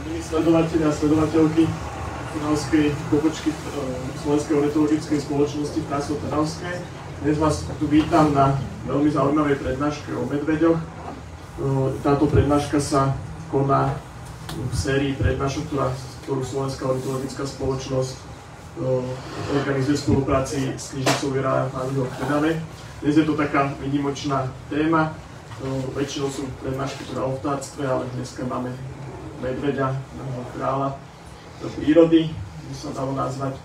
Milí sledovatelia a sledovateľky Trnavskej pobočky Slovenskej ornitologickej spoločnosti Trasov Trnavskej. Dnes vás tu vítam na veľmi zaujímavej prednáške o medveďoch. Táto prednáška sa koná v sérii prednášok, ktorú Slovenská ornitologická spoločnosť organizuje v spolupráci s knižnicou Juraja Fannyho v Trnave. Dnes je to taká výnimočná téma. Väčšinou sú prednášky o vtáctve, ale dneska máme medveďa, kráľa prírody, by sa dalo nazvať.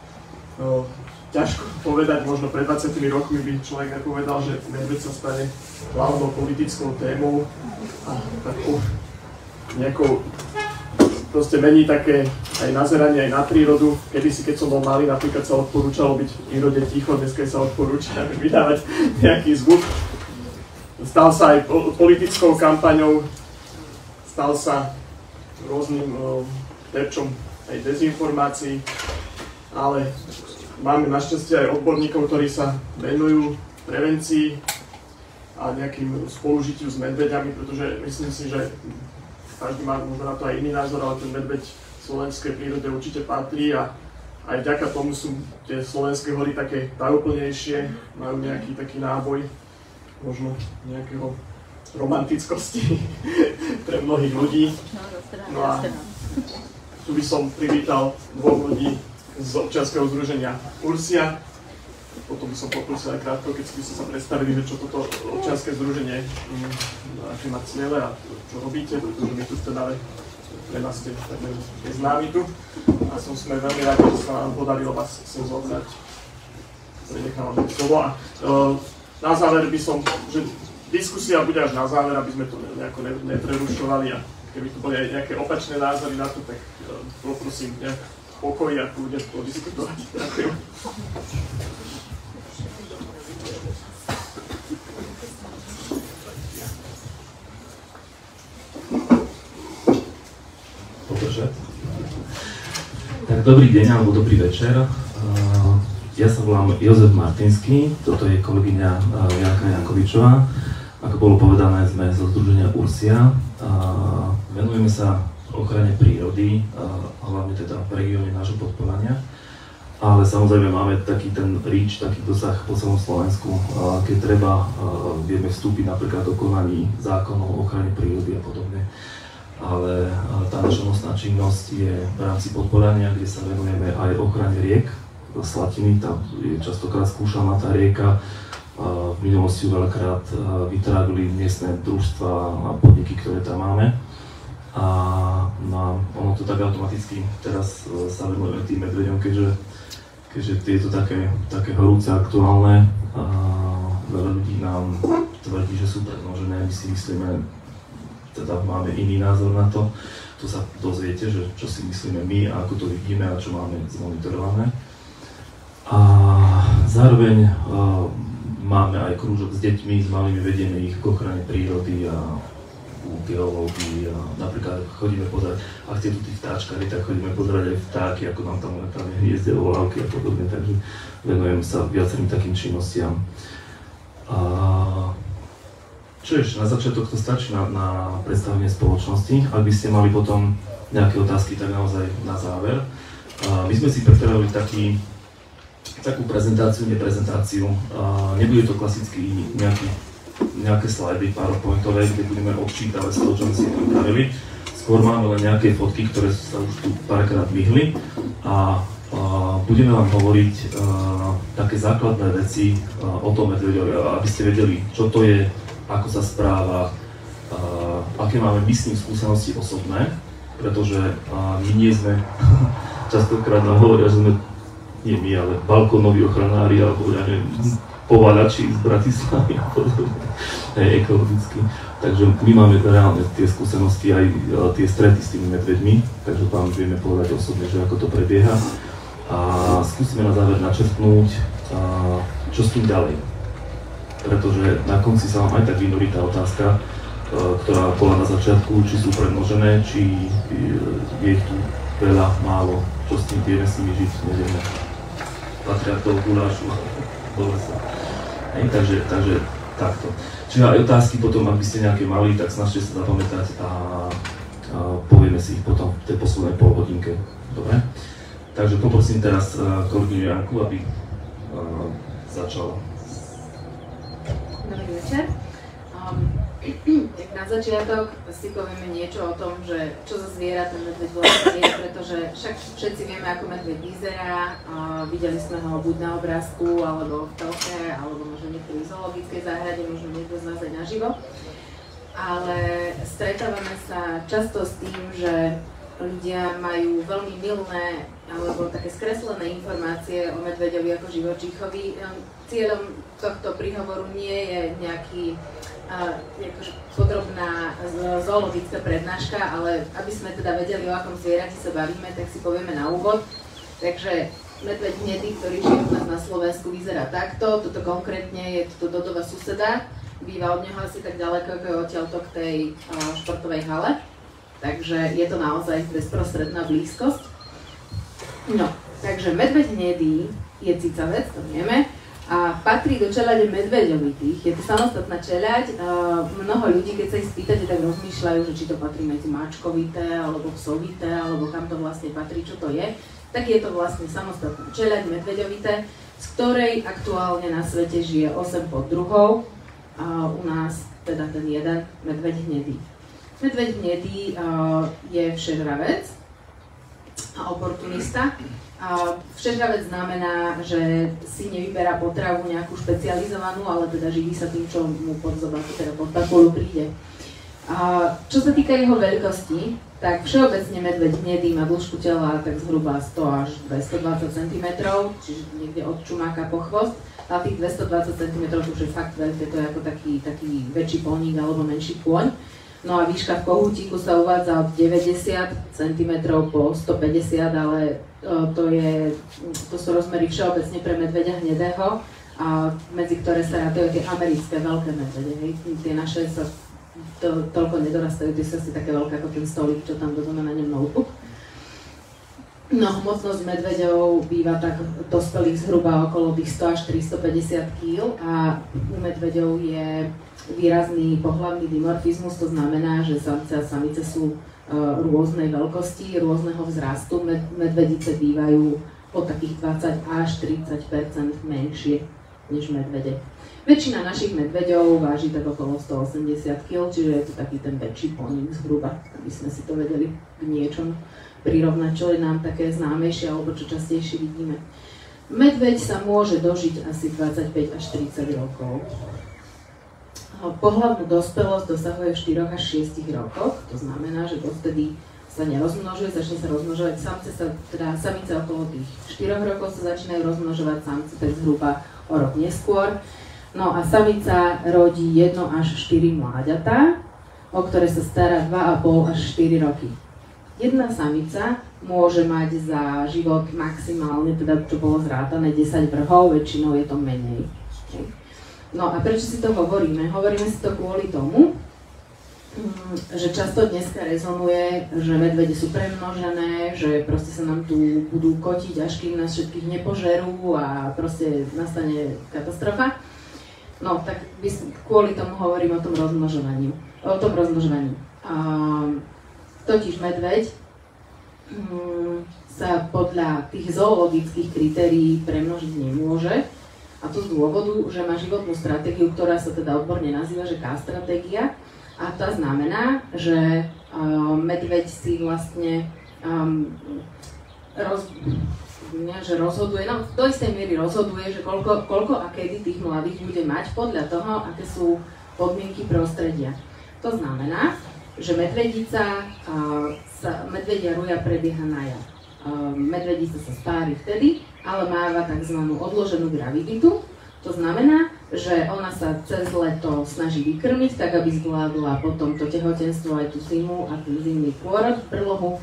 Ťažko povedať, možno pred 20 rokmi by človek nepovedal, že medveď sa stane hlavnou politickou témou a takou nejakou proste mení také aj nazeranie aj na prírodu. Kedysi, keď som bol malý, napríklad sa odporúčalo byť v prírode ticho, dnes sa odporúča vydávať nejaký zvuk. Stal sa aj politickou kampaňou, stal sa rôznym terčom aj dezinformácií, ale máme našťastie aj odborníkov, ktorí sa venujú prevencii a nejakým spolužitiu s medveďami, pretože myslím si, že každý má možno na to aj iný názor, ale ten medveď v slovenskej prírode určite patrí a aj vďaka tomu sú tie slovenské hory také tajúplnejšie, majú nejaký taký náboj, možno nejakého romantickosti pre mnohých ľudí. No a tu by som privítal dvoch ľudí z občianskeho združenia Ursia. Potom by som poprosil aj krátko, keď by ste sa predstavili, že čo toto občianske združenie, aké má ciele a čo robíte, pretože my tu v Trnave pre nás ste takmer známi tu. A sme veľmi rádi, že sa nám podarilo vás sem zobrať. Prenechám vám slovo. Na záver by som, že diskusia bude až na záver, aby sme to nejako neprerušovali a keby tu boli aj nejaké opačné názory na to, tak poprosím nejak pokoj a kľudne podiskutovať. Ďakujem. Podržať. Tak dobrý deň alebo dobrý večer. Ja sa volám Jozef Martinský, toto je kolegyňa Janka Jankovičová. Ako bolo povedané, sme zo združenia Ursia. Venujeme sa ochrane prírody, hlavne teda v regióne nášho podporovania. Ale samozrejme máme taký ten reach, taký dosah po celom Slovensku. Keď treba, vieme vstúpiť napríklad do konaní zákonov o ochrane prírody a podobne. Ale tá naša nosná činnosť je v rámci podporania, kde sa venujeme aj ochrane riek, Slatiny, tam je častokrát skúšaná tá rieka. V minulosti veľakrát vytrávili miestne družstva a podniky, ktoré tam máme. A ono to tak automaticky teraz sa venujeme tým medveďom, keďže je to také horúce aktuálne. Veľa ľudí nám tvrdí, že sú prednožené, my si myslíme, teda máme iný názor na to. Tu sa dozviete, že čo si myslíme my a ako to vidíme a čo máme zmonitorované. A zároveň máme aj krúžok s deťmi, s malými, vedieme ich k ochrane prírody a u geológii a napríklad chodíme pozerať, ak ste tu tí vtáčkari, tak chodíme pozerať aj vtáky, ako nám tam letali hniezde, volávky a podobne, takže venujem sa viacerým takým činnostiam. A čo ešte, na začiatok to stačí na predstavenie spoločnosti. Ak by ste mali potom nejaké otázky, tak naozaj na záver. My sme si pripravili takú prezentáciu, neprezentáciu. Nebude to klasicky nejaké slajdy PowerPointové, kde budeme odčítavať z toho, čo sme si pripravili. Skôr máme len nejaké fotky, ktoré sa už tu párkrát vyhli a budeme vám hovoriť také základné veci o tom medveďovi, aby ste vedeli, čo to je, ako sa správa, aké máme my s ním skúsenosti osobné, pretože my nie sme, častokrát nám hovoria, že sme nie my, ale balkónoví ochranári, alebo ja neviem, pováľači z Bratislavy a podobne, ekologicky. Takže my máme reálne tie skúsenosti, aj tie strety s tými medveďmi, takže vám vieme povedať osobne, že ako to prebieha. A skúsime na záver načrtnúť, čo s tým ďalej. Pretože na konci sa vám aj tak vynorí tá otázka, ktorá bola na začiatku, či sú prednožené, či je ich tu veľa, málo, čo s tým vieme s nimi žiť, nevieme. Patria toho gulášu do lesa. Takže takto. Čiže aj otázky potom, ak by ste nejaké mali, tak snažte sa zapamätať a povieme si ich potom v tej poslednej polhodinke. Dobre? Takže poprosím teraz kolegyňu Janku, aby začala. Dobrý večer. Tak na začiatok si povieme niečo o tom, že čo za zviera ten medveď vlastne je, pretože však všetci vieme, ako medveď vyzerá. Videli sme ho buď na obrázku, alebo v telke, alebo možno niektorý v zoologickej záhrade, možno niekto z nás aj naživo. Ale stretávame sa často s tým, že ľudia majú veľmi mylné alebo také skreslené informácie o medveďovi ako živočíchovi. Cieľom tohto príhovoru nie je nejaký podrobná zoologická prednáška, ale aby sme teda vedeli, o akom zvierati sa bavíme, tak si povieme na úvod. Takže medveď hnedý, ktorý žije u nás na Slovensku, vyzerá takto. Toto konkrétne je Dodova suseda. Býva od neho asi tak ďaleko, ako je odtiaľto k tej športovej hale. Takže je to naozaj bezprostredná blízkosť. No, takže medveď hnedý je cicavec, to vieme. A patrí do čeľade medveďovitých. Je to samostatná čeľaď. Mnoho ľudí, keď sa ich spýtate, tak rozmýšľajú, že či to patrí medzi mačkovité, alebo psovité, alebo kam to vlastne patrí, čo to je. Tak je to vlastne samostatná čeľaď medveďovité, z ktorej aktuálne na svete žije 8 poddruhov. A u nás teda ten jeden, medveď hnedý. Medveď hnedý je všežravec a oportunista. Všežravec znamená, že si nevyberá potravu nejakú špecializovanú, ale teda živí sa tým, čo mu pod zobáku, teda pod papulu príde. Čo sa týka jeho veľkosti, tak všeobecne medveď hnedý má dĺžku tela tak zhruba 100 až 220 cm, čiže niekde od čumáka po chvost. A tých 220 cm už je fakt veľké, to je ako taký väčší poník alebo menší kôň. No a výška v kohútiku sa uvádza od 90 cm po 150, ale to sú rozmery všeobecne pre medveďa hnedého, a medzi ktoré sa rátajú tie americké veľké medvede. Hej. Tie naše sa toľko nedorastajú, tie sú asi také veľké ako ten stolík, čo tam dozome na ňom notebook. No, hmotnosť medveďov býva tak dospelých zhruba okolo tých 100 až 350 kg a u medveďov je výrazný pohlavný dimorfizmus, to znamená, že samce a samice sú rôznej veľkosti, rôzneho vzrastu. Medvedice bývajú o takých 20 až 30% menšie než medvede. Väčšina našich medveďov váži tak okolo 180 kg, čiže je to taký ten väčší poník zhruba, aby sme si to vedeli k niečom prirovnať, čo je nám také známejšie alebo čo častejšie vidíme. Medveď sa môže dožiť asi 25 až 30 rokov. Pohlavnú dospelosť dosahuje v 4 až 6 rokoch, to znamená, že dovtedy sa nerozmnožuje, začne sa rozmnožovať samce, samice okolo tých 4 rokov sa začínajú rozmnožovať, samce tak zhruba o rok neskôr. No a samica rodí 1 až 4 mláďatá, o ktoré sa stará 2,5 až 4 roky. Jedna samica môže mať za život maximálne, teda čo bolo zrátané, 10 vrhov, väčšinou je to menej. No a prečo si to hovoríme? Hovoríme si to kvôli tomu, že často dneska rezonuje, že medvede sú premnožené, že proste sa nám tu budú kotiť, až kým nás všetkých nepožerú a proste nastane katastrofa. No tak kvôli tomu hovorím o tom rozmnožovaní. Totiž medveď sa podľa tých zoologických kritérií premnožiť nemôže, a to z dôvodu, že má životnú stratégiu, ktorá sa teda odborne nazýva, že K-stratégia, a tá znamená, že medveď si vlastne rozhoduje, no do istej miery rozhoduje, že koľko a kedy tých mladých bude mať podľa toho, aké sú podmienky prostredia. To znamená, že medvedia ruja prebieha na jar. Medvedica sa spári vtedy, ale máva tzv. Odloženú graviditu. To znamená, že ona sa cez leto snaží vykrmiť, tak aby zvládla potom to tehotenstvo, aj tú zimu a ten zimný pôrod v brlohu.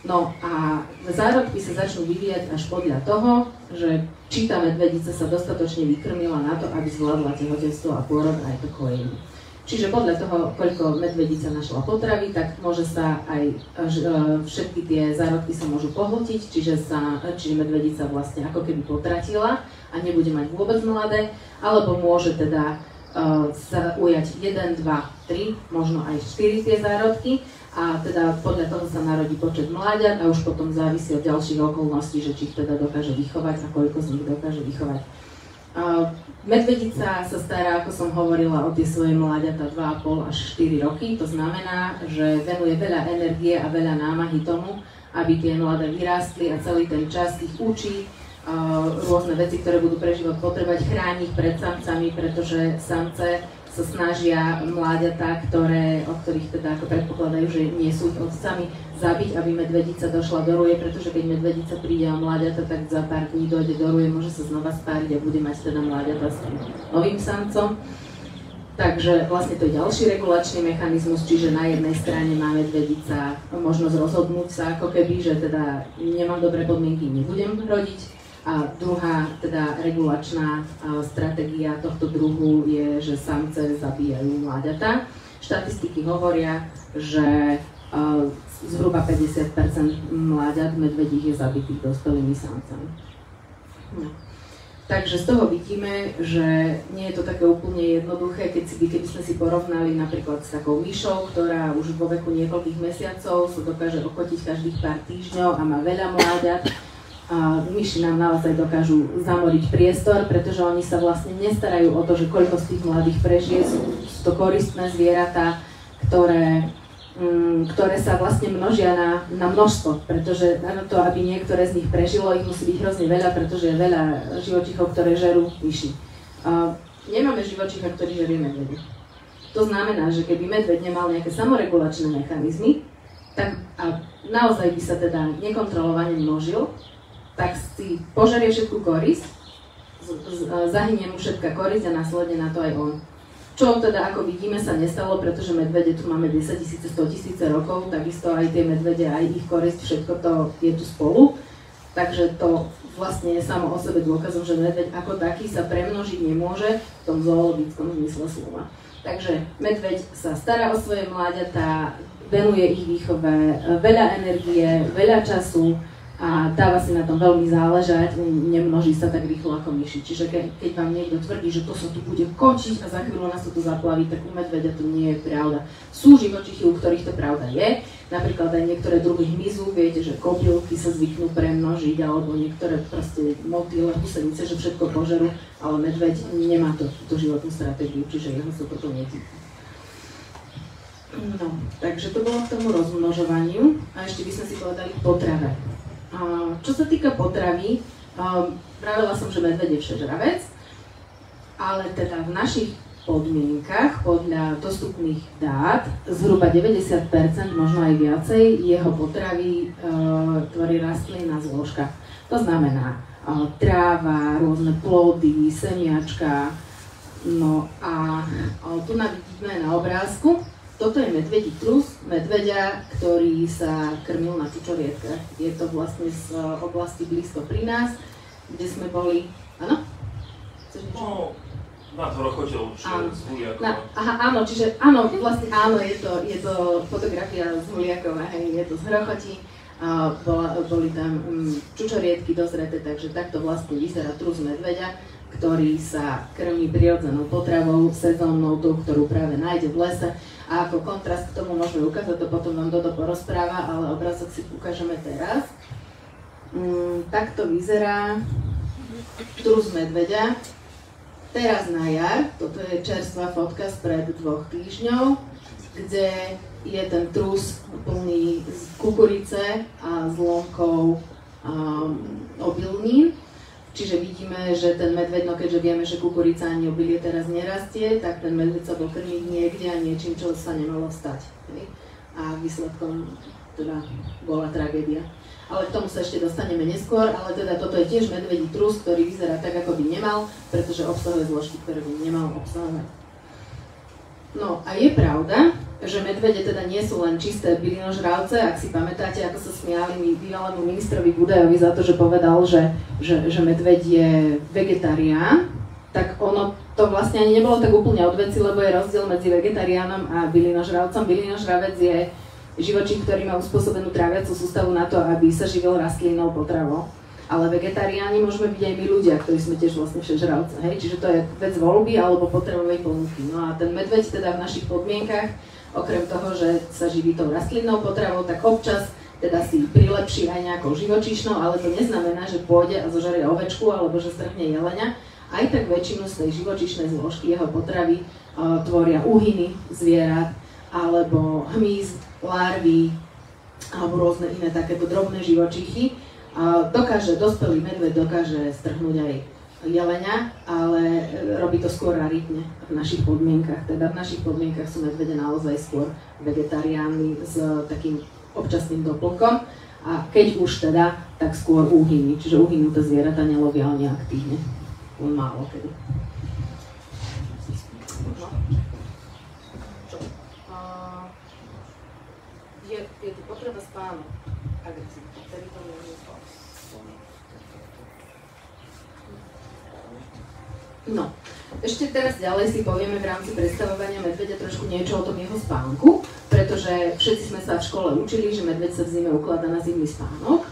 No a zárodky sa začnú vyvíjať až podľa toho, že či tá medvedica sa dostatočne vykrmila na to, aby zvládla tehotenstvo a pôrod a aj to kojenie. Čiže podľa toho, koľko medvedica našla potravy, tak môže sa aj všetky tie zárodky sa môžu pohltiť, čiže medvedica vlastne ako keby potratila a nebude mať vôbec mladé, alebo môže teda sa ujať 1, 2, 3, možno aj 4 tie zárodky a teda podľa toho sa narodí počet mláďat a už potom závisí od ďalších okolností, že či ich teda dokáže vychovať a koľko z nich dokáže vychovať. Medvedica sa stará, ako som hovorila, o tie svoje mláďata 2,5 až 4 roky, to znamená, že venuje veľa energie a veľa námahy tomu, aby tie mladé vyrástli a celý ten čas ich učí rôzne veci, ktoré budú pre život potrebovať, chrániť pred samcami, pretože samce sa snažia mláďatá, o ktorých teda ako predpokladajú, že nie sú ich otcami, zabiť, aby medvedica došla do ruje, pretože keď medvedica príde o mláďata, tak za pár dní dojde do ruje, môže sa znova spáriť a bude mať teda mláďata s tým novým samcom. Takže vlastne to je ďalší regulačný mechanizmus, čiže na jednej strane má medvedica možnosť rozhodnúť sa ako keby, že teda nemám dobré podmienky, nebudem rodiť. A druhá teda regulačná stratégia tohto druhu je, že samce zabíjajú mláďatá. Štatistiky hovoria, že zhruba 50% mláďat medvedích je zabitých dospelými samcami. No. Takže z toho vidíme, že nie je to také úplne jednoduché, keby sme si porovnali napríklad s takou myšou, ktorá už vo veku niekoľkých mesiacov sa dokáže okotiť každých pár týždňov a má veľa mláďat. A myši nám naozaj dokážu zamoriť priestor, pretože oni sa vlastne nestarajú o to, že koľko z tých mladých prežije. Sú to koristné zvieratá, ktoré sa vlastne množia na množstvo, pretože na to, aby niektoré z nich prežilo, ich musí byť hrozne veľa, pretože je veľa živočíchov, ktoré žerú myši. Nemáme živočícha, ktorý žerie medvede. To znamená, že keby medveď nemal nejaké samoregulačné mechanizmy, tak a naozaj by sa teda nekontrolovane množil, tak si požerie všetku korisť, zahynie mu všetká korisť a následne na to aj on. Čo teda, ako vidíme, sa nestalo, pretože medvede tu máme 10 000, 100 000 rokov, takisto aj tie medvede, aj ich korisť, všetko to je tu spolu. Takže to vlastne je samo o sebe dôkazom, že medveď ako taký sa premnožiť nemôže v tom zoologickom zmysle slova. Takže medveď sa stará o svoje mláďatá, venuje ich výchove veľa energie, veľa času, a dáva si na tom veľmi záležať, nemnoží sa tak rýchlo ako myši. Čiže keď vám niekto tvrdí, že to sa tu bude kočiť a za chvíľu nás to tu zaplaví, tak u medveďa to nie je pravda. Sú živočichy, u ktorých to pravda je, napríklad aj niektoré druhy hmyzu, viete, že kobylky sa zvyknú premnožiť, alebo niektoré proste motýle, husenice, že všetko požerú, ale medveď nemá tú životnú stratégiu, čiže jeho sa toto netýka. No, takže to bolo k tomu rozmnožovaniu a ešte by sme si povedali potrave. Čo sa týka potravy, pravila som, že medveď je všežravec, ale teda v našich podmienkach, podľa dostupných dát, zhruba 90%, možno aj viacej, jeho potravy tvorí rastlinná zložka. To znamená tráva, rôzne plody, semiačka. No a tu vidíme na obrázku. Toto je medvedí trus, medveďa, ktorý sa krmil na čučorietkach. Je to vlastne z oblasti blízko pri nás, kde sme boli... Áno? No, na to Rochoteľ, z Huliakova. Áno, čiže áno, vlastne áno, je to fotografia z Huliakova, hej, je to z Hrochotí. Boli tam čučoriedky dozreté, takže takto vlastne vyzerá trus medveďa, ktorý sa krmí prirodzenou potravou, sezónnou, tú, ktorú práve nájde v lese. A ako kontrast k tomu môžeme ukázať, to potom vám Dodo porozpráva, ale obrázok si ukážeme teraz. Takto vyzerá trus medveďa. Teraz na jar, toto je čerstvá fotka spred 2 týždňov, kde je ten trus plný z kukurice a s lomkou obilnín. Čiže vidíme, že ten medveď, no keďže vieme, že kukurica ani obilie teraz nerastie, tak ten medveď sa bol krmiť niekde a niečím, čo sa nemalo stať. A výsledkom teda bola tragédia. Ale k tomu sa ešte dostaneme neskôr, ale teda toto je tiež medvedí trus, ktorý vyzerá tak, ako by nemal, pretože obsahuje zložky, ktoré by nemal obsahovať. No a je pravda, že medvede teda nie sú len čisté bylinožravce. Ak si pamätáte, ako sa smiali bývalému ministrovi Budajovi za to, že povedal, že medveď je vegetarián, tak ono to vlastne ani nebolo tak úplne od veci, lebo je rozdiel medzi vegetariánom a bylinožravcom. Bylinožravec je živočích, ktorý má uspôsobenú tráviacu sústavu na to, aby sa živil rastlinnou potravou. Ale vegetariáni môžeme byť aj my ľudia, ktorí sme tiež vlastne všežravci, hej? Čiže to je vec voľby alebo potrebovej ponuky. No a ten medveď teda v našich podmienkach, okrem toho, že sa živí tou rastlinnou potravou, tak občas teda si prilepší aj nejakou živočíšnou, ale to neznamená, že pôjde a zožerie ovečku alebo že strhne jelenia. Aj tak väčšinu z tej živočíšnej zložky jeho potravy tvoria úhyny zvierat alebo hmyz, larvy alebo rôzne iné takéto drobné živočíchy. Dospelý medveď dokáže strhnúť aj jelenia, ale robí to skôr raritne v našich podmienkach. Teda v našich podmienkach sú medvede naozaj skôr vegetariáni s takým občasným doplnkom. A keď už teda, tak skôr úhyny. Čiže uhynuté zvieratá nelovia oni aktívne. Len málo kedy. Je tu potreba spánok agresívne. No, ešte teraz ďalej si povieme v rámci predstavovania medveďa trošku niečo o tom jeho spánku, pretože všetci sme sa v škole učili, že medveď sa v zime ukladá na zimný spánok,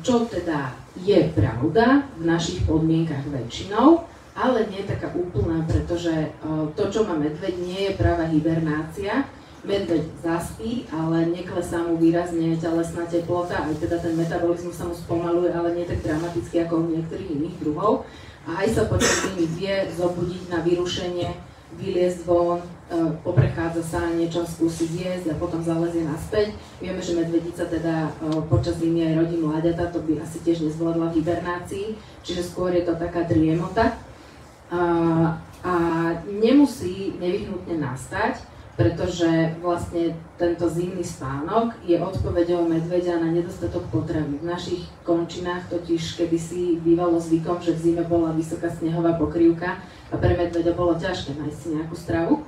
čo teda je pravda v našich podmienkach väčšinou, ale nie je taká úplná, pretože to, čo má medveď, nie je práva hibernácia. Medveď zaspí, ale neklesá mu výrazne telesná teplota, aj teda ten metabolizmus sa mu spomaluje, ale nie tak dramaticky ako u niektorých iných druhov. A aj sa počas zimy vie zobudiť na vyrušenie, vyliezť von, poprechádzať sa, niečo skúsi zjesť a potom zalezie naspäť. Vieme, že medvedica teda počas zimy aj rodí mláďata, to by asi tiež nezvládla v hibernácii, čiže skôr je to taká driemota. A nemusí nevyhnutne nastať, pretože vlastne tento zimný spánok je odpoveďou medveďa na nedostatok potravy. V našich končinách totiž kedysi bývalo zvykom, že v zime bola vysoká snehová pokrývka a pre medveďa bolo ťažké nájsť si nejakú stravu.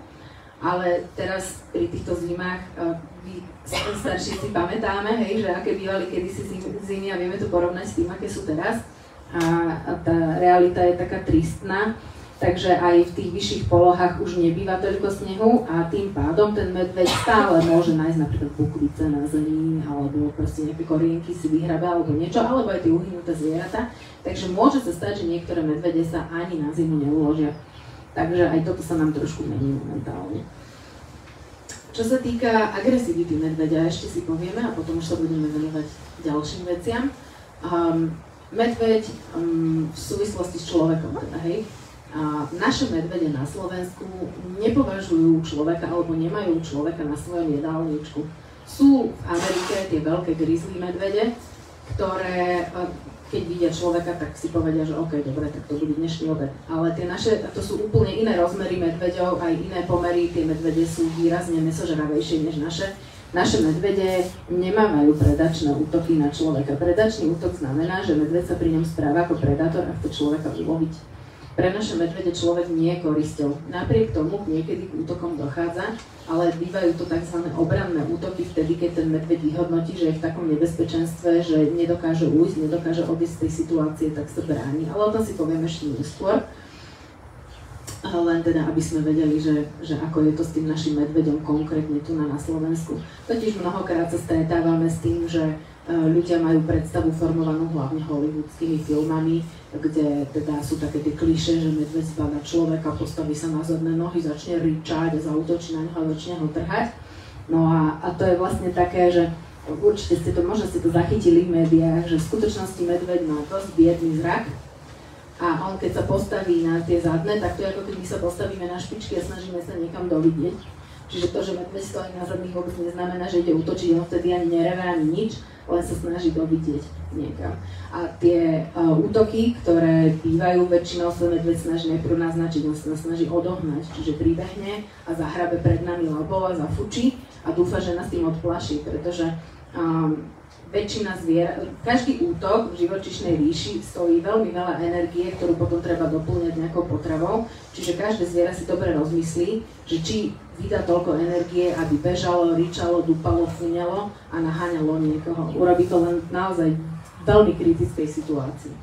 Ale teraz pri týchto zimách, vy starší si pamätáme, hej, že aké bývali kedysi zimy a vieme to porovnať s tým, aké sú teraz. A tá realita je taká tristná. Takže aj v tých vyšších polohách už nebýva toľko snehu a tým pádom ten medveď stále môže nájsť napríklad bukvice na zemi alebo proste nejaké korienky si vyhrabá alebo niečo, alebo aj tie uhynuté zvieratá. Takže môže sa stať, že niektoré medvede sa ani na zimu neuložia. Takže aj toto sa nám trošku mení momentálne. Čo sa týka agresivity medveďa, ešte si povieme a potom už sa budeme venovať ďalším veciam. Medveď v súvislosti s človekom, teda hej, naše medvede na Slovensku nepovažujú človeka alebo nemajú človeka na svojom jedálničku. Sú v Amerike tie veľké grizzly medvede, ktoré keď vidia človeka, tak si povedia, že OK, dobre, tak to bude dnešný obed. Ale tie naše, to sú úplne iné rozmery medveďov, aj iné pomery, tie medvede sú výrazne mäsožravejšie než naše. Naše medvede nemávajú predačné útoky na človeka. Predačný útok znamená, že medveď sa pri ňom správa ako predátor a chce človeka uloviť. Pre naše medvede človek nie je korisťou. Napriek tomu niekedy k útokom dochádza, ale bývajú to tzv. Obranné útoky vtedy, keď ten medveď vyhodnotí, že je v takom nebezpečenstve, že nedokáže ujsť, nedokáže odísť z tej situácie, tak sa bráni. Ale o tom si poviem ešte neskôr. Len teda, aby sme vedeli, že ako je to s tým našim medveďom konkrétne tu na Slovensku. Totiž mnohokrát sa stretávame s tým, že ľudia majú predstavu formovanú hlavne hollywoodskými filmami, kde teda sú také tie klišé, že medveď zbadá človeka, postaví sa na zadné nohy, začne ričať a zaútočí na neho a začne ho trhať. No a to je vlastne také, že určite možno ste to zachytili v médiách, že v skutočnosti medveď má dosť biedný zrak a on keď sa postaví na tie zadné, tak to je ako keď my sa postavíme na špičky a snažíme sa niekam dovidieť. Čiže to, že medveď stojí na zadných, vôbec neznamená, že ide útočiť, on vtedy ani nereve, ani nič, len sa snaží dovidieť niekam. A tie útoky, ktoré bývajú, väčšinou sa medveď snaží najprv naznačiť, on sa snaží odohnať, čiže pribehne a zahrabe pred nami labou a zafučí a dúfa, že nás tým odplaší, pretože väčšina každý útok v živočíšnej ríši stojí veľmi veľa energie, ktorú potom treba doplňať nejakou potravou. Čiže každé zviera si dobre rozmyslí, že či vydá toľko energie, aby bežalo, ričalo, dúpalo, fuňalo a naháňalo niekoho. Urobí to len naozaj v veľmi kritickej situácii.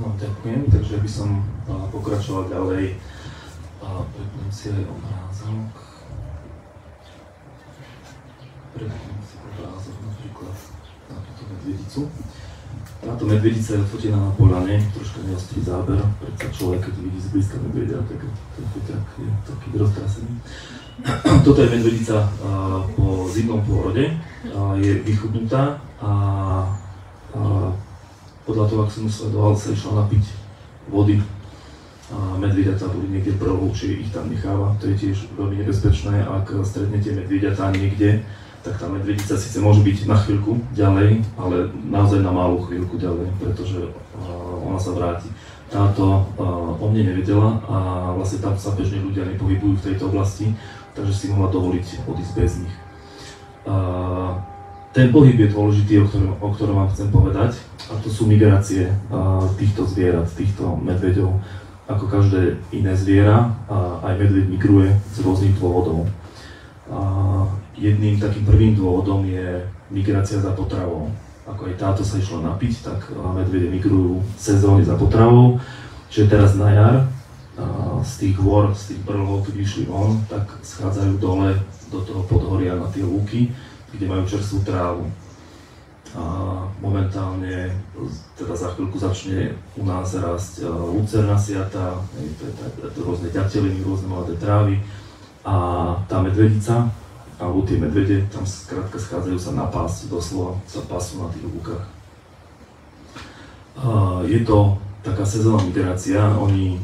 No, ďakujem, takže by som pokračoval ďalej. Prepnem si aj obrázok. predtým si obrázok napríklad na túto medvedicu. Táto medvedica je odfotená na poľane, troška neostrý záber, predsa človek, keď vidí zblízka medvedia, tak ten foťák je taký roztrasený. Toto je medvedica po zimnom pôrode, je vychudnutá a podľa toho, ako som sledoval, sa išla napiť vody. Medvediatá boli niekde v rohu, či ich tam necháva, to je tiež veľmi nebezpečné, ak stretnete medvediatá niekde, tak tá medvedica síce môže byť na chvíľku ďalej, ale naozaj na malú chvíľku ďalej, pretože ona sa vráti. Táto o mne nevedela a vlastne tam sa bežne ľudia nepohybujú v tejto oblasti, takže si mohla dovoliť odísť bez nich. Ten pohyb je dôležitý, o ktorom vám chcem povedať, a to sú migrácie týchto zvierat, týchto medveďov. Ako každé iné zviera, aj medveď migruje z rôznych dôvodov. Jedným takým prvým dôvodom je migrácia za potravou. Ako aj táto sa išla napiť, tak medvede migrujú sezóny za potravou. Čiže teraz na jar z tých hôr, z tých brlhov, keď išli von, tak schádzajú dole do toho podhoria na tie lúky, kde majú čerstvú trávu. Momentálne, teda za chvíľku začne u nás rásť lucernasiata, rôzne ďateliny, rôzne mladé trávy a tá medvedica, alebo tie medvede, tam skrátka schádzajú sa na pás, doslova sa pasú na tých lúkach. Je to taká sezónna migrácia, oni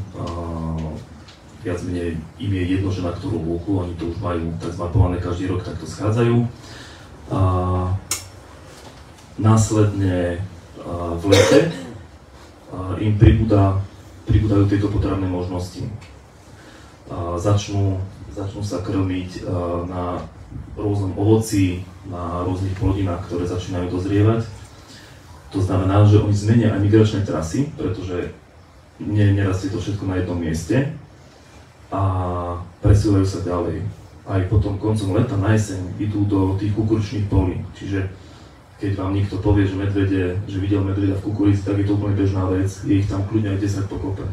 viac menej im je jedno, že na ktorú lúku, oni to už majú tak zmapované, každý rok takto schádzajú. Následne v lete im pribúdajú tieto potravné možnosti. Začnú sa krmiť na rôznom ovoci, na rôznych plodinách, ktoré začínajú dozrievať. To znamená, že oni zmenia aj migračné trasy, pretože nerastie to všetko na jednom mieste a presúvajú sa ďalej. Aj potom koncom leta na jeseň idú do tých kukuričných polí. Čiže keď vám niekto povie, že videl medveďa v kukurici, tak je to úplne bežná vec. Je ich tam kľudne aj 10 pokope.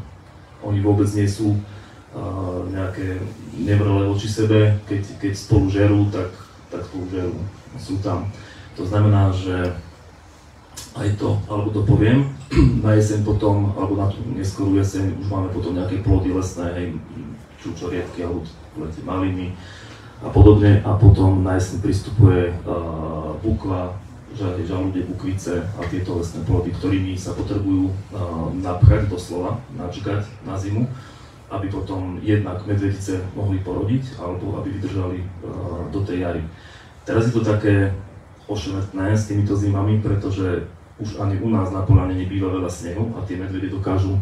Oni vôbec nie sú nejaké nevrlé voči sebe. Keď spolu žerú, tak spolu žerú. Sú tam. To znamená, že aj to, alebo to poviem, na jeseň potom, alebo na tú neskorú jeseň už máme potom nejaké plody lesné, hej, čučoriedky alebo lete maliny a podobne. A potom na jeseň pristupuje bukva, žalúde, bukvice a tieto lesné plody, ktorými sa potrebujú napchať doslova, načkať na zimu, aby potom jednak medvedice mohli porodiť alebo aby vydržali do tej jary. Teraz je to také ošemetné s týmito zimami, pretože už ani u nás na poľane nebýva veľa snehu a tie medvede dokážu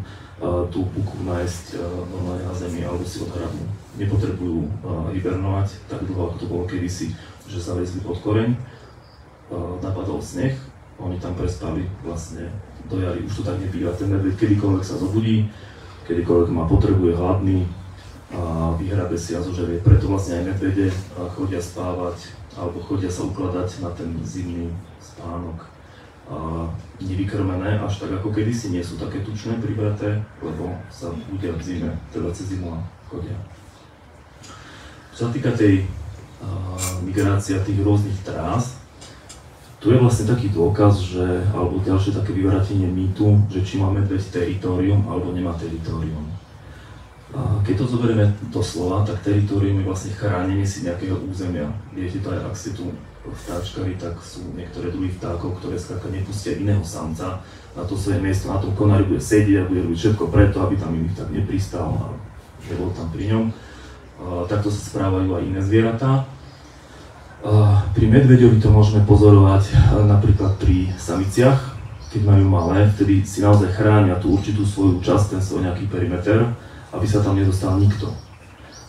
tú bukvu nájsť normálne na zemi alebo si odhradnú. Nepotrebujú hibernovať tak dlho, ako to bolo kedysi, že sa vezli pod koreň. Napadol sneh, oni tam prespali vlastne do jary, už to tak nebýva. Ten medveď kedykoľvek sa zobudí, kedykoľvek má potrebu, je hladný a vyhrabe si a zožerie. Preto vlastne aj medvede chodia spávať alebo chodia sa ukladať na ten zimný spánok. Nevykrmené až tak ako kedysi, nie sú také tučné, pribraté, lebo sa budia v zime, teda cez zimu a chodia. Čo sa týka tej migrácia tých rôznych trás, tu je vlastne taký dôkaz, alebo ďalšie také vyvrátenie mýtu, že či má medveď teritorium alebo nemá teritorium. Keď to zoberieme do slova, tak teritorium je vlastne chránenie si nejakého územia. Viete to aj, ak ste tu vtáčkari, tak sú niektoré druhy vtákov, ktoré skrátka nepustia iného samca na to svoje miesto, na tom konári bude sedieť a bude robiť všetko preto, aby tam iný vták nepristal a nebol tam pri ňom. Takto sa správajú aj iné zvieratá. Pri medveďovi to môžeme pozorovať napríklad pri samiciach, keď majú malé, vtedy si naozaj chránia tú určitú svoju časť, ten svoj nejaký perimeter, aby sa tam nedostal nikto.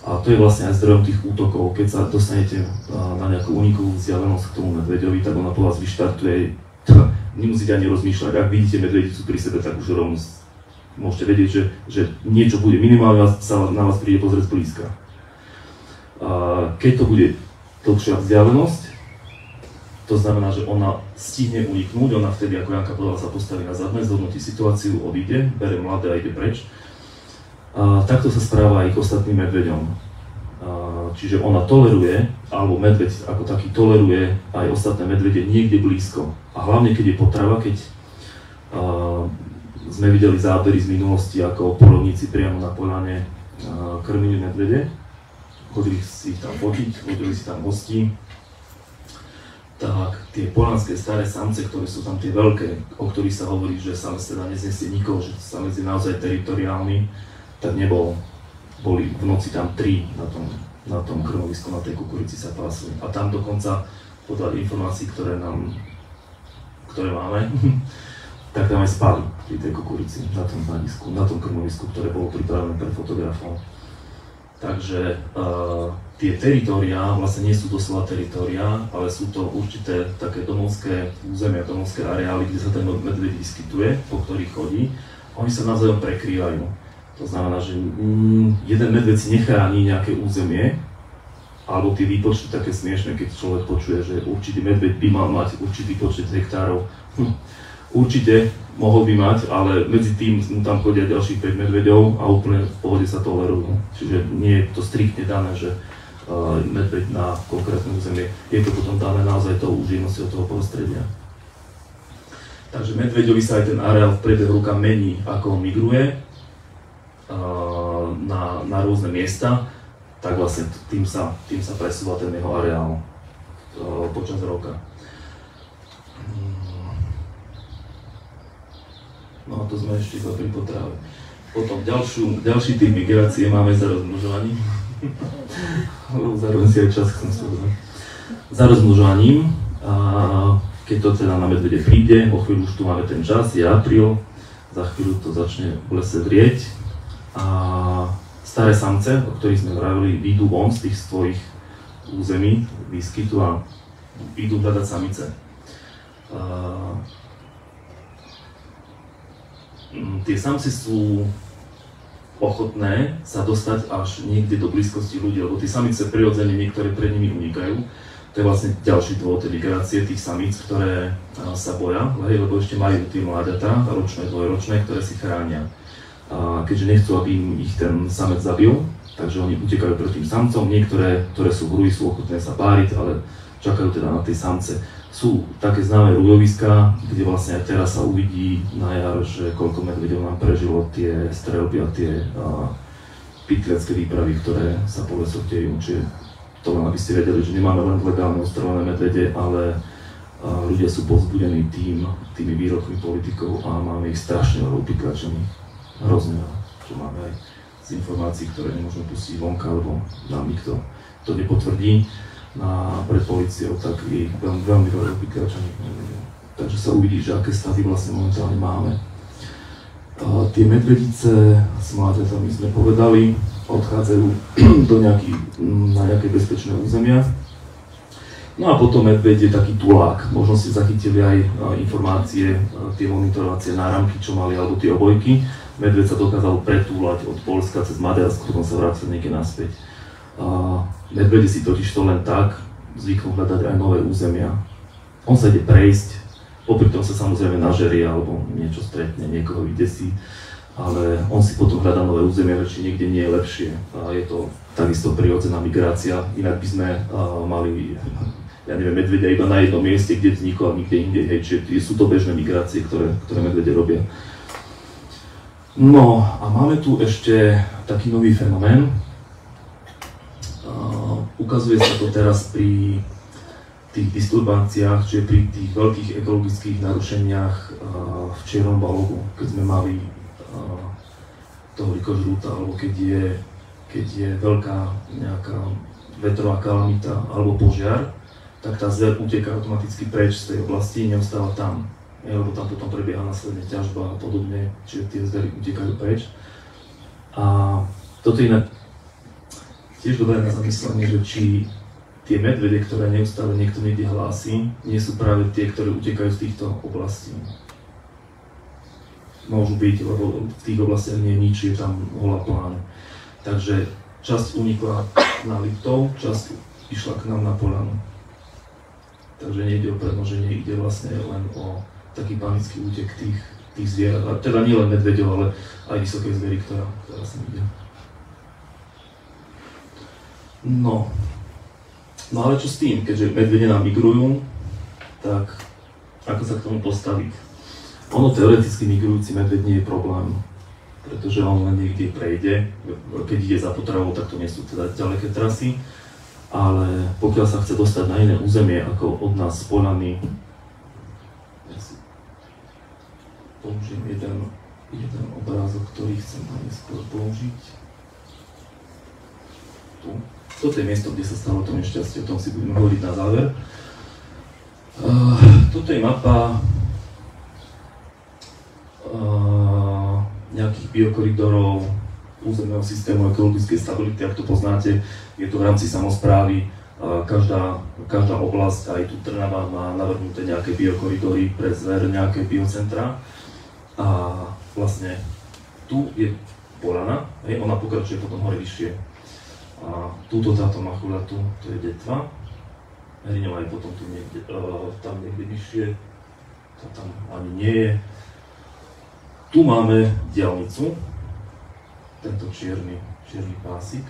A to je vlastne aj zdrojom tých útokov. Keď sa dostanete na nejakú unikovú vzdialenosť k tomu medveďovi, tak ona po vás vyštartuje, nemusíte ani rozmýšľať. Ak vidíte medvedicu pri sebe, tak už rovno môžete vedieť, že niečo bude, minimálne sa na vás príde pozrieť zblízka. Keď to bude dlhšia vzdialenosť, to znamená, že ona stihne uniknúť, ona vtedy, ako Janka povedala, sa postaví na zadné, zhodnotí situáciu, odíde, bere mladé a ide preč. Takto sa správa aj k ostatným medveďom. Čiže ona toleruje, alebo medveď ako taký toleruje aj ostatné medvede niekde blízko. A hlavne keď je potrava, keď sme videli zábery z minulosti, ako poľovníci priamo na poľane krmili medvede, chodili si ich tam fotiť, chodili si tam hosti, tak tie poľanské staré samce, ktoré sú tam tie veľké, o ktorých sa hovorí, že samec teda neznesie nikoho, že samec je naozaj teritoriálny, tak nebol. Boli v noci tam 3 na tom krmovisku, na tej kukurici sa pásli. A tam dokonca podľa informácií, ktoré máme, tak tam aj spali pri tej kukurici na tom hľadisku, na tom krmovisku, ktoré bolo pripravené pre fotografov. Takže tie teritóriá vlastne nie sú doslova teritóriá, ale sú to určité také domovské územia, domovské areály, kde sa ten medveď vyskytuje, po ktorých chodí. Oni sa navzájom prekrývajú. To znamená, že jeden medveď si nechráni nejaké územie, alebo tie výpočty také smiešné, keď človek počuje, že určitý medveď by mal mať určitý počet hektárov. Určite mohol by mať, ale medzi tým mu tam chodia ďalších 5 medveďov a úplne v pohode sa tolerujú. Čiže nie je to striktne dané, že medveď na konkrétne územie. Je to potom dané naozaj tou úživnosťou toho prostredia. Takže medveďovi sa aj ten areál v priebehu roka mení, ako on migruje na rôzne miesta, tak vlastne tým sa presúva ten jeho areál počas roka. No a to sme ešte iba pri potrave. Potom ďalší typ migrácie máme za rozmnožovaním. Zároveň si aj čas chcem povedať. Za rozmnožovaním, keď to teda na medvede príde, o chvíľu už tu máme ten čas, je apríl, za chvíľu to začne v lese vrieť a staré samce, o ktorých sme vravili, výjdu von z tých svojich území, výskytu a idú hľadať samice. Tie samce sú ochotné sa dostať až niekde do blízkosti ľudí, lebo tie samice prirodzene niektoré pred nimi unikajú. To je vlastne ďalší dôvod tej migrácie tých samíc, ktoré sa boja, lebo ešte majú tie mláďatá, ročné, dvojročné, ktoré si chránia. Keďže nechcú, aby im ich ten samec zabil, takže oni utekajú pred tým samcom. Niektoré, ktoré sú v rúji, sú ochotné sa páriť, ale čakajú teda na tie samce. Sú také známe rújoviská, kde vlastne aj teraz sa uvidí na jar, že koľko medveďov nám prežilo tie streľby a tie pytliacké výpravy, ktoré sa po lesoch dejú. Čiže to len aby ste vedeli, že nemáme len legálne ostrelené medvede, ale ľudia sú povzbudení tými výrokmi politikov a máme ich strašne veľa upytlačených. Hrozne veľa, čo máme aj z informácií, ktoré nemôžeme pustiť vonka, lebo nám nikto to nepotvrdí pred políciou, tak je veľmi veľa upytlačených. Takže sa uvidí, že aké stavy vlastne momentálne máme. Tie medvedice s mláďatami sme povedali, odchádzajú na nejaké bezpečné územia. No a potom medveď je taký tulák. Možno si zachytili aj informácie, tie monitorovacie náramky, čo mali, alebo tie obojky. Medveď sa dokázal pretúlať od Poľska cez Maďarsko, potom sa vrátil niekde naspäť. Medvede si totiž to len tak zvyknú hľadať aj nové územia. On sa ide prejsť, popri tom sa samozrejme nažerie alebo niečo stretne, niekoho vydesí, ale on si potom hľadá nové územia, či niekde nie je lepšie. Je to takisto prirodzená migrácia, inak by sme mali, ja neviem, medvedia iba na jednom mieste, kde vzniklo a nikde inde, hej, čiže sú to bežné migrácie, ktoré medvede robia. No a máme tu ešte taký nový fenomén. Ukazuje sa to teraz pri tých disturbanciách, čiže pri tých veľkých ekologických narušeniach v Čiernom Balogu, keď sme mali toho rikožrúta, alebo keď je veľká nejaká vetrová kalamita alebo požiar, tak tá zver uteká automaticky preč z tej oblasti, neostáva tam. Lebo tam potom prebieha následne ťažba a podobne, čiže tie zvery utekajú preč. A toto je tiež dobré na zamyslenie, že či tie medvede, ktoré neustále niekto niekde hlási, nie sú práve tie, ktoré utekajú z týchto oblastí. Môžu byť, lebo v tých oblastiach nie je nič, je tam holá pláň. Takže časť unikla na Liptov, časť išla k nám na Poľanu. Takže nejde o premnoženie, ide vlastne len o taký panický útek tých zvierat. Teda nie len medveďov, ale aj vysokej zvery, ktorá sa ide. No ale čo s tým, keďže medvede nám migrujú, tak ako sa k tomu postaviť? Ono teoreticky migrujúci medveď nie je problém, pretože on len niekde prejde, keď ide za potravou, tak to nie sú teda ďaleké trasy, ale pokiaľ sa chce dostať na iné územie, ako od nás z Poľany, ja si použijem jeden obrázok, ktorý chcem najskôr použiť. Tu. Toto je miesto, kde sa stalo to nešťastie, o tom si budeme hovoriť na záver. Toto je mapa nejakých biokoridorov, územného systému ekologickej stability, ak to poznáte, je to v rámci samosprávy. Každá oblasť, aj tu Trnava, má navrhnuté nejaké biokoridory pre zver, nejaké biocentra. A vlastne tu je Poľana, ona pokračuje potom hore vyššie. A túto táto machuľa tu, to je Detva. Hriňová je potom tu niekde, tam niekde vyššie, to tam ani nie je. Tu máme diaľnicu, tento čierny pásik.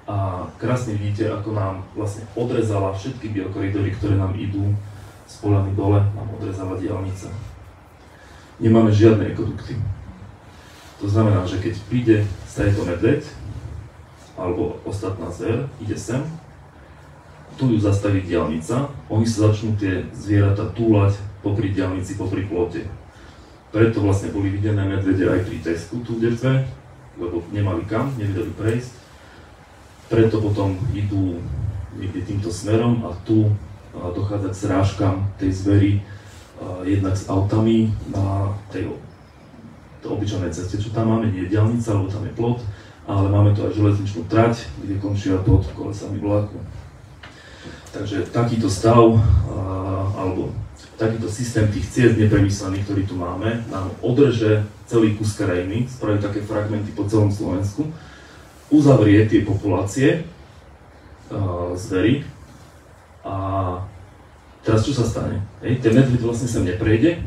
A krásne vidíte, ako nám vlastne odrezala všetky biokoridory, ktoré nám idú z Poľany dole, nám odrezala diaľnica. Nemáme žiadne ekodukty. To znamená, že keď príde z tejto medveď, alebo ostatná zver, ide sem, tu ju zastaví diaľnica, oni sa začnú tie zvieratá túlať popri diaľnici, popri plote. Preto vlastne boli videné medvede aj pri Tesku tu v Detve, lebo nemali kam, nevedeli prejsť. Preto potom idú niekde týmto smerom a tu dochádza k srážkam tej zveri, jednak s autami na tej obyčajnej ceste, čo tam máme, nie je diaľnica, lebo tam je plot, ale máme tu aj železničnú trať, kde končia pod kolesami vlaku. Takže takýto stav, alebo takýto systém tých ciest nepremyslených, ktorý tu máme, nám odreže celý kus krajiny, spraví také fragmenty po celom Slovensku, uzavrie tie populácie zveri a teraz čo sa stane? Ten medveď vlastne sem neprejde,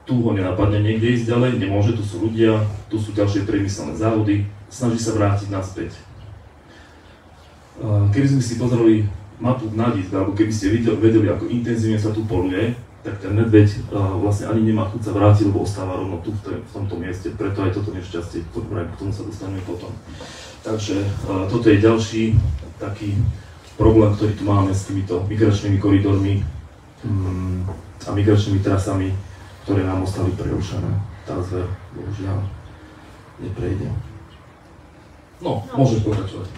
tu ho nenapadne niekde ísť ďalej, nemôže, tu sú ľudia, tu sú ďalšie priemyselné závody, snaží sa vrátiť naspäť. Keby sme si pozreli mapu na disk, alebo keby ste vedeli, ako intenzívne sa tu poluje, tak ten medveď vlastne ani nemá chuť sa vrátiť, lebo ostáva rovno tu v tomto mieste, preto aj toto nešťastie, k tomu sa dostaneme potom. Takže toto je ďalší taký problém, ktorý tu máme s týmito migračnými koridormi a migračnými trasami, ktoré nám ostali prerušené. Tá zver, bohužiaľ, neprejde. No, môžeš pokračovať.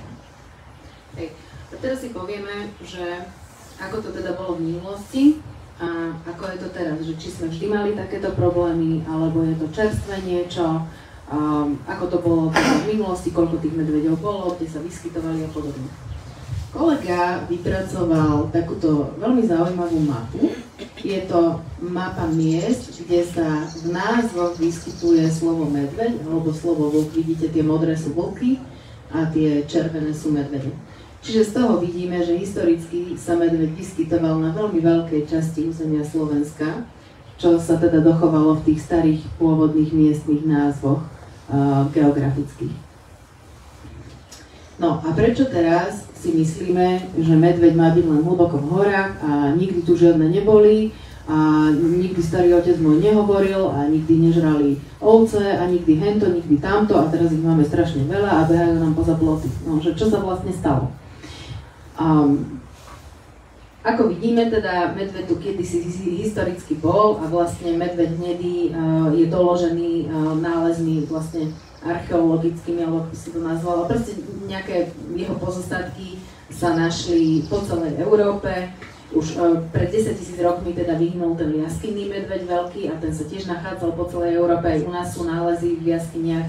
Hej. A teraz si povieme, že ako to teda bolo v minulosti a ako je to teraz, že či sme vždy mali takéto problémy, alebo je to čerstvé niečo, ako to bolo teda v minulosti, koľko tých medveďov bolo, kde sa vyskytovali a podobne. Kolega vypracoval takúto veľmi zaujímavú mapu. Je to mapa miest, kde sa v názvoch vyskytuje slovo medveď alebo slovo vlk. Vidíte, tie modré sú vlky a tie červené sú medvede. Čiže z toho vidíme, že historicky sa medveď vyskytoval na veľmi veľkej časti územia Slovenska, čo sa teda dochovalo v tých starých pôvodných miestnych názvoch geografických. No a prečo teraz si myslíme, že medveď má byť len hlboko v horách a nikdy tu žiadne neboli a nikdy starý otec môj nehovoril a nikdy nežrali ovce a nikdy hento, nikdy tamto a teraz ich máme strašne veľa a behajú nám poza ploty. No, že čo sa vlastne stalo? Ako vidíme, teda medveď tu kedysi historicky bol a vlastne medveď hnedý je doložený nálezmi vlastne archeologickými, alebo ako si to nazvala. Proste nejaké jeho pozostatky sa našli po celej Európe. Už pred 10 000 rokmi teda vyhnul ten jaskinný medveď veľký a ten sa tiež nachádzal po celej Európe. Aj u nás sú nálezy v jaskyniach.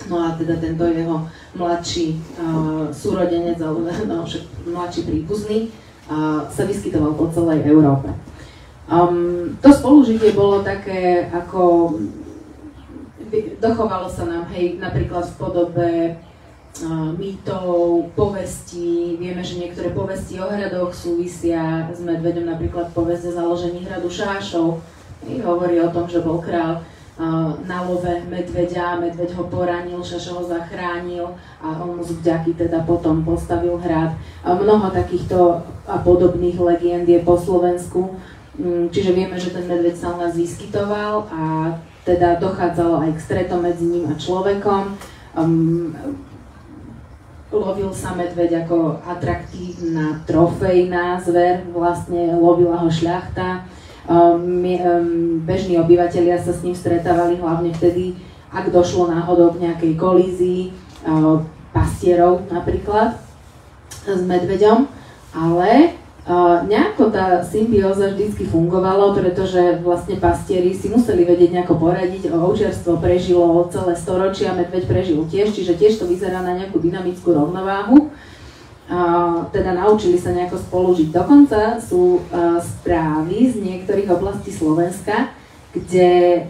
No a teda tento jeho mladší súrodenec, alebo no, mladší príbuzný, sa vyskytoval po celej Európe. To spolužitie bolo také, ako dochovalo sa nám, hej, napríklad v podobe mýtov, povestí. Vieme, že niektoré povesti o hradoch súvisia s medveďom, napríklad povesť o založení hradu Šášov. Hovorí o tom, že bol král na love medveďa, medveď ho poranil, Šašo ho zachránil a on mu z vďaky teda potom postavil hrad. Mnoho takýchto a podobných legend je po Slovensku, čiže vieme, že ten medveď sa u nás vyskytoval a teda dochádzalo aj k stretom medzi ním a človekom. Lovil sa medveď ako atraktívna trofejná zver, vlastne lovila ho šľachta. Bežní obyvatelia sa s ním stretávali hlavne vtedy, ak došlo náhodou k nejakej kolízii pastierov napríklad s medveďom, ale nejako tá symbióza vždycky fungovalo, pretože vlastne pastieri si museli vedieť nejako poradiť, ovčiarstvo prežilo celé storočia, medveď prežil tiež, čiže tiež to vyzerá na nejakú dynamickú rovnováhu. Teda naučili sa nejako spolu žiť. Dokonca sú správy z niektorých oblastí Slovenska, kde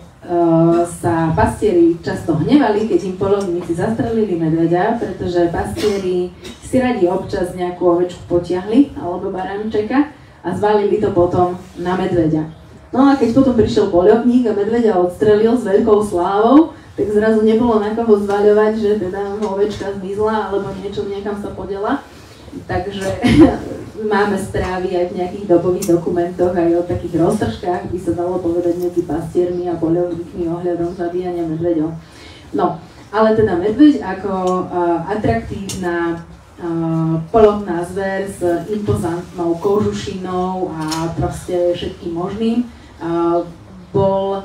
sa pastieri často hnevali, keď im poľovníci zastrelili medveďa, pretože pastieri si radi občas nejakú ovečku potiahli alebo baránčeka a zvalili to potom na medveďa. No a keď potom prišiel poľovník a medveďa odstrelil s veľkou slávou, tak zrazu nebolo na koho zvaľovať, že teda ovečka zmizla alebo niečo niekam sa podela. Takže máme správy aj v nejakých dobových dokumentoch, aj o takých roztržkách, by sa dalo povedať, medzi pastiermi a poľovníkmi ohľadom zabíjania medveďov. No, ale teda medveď ako atraktívna poľovná zver s impozantnou kožušinou a proste všetkým možným bol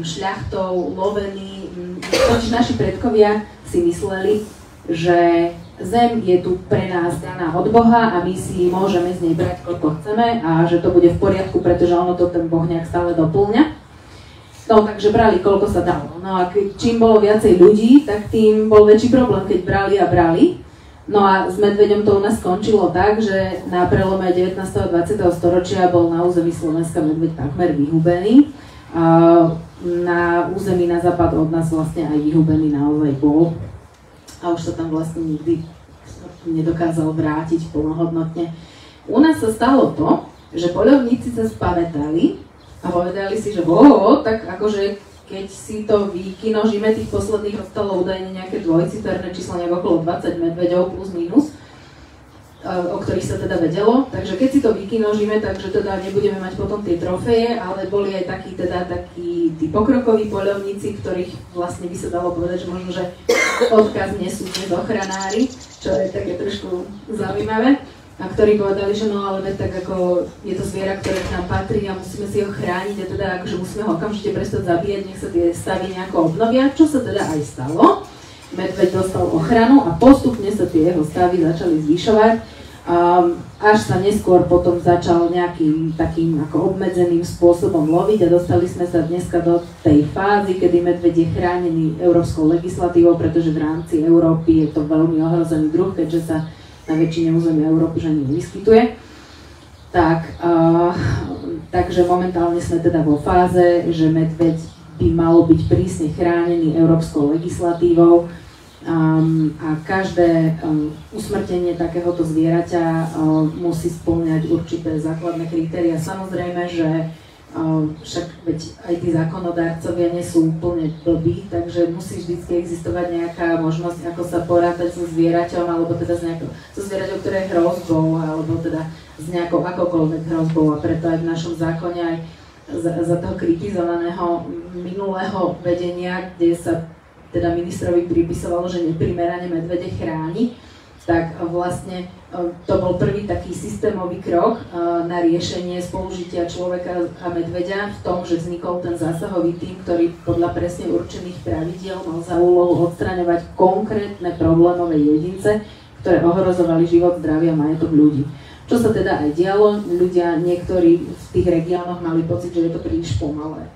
šľachtou lovený. Totiž naši predkovia si mysleli, že Zem je tu pre nás daná od Boha a my si môžeme z nej brať, koľko chceme a že to bude v poriadku, pretože ono to ten Boh nejak stále doplňa. No takže brali, koľko sa dalo. No a čím bolo viacej ľudí, tak tým bol väčší problém, keď brali a brali. No a s medveďom to u nás skončilo tak, že na prelome 19. a 20. storočia bol na území Slovenska medveď takmer vyhubený. Na území na západ od nás vlastne aj vyhubený naozaj bol. A už sa tam vlastne nikdy nedokázal vrátiť plnohodnotne. U nás sa stalo to, že poľovníci sa spamätali a povedali si, že tak akože keď si to vykinožíme, tých posledných ostalo údajne nejaké dvojciferné číslo, nejak okolo 20 medveďov plus minus, o ktorých sa teda vedelo. Takže keď si to vykinožíme, takže teda nebudeme mať potom tie trofeje, ale boli aj takí tí pokrokoví poľovníci, ktorých vlastne by sa dalo povedať, že možno, že odkaz nesú dnes ochranári, čo je také trošku zaujímavé, a ktorí povedali, že no ale tak ako je to zviera, ktoré k nám patrí a musíme si ho chrániť a teda akože musíme ho okamžite prestať zabíjať, nech sa tie stavy nejako obnovia, čo sa teda aj stalo. Medveď dostal ochranu a postupne sa tie jeho stavy začali zvyšovať. Až sa neskôr potom začal nejakým takým ako obmedzeným spôsobom loviť a dostali sme sa dneska do tej fázy, kedy medveď je chránený európskou legislatívou, pretože v rámci Európy je to veľmi ohrozený druh, keďže sa na väčšine územia Európy že nevyskytuje. Takže momentálne sme teda vo fáze, že medveď by malo byť prísne chránený európskou legislatívou. A každé usmrtenie takéhoto zvieraťa musí spĺňať určité základné kritéria. Samozrejme, že však veď aj tí zákonodárcovia nie sú úplne blbí, takže musí vždy existovať nejaká možnosť, ako sa porátať so zvieraťom, alebo teda so zvieraťom, ktoré je hrozbou, alebo teda s nejakou akokoľvek hrozbou. A preto aj v našom zákone aj za toho kritizovaného minulého vedenia, kde sa teda ministrovi pripisovalo, že neprimerane medvede chráni, tak vlastne to bol prvý taký systémový krok na riešenie spolužitia človeka a medveďa v tom, že vznikol ten zásahový tím, ktorý podľa presne určených pravidiel mal za úlohu odstraňovať konkrétne problémové jedince, ktoré ohrozovali život, zdravie a majetok ľudí. Čo sa teda aj dialo, ľudia niektorí v tých regiónoch mali pocit, že je to príliš pomalé.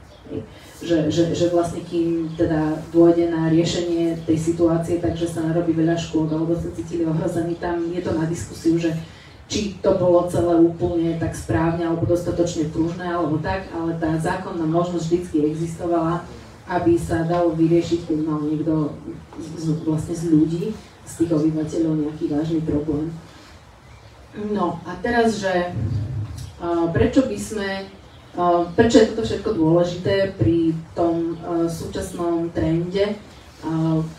Že vlastne kým teda dôjde na riešenie tej situácie, takže sa narobí veľa škôd, alebo sa cítili ohrození, tam je to na diskusiu, že či to bolo celé úplne tak správne, alebo dostatočne pružné, alebo tak, ale tá zákonná možnosť vždycky existovala, aby sa dalo vyriešiť, keď mal niekto vlastne z ľudí, z tých obyvateľov nejaký vážny problém. No a teraz, že prečo by sme Prečo je toto všetko dôležité pri tom súčasnom trende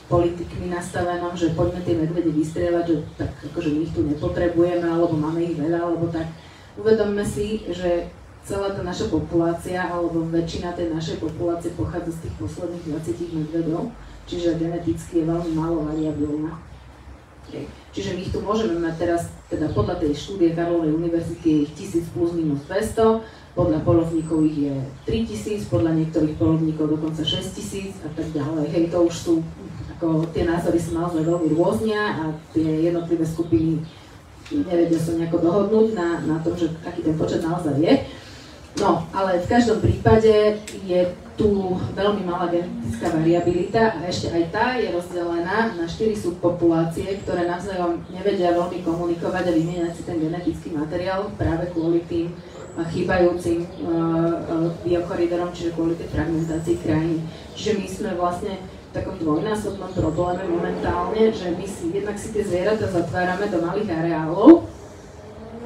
politikmi nastavenom, že poďme tie medvede vystrieľať, že tak akože my ich tu nepotrebujeme, alebo máme ich veľa, alebo tak. Uvedomme si, že celá tá naša populácia, alebo väčšina tej našej populácie pochádza z tých posledných 20 medvedov, čiže geneticky je veľmi málo variabilná. Okay. Čiže my ich tu môžeme mať teraz, teda podľa tej štúdie Karlovej univerzity je ich 1000 plus minus 200, podľa polovníkov ich je 3000, podľa niektorých polovníkov dokonca 6000 a tak ďalej. Hej, to už sú, ako tie názory sú naozaj veľmi rôznia a tie jednotlivé skupiny nevedia sa nejako dohodnúť na tom, že aký ten počet naozaj je. No, ale v každom prípade je tu veľmi malá genetická variabilita a ešte aj tá je rozdelená na 4 subpopulácie, ktoré navzájom nevedia veľmi komunikovať a vymieňať si ten genetický materiál práve kvôli tým chýbajúcim biokoridorom, čiže kvôli tej fragmentácii krajiny. Čiže my sme vlastne v takom dvojnásobnom probléme momentálne, že my si jednak si tie zvieratá zatvárame do malých areálov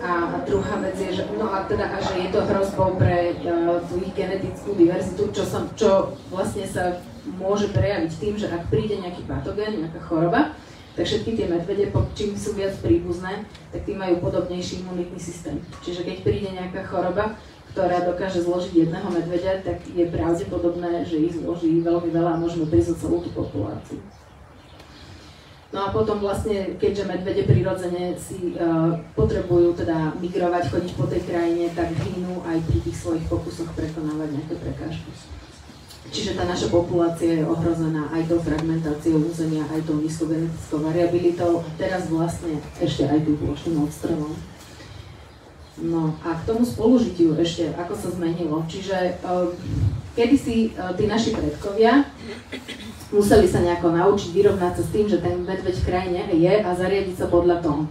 a druhá vec je, že, no a teda, a že je to hrozbou pre tú ich genetickú diverzitu, čo vlastne sa môže prejaviť tým, že ak príde nejaký patogén, nejaká choroba, tak všetky tie medvede, čím sú viac príbuzné, tak tí majú podobnejší imunitný systém. Čiže keď príde nejaká choroba, ktorá dokáže zložiť jedného medveďa, tak je pravdepodobné, že ich zloží veľmi veľa a môžeme prísť o celú tú populáciu. No a potom vlastne, keďže medvede prirodzene si potrebujú teda migrovať, chodiť po tej krajine, tak hynú aj pri tých svojich pokusoch prekonávať nejaké prekážky. Čiže tá naša populácia je ohrozená aj tou fragmentáciou územia, aj tou nízkogenetickou variabilitou a teraz vlastne ešte aj tým plošným odstrevom. No a k tomu spolužitiu ešte, ako sa zmenilo. Čiže kedysi tí naši predkovia museli sa nejako naučiť vyrovnať sa s tým, že ten medveď v krajine je a zariadiť sa podľa toho.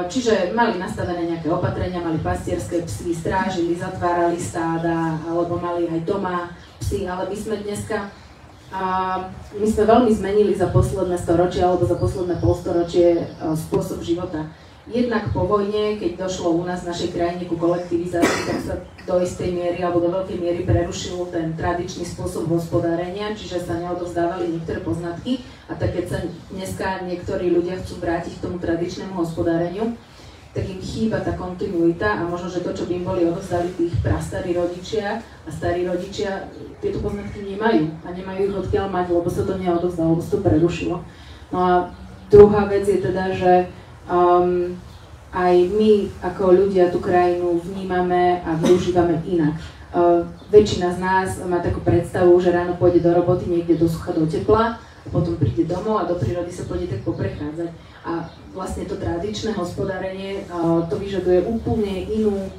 Čiže mali nastavené nejaké opatrenia, mali pastierské psy, strážili, zatvárali stáda, alebo mali aj doma psy, ale my sme dneska, my sme veľmi zmenili za posledné storočie alebo za posledné polstoročie spôsob života. Jednak po vojne, keď došlo u nás v našej krajine ku kolektivizácii, tak sa do istej miery alebo do veľkej miery prerušil ten tradičný spôsob hospodárenia, čiže sa neodovzdávali niektoré poznatky a tak keď sa dneska niektorí ľudia chcú vrátiť k tomu tradičnému hospodáreniu, tak im chýba tá kontinuita a možno, že to, čo by im boli odovzdali tých prastarí rodičia a starí rodičia, tieto poznatky nemajú a nemajú ich odkiaľ mať, lebo sa to neodovzdalo, lebo sa to prerušilo. No a druhá vec je teda, že aj my ako ľudia tú krajinu vnímame a využívame inak. Väčšina z nás má takú predstavu, že ráno pôjde do roboty niekde do sucha, do tepla, a potom príde domov a do prírody sa pôjde tak poprechádzať. A vlastne to tradičné hospodárenie to vyžaduje úplne inú,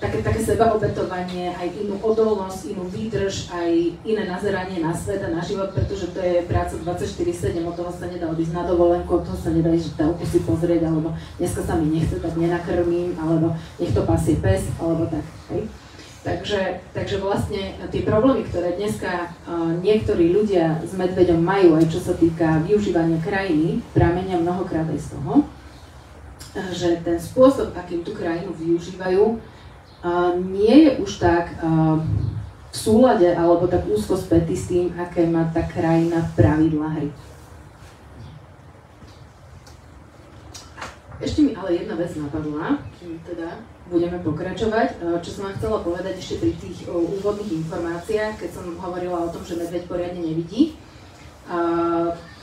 také sebaobetovanie, aj inú odolnosť, inú výdrž, aj iné nazeranie na svet a na život, pretože to je práca 24/7, od toho sa nedá odísť na dovolenku, od toho sa nedá ísť telku si pozrieť, alebo dneska sa mi nechce, tak nenakrmím, alebo nech to pasie pes, alebo tak. Hej. Takže vlastne tie problémy, ktoré dneska niektorí ľudia s medveďom majú, aj čo sa týka využívania krajiny, pramenia mnohokrát aj z toho, že ten spôsob, akým tú krajinu využívajú, nie je už tak v súlade alebo tak úzko spätý s tým, aké má tá krajina pravidlá hry. Ešte mi ale jedna vec napadla, kým teda budeme pokračovať, čo som vám chcela povedať ešte pri tých úvodných informáciách, keď som hovorila o tom, že medveď poriadne nevidí.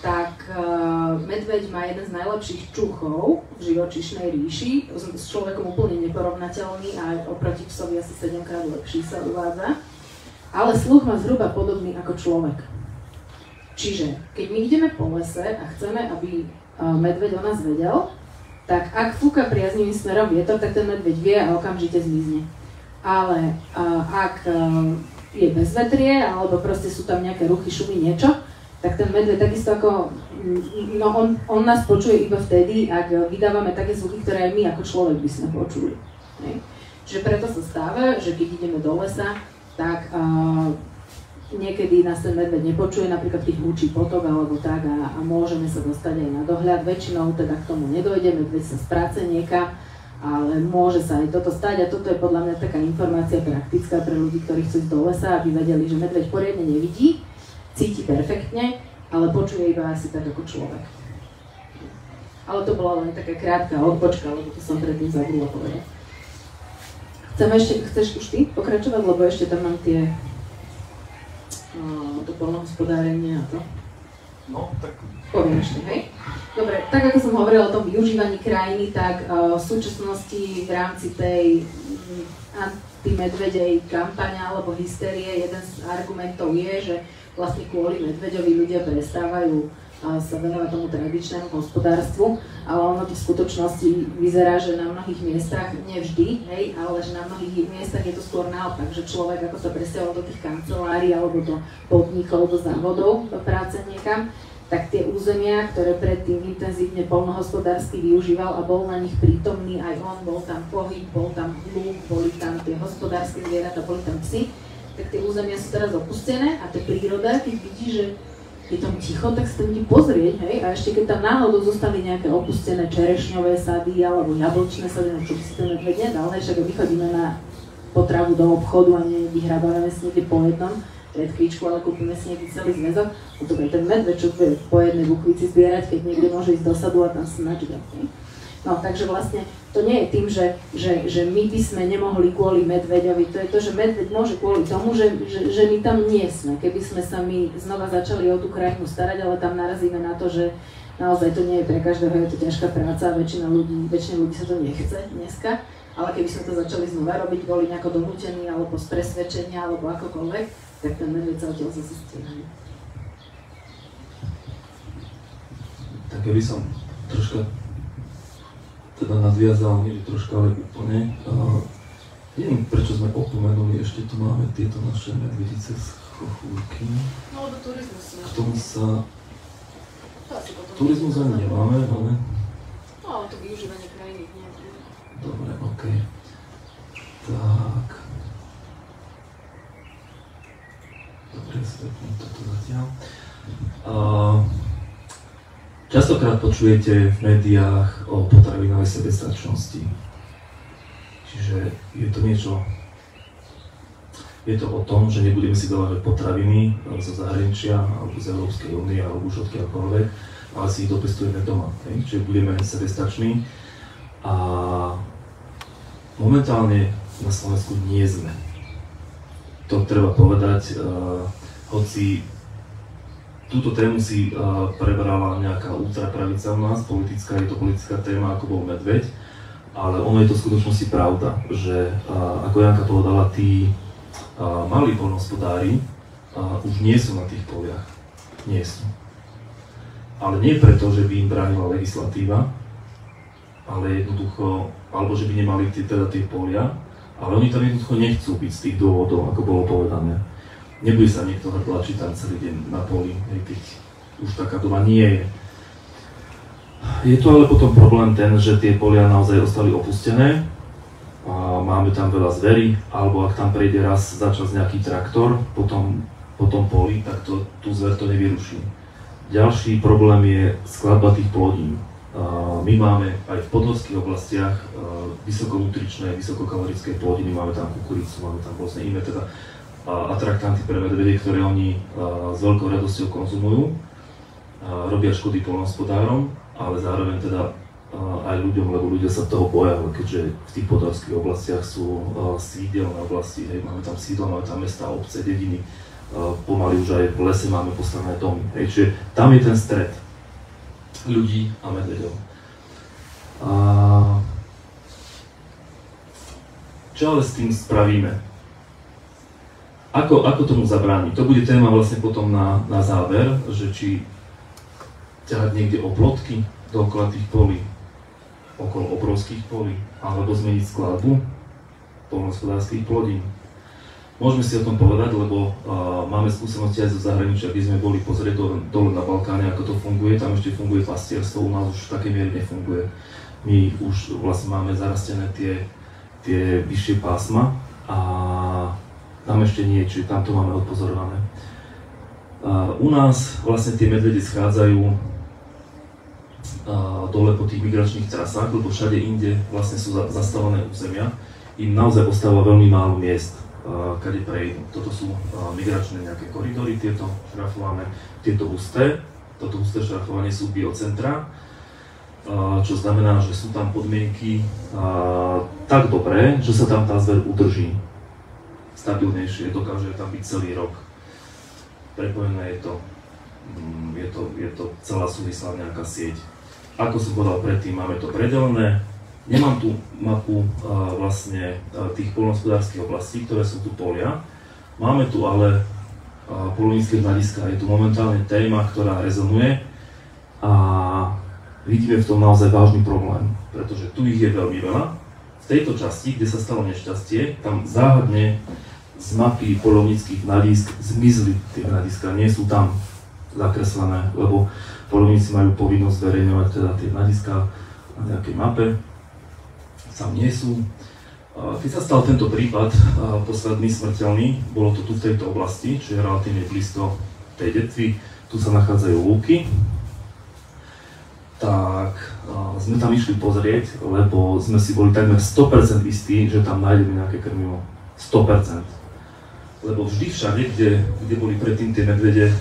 Tak medveď má jeden z najlepších čuchov v živočíšnej ríši, s človekom úplne neporovnateľný a oproti psovi asi 7-krát lepší sa uvádza, ale sluch má zhruba podobný ako človek. Čiže keď my ideme po lese a chceme, aby medveď o nás vedel, tak ak fúka priaznivým smerom vietor, tak ten medveď vie a okamžite zmizne. Ale ak je bezvetrie, alebo proste sú tam nejaké ruchy, šumy, niečo, tak ten medveď takisto ako, no on nás počuje iba vtedy, ak vydávame také zvuky, ktoré aj my ako človek by sme počuli. Čiže preto sa stáva, že keď ideme do lesa, tak niekedy nás ten medveď nepočuje, napríklad keď húči potok alebo tak a môžeme sa dostať aj na dohľad. Väčšinou teda k tomu nedojde, medveď sa spráce niekam ale môže sa aj toto stať a toto je podľa mňa taká informácia praktická pre ľudí, ktorí chcú ísť do lesa, aby vedeli, že medveď poriadne nevidí, cíti perfektne, ale počuje iba asi tak ako človek. Ale to bola len taká krátka odbočka, lebo to som predtým zabudla povedať. Chceš už ty pokračovať, lebo ešte tam mám tie to poľnohospodárenie a to. No, tak... Poviem ešte, hej? Dobre, tak ako som hovorila o tom využívaní krajiny, tak v súčasnosti v rámci tej antimedvedej kampane alebo hystérie jeden z argumentov je, že vlastne kvôli medveďovi ľudia prestávajú sa venovať tomu tradičnému hospodárstvu, ale ono to v skutočnosti vyzerá, že na mnohých miestach, nevždy, hej, ale že na mnohých miestach je to skôr naopak, že človek ako sa presťahoval do tých kancelárií alebo do podnikov, do závodov, do práce niekam, tak tie územia, ktoré predtým intenzívne poľnohospodársky využíval a bol na nich prítomný aj on, bol tam pohyb, bol tam lúk, boli tam tie hospodárske zvieratá, boli tam psi, tak tie územia sú teraz opustené a tá príroda, keď vidí, že je tam ticho, tak sa tam ide pozrieť, hej, a ešte keď tam náhodou zostali nejaké opustené čerešňové sady alebo jablčné sady, no čo by si ten medveď nedal, hej, však my chodíme na potravu do obchodu a nevyhrabávame si niekde po jednom redkvičku, ale kúpime si niekde celý zväzok, no to ten medveď, čo bude po jednej bukvici zbierať, keď niekde môže ísť do sadu a tam si načítať, hej. No, takže vlastne to nie je tým, že my by sme nemohli kvôli medveďovi, to je to, že medveď môže kvôli tomu, že my tam nie sme. Keby sme sa my znova začali o tú krajinu starať, ale tam narazíme na to, že naozaj to nie je pre každého, je to ťažká práca a väčšine ľudí sa to nechce dneska, ale keby sme to začali znova robiť, boli nejako donútení alebo z presvedčenia alebo akokoľvek, tak ten medveď sa odtiaľ zase stiahne. Tak keby som troška teda nadviazal, nie troška, ale úplne. Neviem, prečo sme opomenuli, ešte tu máme tieto naše medvedice z chochúrky. No, do turizmus. K tomu sa... Turizmus ani nemáme, ale... No, ale to využívanie krajiny nie. Dobre, okej. Tak... Dobre, stretnem toto zatiaľ. Častokrát počujete v médiách o potravinovej sebestačnosti. Čiže je to niečo... Je to o tom, že nebudeme si dávať potraviny zo zahraničia, alebo z Európskej únie, alebo už odkiaľkoľvek, ale si ich dopestujeme doma. Čiže budeme sebestační. A momentálne na Slovensku nie sme. To treba povedať, hoci túto tému si prebrala nejaká ultrapravica u nás, politická, je to politická téma, ako bol medveď, ale ono je to v skutočnosti pravda, že ako Janka povedala, tí malí poľnohospodári už nie sú na tých poliach. Nie sú. Ale nie preto, že by im bránila legislatíva, ale jednoducho, alebo že by nemali teda tie polia, ale oni tam jednoducho nechcú byť z tých dôvodov, ako bolo povedané. Nebude sa niekto tlačiť tam celý deň na poli, keď už taká doba nie je. Je to ale potom problém ten, že tie polia naozaj ostali opustené, a máme tam veľa zvery, alebo ak tam prejde raz za čas nejaký traktor po tom poli, tak tú zver to nevyruší. Ďalší problém je skladba tých plodín. My máme aj v podhorských oblastiach vysokonutričné, vysokokalorické plodiny, máme tam kukuricu, máme tam rôzne iné teda atraktanty pre medvede, ktoré oni s veľkou radosťou konzumujú, robia škody poľnohospodárom, ale zároveň teda aj ľuďom, lebo ľudia sa toho boja, keďže v tých podhorských oblastiach sú sídelné oblasti, hej, máme tam sídla, máme tam mestá, obce, dediny, pomaly už aj v lese máme postavené domy, hej, čiže tam je ten stret ľudí a medveďov. Čo ale s tým spravíme? Ako tomu zabrániť? To bude téma vlastne potom na záver, že či ťahať niekde oplotky dookola tých polí, okolo obrovských polí, alebo zmeniť skladbu poľnohospodárskych plodín. Môžeme si o tom povedať, lebo máme skúsenosti aj zo zahraničia, kde sme boli pozrieť dole na Balkáne, ako to funguje. Tam ešte funguje pastierstvo, u nás už v takej miere nefunguje. My už vlastne máme zarastené tie vyššie pásma a tam ešte nie, čiže tam to máme odpozorované. U nás vlastne tie medvede schádzajú dole po tých migračných trasách, lebo všade inde vlastne sú zastavené územia, im naozaj ostáva veľmi málo miest, kade prejdú. Toto sú migračné nejaké koridory, tieto šrafované, toto husté šrafovanie sú biocentra, čo znamená, že sú tam podmienky tak dobré, že sa tam tá zver udrží stabilnejšie, dokáže tam byť celý rok. Prepojené je to celá súvislá nejaká sieť. Ako som povedal predtým, máme to predelené. Nemám tu mapu vlastne tých poľnohospodárskych oblastí, ktoré sú tu polia. Máme tu ale poľnohospodárske hľadiska. Je tu momentálne téma, ktorá rezonuje a vidíme v tom naozaj vážny problém, pretože tu ich je veľmi veľa. V tejto časti, kde sa stalo nešťastie, tam záhadne z mapy poľovníckych hľadisk zmizli tie hľadiska, nie sú tam zakreslené, lebo poľovníci majú povinnosť zverejňovať teda tie hľadiska na nejakej mape, tam nie sú. Keď sa stal tento prípad, posledný smrteľný, bolo to tu v tejto oblasti, čo je relatívne blízko tej detvy, tu sa nachádzajú lúky, tak sme tam išli pozrieť, lebo sme si boli takmer 100% istí, že tam nájdeme nejaké krmivo. 100%. Lebo vždy všade, kde boli predtým tie medvede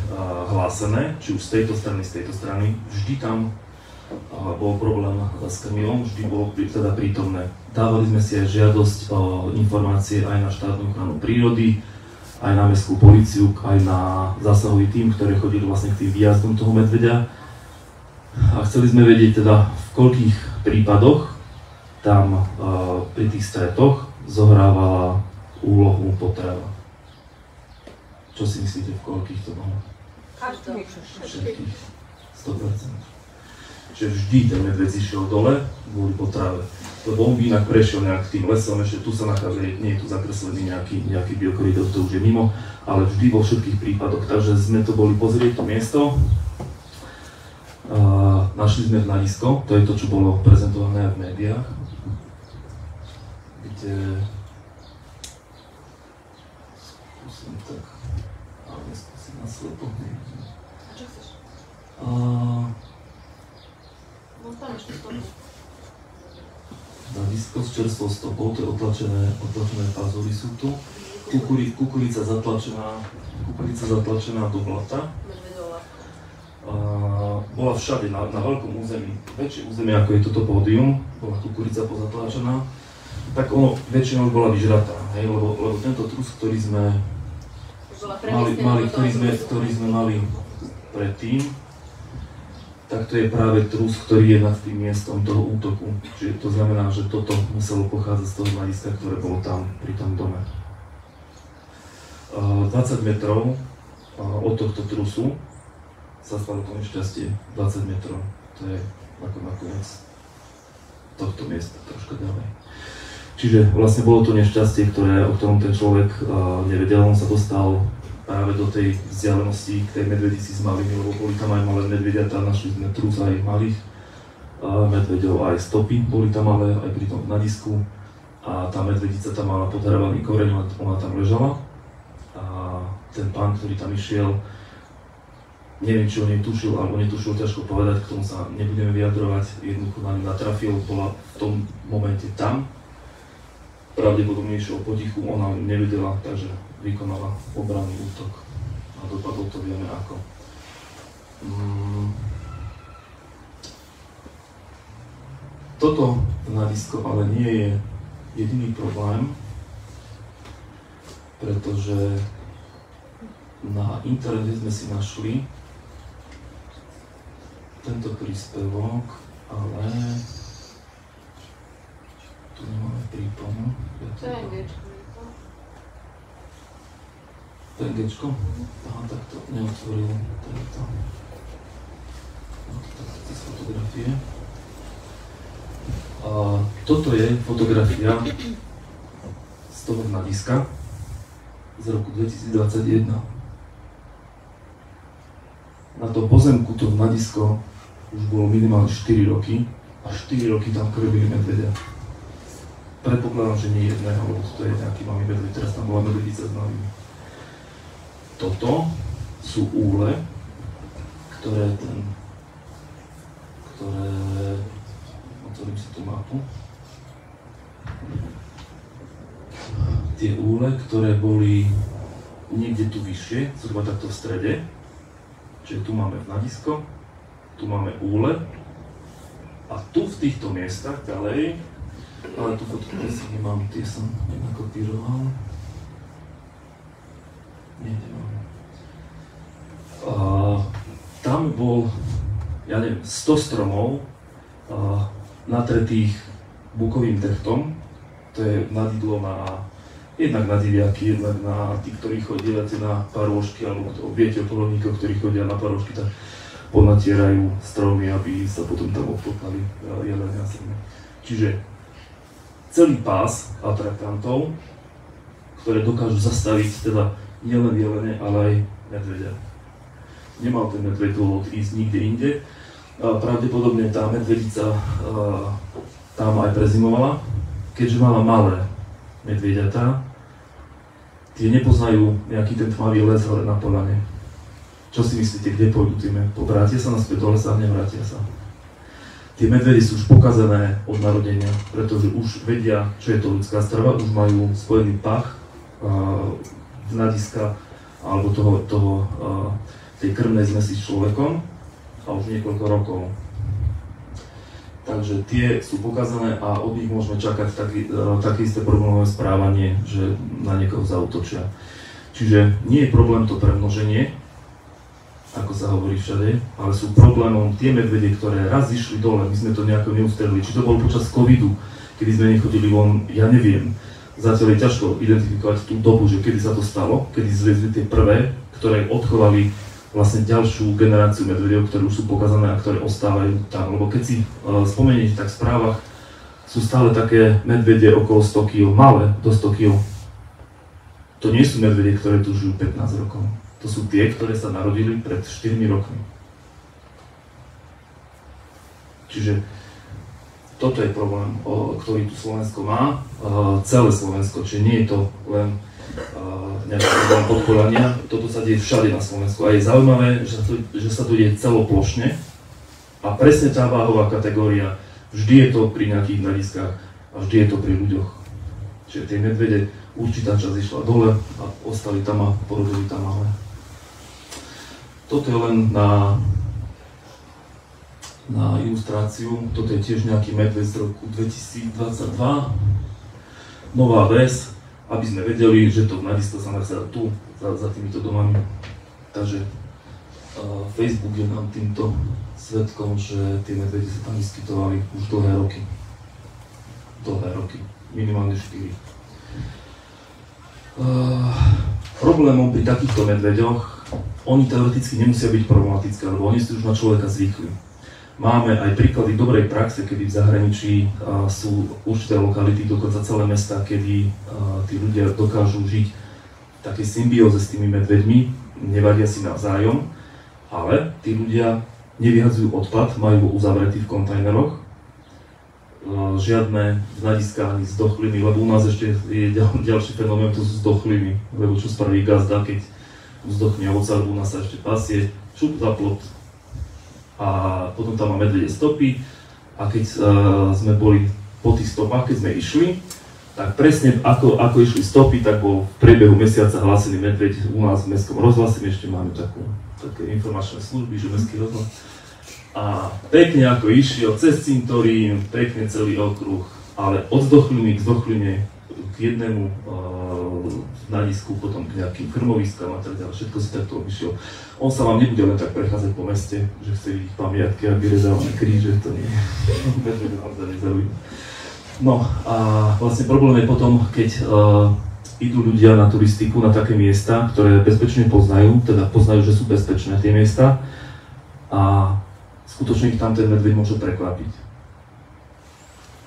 hlásené, či už z tejto strany, vždy tam bol problém s krmivom, vždy bolo teda prítomné. Dávali sme si aj žiadosť o informácie aj na štátnu ochranu prírody, aj na mestskú políciu, aj na zásahový tím, ktoré chodili vlastne k tým výjazdom toho medveďa. A chceli sme vedieť teda, v koľkých prípadoch tam pri tých stretoch zohrávala úlohu potrava. Čo si myslíte, v koľkých to bolo? Všetkých. 100%. Čiže vždy ten medveď zišiel dole kvôli potrave. Lebo on by inak prešiel nejak tým lesom, ešte tu sa nachádza, nie je tu zakreslený nejaký biokoridor, to už je mimo, ale vždy vo všetkých prípadoch. Takže sme to boli pozrieť to miesto. Našli sme hľadisko, to je to, čo bolo prezentované v médiách, kde skúsim tak, ale neskúsim na slepo. A čo chceš? No tam ešte stopu. Hľadisko s čerstvou stopou, to je otlačené pazury sú tu. Kukurica zatlačená do blata. Bola všade, na veľkom území, väčšie územie ako je toto pódium, bola kukurica pozatláčaná, tak ono väčšinou bola vyžratá, hej, lebo tento trus, ktorý sme mali predtým, tak to je práve trus, ktorý je nad tým miestom toho útoku. Čiže to znamená, že toto muselo pochádzať z toho hľadiska, ktoré bolo tam pri tom dome. 20 metrov od tohto trusu sa stalo to nešťastie, 20 metrov, to je ako nakoniec tohto miesta, troška ďalej. Čiže vlastne bolo to nešťastie, o ktorom ten človek nevedel, on sa dostal práve do tej vzdialenosti k tej medvedici s malými, lebo boli tam aj malé medvediatá, našli sme trus aj malých medveďov, aj stopy boli tam ale aj pri tom hľadisku a tá medvedica tam mala podhrávaný koreň, ona tam ležala a ten pán, ktorý tam išiel, neviem, či on netušil, alebo netušil, ťažko povedať, k tomu sa nebudeme vyjadrovať, jednoducho na ňu natrafil, bola v tom momente tam, pravdepodobnejšie o potichu, ona nevedela, takže vykonala obranný útok a dopadlo to vieme ako. Toto hľadisko ale nie je jediný problém, pretože na internete sme si našli tento príspevok, ale tu nemáme príponu. PNGčko? Aha, tak to neotvoril tento. Tak z fotografie. A toto je fotografia z toho hľadiska z roku 2021. Na tom pozemku to hľadisko už bolo minimálne 4 roky a 4 roky tam krvili medvedia. Predpokladám, že nie jedného, lebo to je nejaký malý medveď, teraz tam bola medvedica s malými. Toto sú úle, ktoré ktoré... Otvorím si tú mapu. Tie úle, ktoré boli niekde tu vyššie, zhruba takto v strede. Čiže tu máme Hnadisko, tu máme úle. A tu v týchto miestach ďalej, ale tu fotku si nemám, tie som nakopíroval. Nie, nemám. Tam bol, ja neviem, 100 stromov natretých bukovým drchtom. To je nadidlo na, jednak na diviaky, jednak na tí, ktorí chodia na parôžky, alebo viete o polovníkoch, ktorí chodia na parôžky, tak ponatierajú stromy, aby sa potom tam obklopali jelenia. Čiže celý pás atraktantov, ktoré dokážu zastaviť teda nielen jelene, ale aj medvedia. Nemal ten medveď dôvod ísť nikde inde. Pravdepodobne tá medvedica tam aj prezimovala, keďže mala malé medvediatá. Tie nepoznajú nejaký ten tmavý les hore na polane. Čo si myslíte, kde pôjdu tie medvede? Vrátia sa naspäť do lesa, nevrátia sa. Tie medvede sú už pokazané od narodenia, pretože už vedia, čo je to ľudská strava, už majú spojený pach, hnadiska alebo tej krvnej zmesi s človekom a už niekoľko rokov. Takže tie sú pokazané a od nich môžeme čakať také isté problémové správanie, že na niekoho zaútočia. Čiže nie je problém to premnoženie, ako sa hovorí všade, ale sú problémom tie medvede, ktoré raz išli dole, my sme to nejako neustrelili. Či to bolo počas covidu, kedy sme nechodili von, ja neviem. Zatiaľ je ťažko identifikovať tú dobu, že kedy sa to stalo, kedy zliezli tie prvé, ktoré odchovali vlastne ďalšiu generáciu medvedov, ktoré už sú pokazané a ktoré ostávajú tam. Lebo keď si spomeniete, tak v správach sú stále také medvede okolo 100 kg, malé do 100 kg. To nie sú medvede, ktoré tu žijú 15 rokov. To sú tie, ktoré sa narodili pred 4 rokmi. Čiže toto je problém, ktorý tu Slovensko má, celé Slovensko, čiže nie je to len nejaký problém podporania, toto sa deje všade na Slovensku a je zaujímavé, že sa to deje celoplošne a presne tá váhová kategória, vždy je to pri nejakých hľadiskách a vždy je to pri ľuďoch. Čiže tie medvede, určitá časť išla dole a ostali tam a porodili tam ale. Toto je len na ilustráciu, toto je tiež nejaký medveď z roku 2022, Nová Ves, aby sme vedeli, že to Hnadisko sa nachádza tu, za týmito domami. Takže Facebook je nám týmto svedkom, že tie medvede sa tam vyskytovali už dlhé roky. Dlhé roky, minimálne 4. Problémom pri takýchto medveďoch, oni teoreticky nemusia byť problematické, lebo oni si už na človeka zvykli. Máme aj príklady dobrej praxe, kedy v zahraničí sú určité lokality, dokonca celé mestá, kedy tí ľudia dokážu žiť v takej symbióze s tými medveďmi, nevadia si navzájom, ale tí ľudia nevyhadzujú odpad, majú ho uzavretý v kontajneroch, žiadne hnadiska ani zdochliny, lebo u nás ešte je ďalší fenomén, to sú zdochliny, lebo čo spraví gazda, keď vzdochne ovoc, alebo u nás sa ešte pasie, šup za plot. A potom tam máme medvede stopy a keď sme boli po tých stopách, keď sme išli, tak presne ako išli stopy, tak bol v priebehu mesiaca hlásený medveď u nás v mestskom rozhlase, ešte máme také informačné služby, že mestský rozhlas. A pekne ako išiel cez cintorín, pekne celý okruh, ale od zdochliny k zdochline, k jednému hľadisku, potom k nejakým krmoviskám a tak ďalej, všetko si takto obišiel. On sa vám nebude len tak prechádzať po meste, že chce vidieť pamiatky a vyrezávané kríže, to nie je. Medveď naozaj nezaujíma. No a vlastne problém je potom, keď idú ľudia na turistiku na také miesta, ktoré bezpečne poznajú, teda poznajú, že sú bezpečné tie miesta a skutočne ich tam ten medveď môže prekvapiť.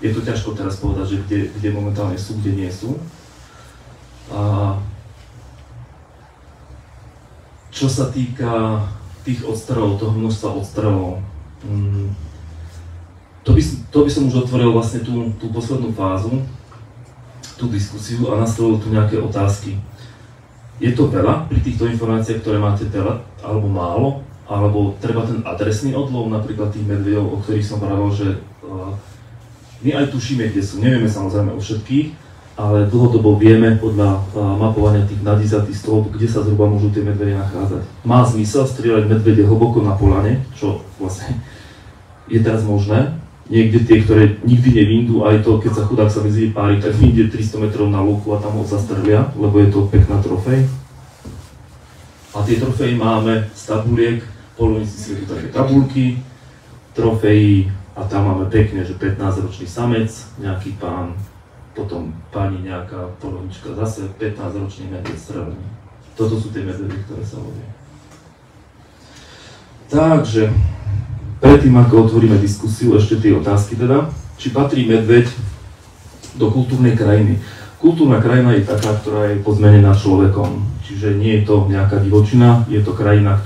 Je to ťažko teraz povedať, že kde momentálne sú, kde nie sú. A čo sa týka tých odstrelov, toho množstva odstrelov, to by som už otvoril vlastne tú poslednú fázu, tú diskusiu a nastavil tu nejaké otázky. Je to veľa pri týchto informáciách, ktoré máte veľa alebo málo? alebo treba ten adresný odlov, napríklad tých medveďov, o ktorých som vravel, že my aj tušíme, kde sú, nevieme samozrejme o všetkých, ale dlhodobo vieme podľa mapovania tých nadizatých stôp, kde sa zhruba môžu tie medvede nachádzať. Má zmysel strieľať medvede hlboko na polane, čo vlastne je teraz možné. Niekde tie, ktoré nikdy nevindú, aj to, keď sa chudák sa vezie pári, tak vyjde 300 metrov na lúku a tam ho zastrlia, lebo je to pekná trofej. A tie trofeji máme z tabuliek, polovníci si vedia také tabulky, trofeji a tam máme pekne, že 15-ročný samec, nejaký pán, potom pani nejaká polovnička, zase 15-ročný medveď strelený. Toto sú tie medvedy, ktoré sa lovia. Takže, predtým ako otvoríme diskusiu, ešte tie otázky teda, či patrí medveď do kultúrnej krajiny. Kultúrna krajina je taká, ktorá je pozmenená človekom, čiže nie je to nejaká divočina, je to krajina,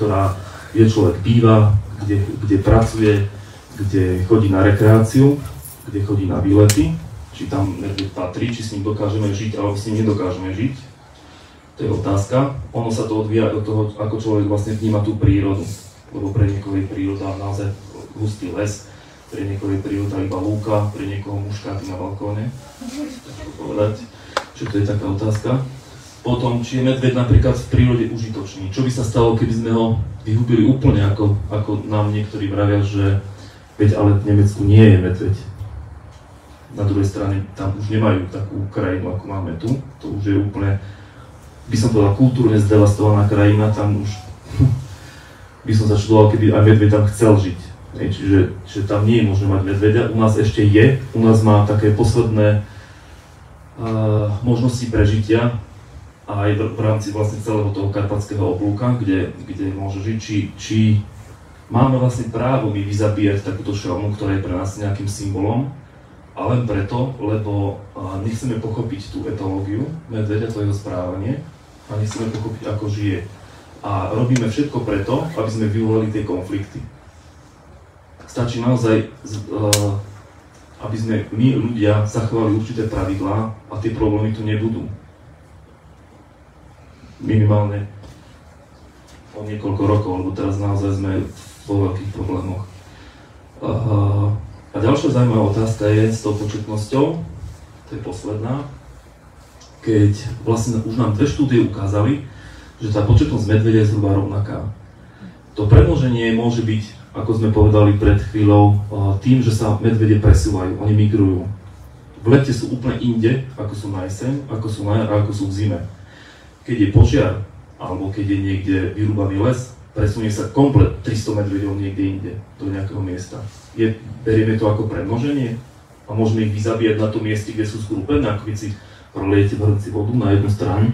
kde človek býva, kde pracuje, kde chodí na rekreáciu, kde chodí na výlety, či tam medveď patrí, či s ním dokážeme žiť, alebo s ním nedokážeme žiť. To je otázka. Ono sa to odvíja od toho, ako človek vlastne vníma tú prírodu, lebo pre niekoho je príroda naozaj hustý les, pre niekoho je príroda iba lúka, pre niekoho muškáty na balkóne. Povedať, že to je taká otázka. Potom, či je medveď napríklad v prírode užitočný. Čo by sa stalo, keby sme ho vyhubili úplne, ako nám niektorí vravia, že veď ale v Nemecku nie je medveď. Na druhej strane tam už nemajú takú krajinu, ako máme tu. To už je úplne, by som povedal, kultúrne zdevastovaná krajina, tam už by som sa čudoval, keby aj medveď tam chcel žiť. Čiže tam nie je možné mať medveďa. U nás ešte je, u nás má také posledné možnosti prežitia aj v rámci vlastne celého toho karpatského oblúka, kde môže žiť, či máme vlastne právo my vyzabíjať takúto šelmu, ktorá je pre nás nejakým symbolom, a len preto, lebo nechceme pochopiť tú etológiu medveďa, to jeho správanie, a nechceme pochopiť, ako žije. A robíme všetko preto, aby sme vyvolali tie konflikty. Stačí naozaj, aby sme my ľudia zachovali určité pravidlá a tie problémy tu nebudú. Minimálne o niekoľko rokov, lebo teraz naozaj sme vo veľkých problémoch. A ďalšia zaujímavá otázka je s tou početnosťou, to je posledná, keď vlastne už nám 2 štúdie ukázali, že tá početnosť medvedia je zhruba rovnaká. To premnoženie môže byť, ako sme povedali pred chvíľou, tým, že sa medvede presúvajú, oni migrujú. V lete sú úplne inde, ako sú na jeseň, ako sú na jar a ako sú v zime. Keď je požiar, alebo keď je niekde vyrúbaný les, presunie sa komplet 300 medveďov niekde inde, do nejakého miesta. Berieme to ako premnoženie a môžeme ich vyzabíjať na tom mieste, kde sú skrúpené, ako keď si proliete v hrnci vodu na jednu stranu.